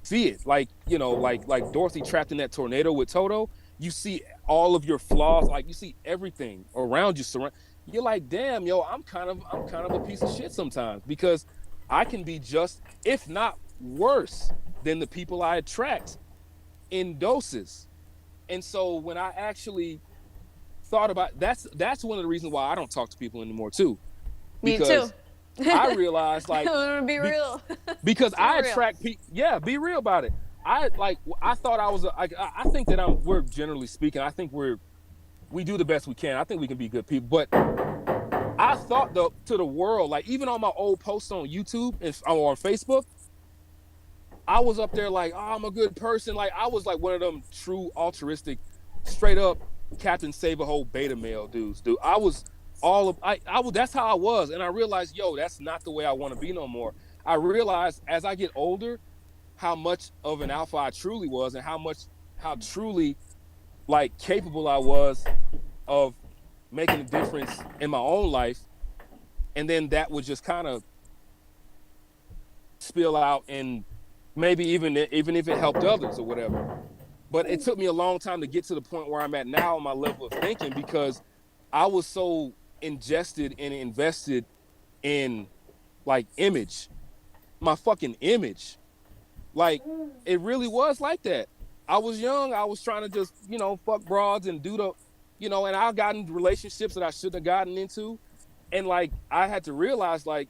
see it. Like like Dorothy trapped in that tornado with Toto. You see all of your flaws, like you see everything around you. You're like, damn, yo, I'm kind of a piece of shit sometimes because I can be just, if not worse, than the people I attract in doses. And so when I actually thought about that's one of the reasons why I don't talk to people anymore too, Me too. because I realized I'm like gonna be be, real. because Too I real. attract people. Yeah, be real about it. I thought I was I think that we're generally speaking. I think we do the best we can. I think we can be good people, but I thought to the world, like even on my old posts on YouTube and or on Facebook, I was up there like, oh, I'm a good person. Like I was like one of them true altruistic, straight up Captain Save a Whole beta male dudes. Dude, I was all of I was that's how I was, and I realized, yo, that's not the way I want to be no more. I realized as I get older how much of an alpha I truly was, and how truly like capable I was of making a difference in my own life, and then that would just kind of spill out and maybe even if it helped others or whatever. But it took me a long time to get to the point where I'm at now on my level of thinking because I was so ingested and invested in like image, my fucking image. Like it really was like that. I was young. I was trying to just, fuck broads and do and I got into relationships that I shouldn't have gotten into. And like I had to realize like,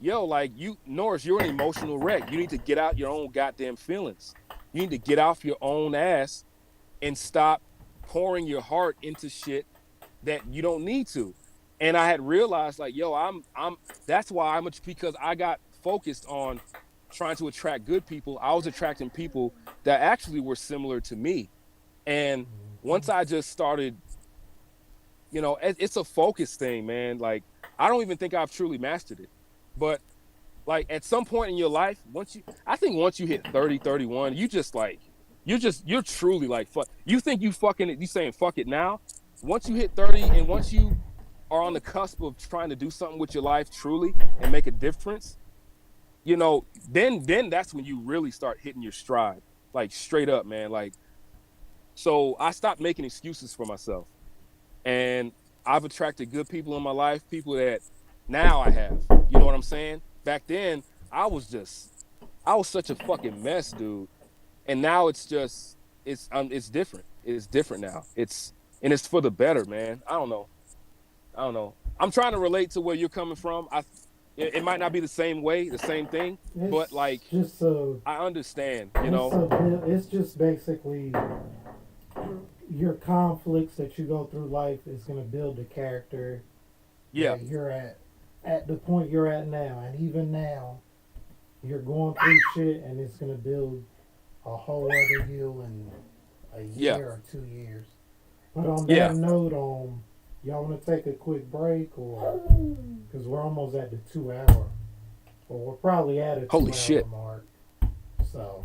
yo, like Norris, you're an emotional wreck. You need to get out your own goddamn feelings. You need to get off your own ass and stop pouring your heart into shit that you don't need to. And I had realized like, yo, I'm that's why because I got focused on trying to attract good people. I was attracting people that actually were similar to me. And once I just started, it's a focus thing, man. Like I don't even think I've truly mastered it. But like at some point in your life, I think once you hit 30, 31, you just like you're truly like fuck. You think you saying fuck it now. Once you hit 30 and once you are on the cusp of trying to do something with your life truly and make a difference, then that's when you really start hitting your stride, like straight up, man. Like, so I stopped making excuses for myself, and I've attracted good people in my life, people that now I have. You know what I'm saying? Back then, I was such a fucking mess, dude, and now it's just it's different. is different now. It's for the better, man. I don't know. I'm trying to relate to where you're coming from. It might not be the same way, the same thing, but It's like just a. I understand, It's just basically your conflicts that you go through life is gonna build the character Yeah, that you're at the point you're at now, and even now, you're going through shit, and it's gonna build a whole other you in a yeah, year or 2 years. But on yeah. that note, y'all want to take a quick break, or because we're almost at the 2 hour, or we're probably at a Holy 2 hour shit. mark. So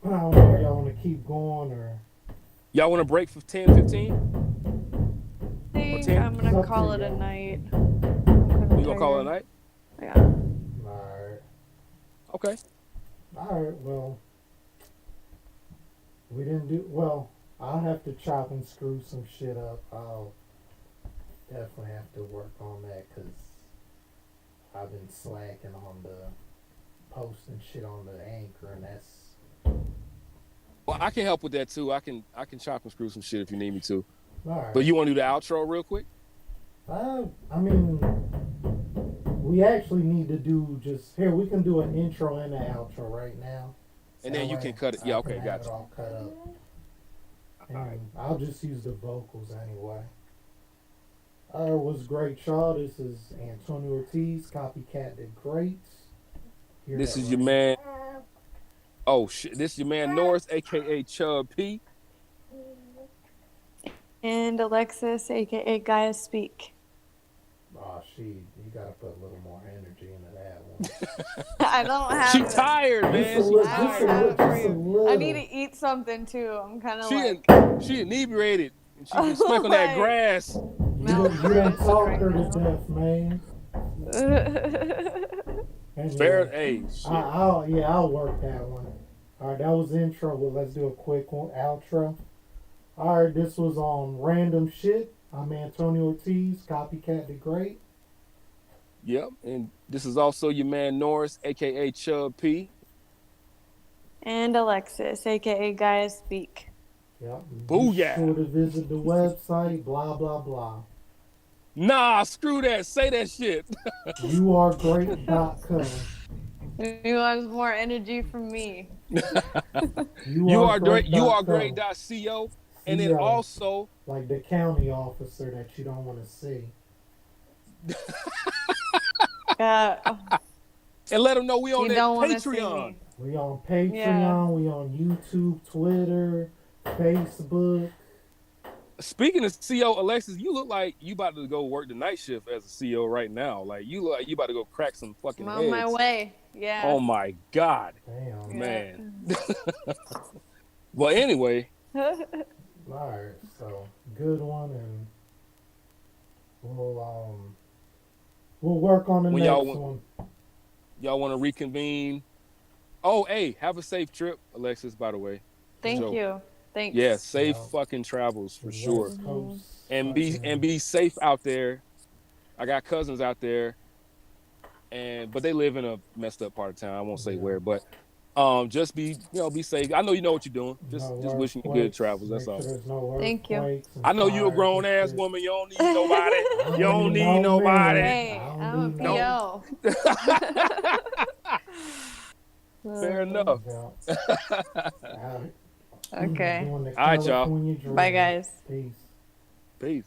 I don't know if y'all want to keep going or. Y'all want to break for 10, 15? I think 10? I'm It's gonna up to call it a y'all. night. I'm kinda You gonna call it a tired. night? Yeah. Alright. Okay. Alright, well, we didn't do. Well, I'll have to chop and screw some shit up. I'll definitely have to work on that because I've been slacking on the posting shit on the anchor, and that's. Well, I can help with that too. I can chop and screw some shit if you need me to. But Alright. you want to do the outro real quick? I mean, we actually need to do just here. We can do an intro and an outro right now, And then you can cut it. I Yeah, can okay, have it gotcha. all cut up, All right. and I'll just use the vocals anyway. What's great, y'all? This is Antonio Ortiz, Copycat the Great. Hear This that is your right? man. Oh shit! This is your man Norris, aka Chub P. And Alexis, aka Gaia Speak. Oh, you gotta put a little more energy into that one. I don't have She it. tired, man. Just a She little, I don't just a have little, it for just a you. I need to little. eat something too. I'm kind of She inebriated and she been like, smacking that grass. You done malnourished talked right her to now. death, man. Fair. Anyway, Hey, shit. I'll work that one. All right, that was the intro. Well, let's do a quick one, outro. All right, this was on Random Shit. I'm Antonio Ortiz, Copycat the Great. Yep. And this is also your man Norris, aka Chub P. And Alexis, aka Gaia Speak. Yep. Be Booyah. sure to visit the website, blah, blah, blah. Nah, screw that. Say that shit. YouAreGreat.com. He wants more energy from me. You are great. You are YouAreGreat.com. great.co. And then CO, also, like the county officer that you don't want to see. and let them know we on You that don't want to see Patreon. me. We on Patreon, Yeah. we on YouTube, Twitter, Facebook. Speaking of CO, Alexis, you look like you about to go work the night shift as a CO right now. Like you look like you about to go crack some fucking I'm heads. on my way. Yeah. Oh my God, Damn. man. Well, anyway, Alright, so good one, and we'll work on the when next one. y'all want to reconvene. Oh, hey, have a safe trip, Alexis. By the way, Thank So, you. Thanks. yeah, safe Yeah. fucking travels for The sure, West Coast and fucking- be safe out there. I got cousins out there, but they live in a messed up part of town. I won't say where, but just be safe. I know you know what you're doing. Just wishing you good travels. That's Make all. sure there's no Thank you. earthquakes and I know you a fires grown and ass shit. woman. You don't need nobody. I You don't need no nobody. man. Hey, I I'm a don't need no- PO. Fair enough. Yeah. Okay. Doing the All right, y'all. California dream. Bye, guys. Peace. Peace.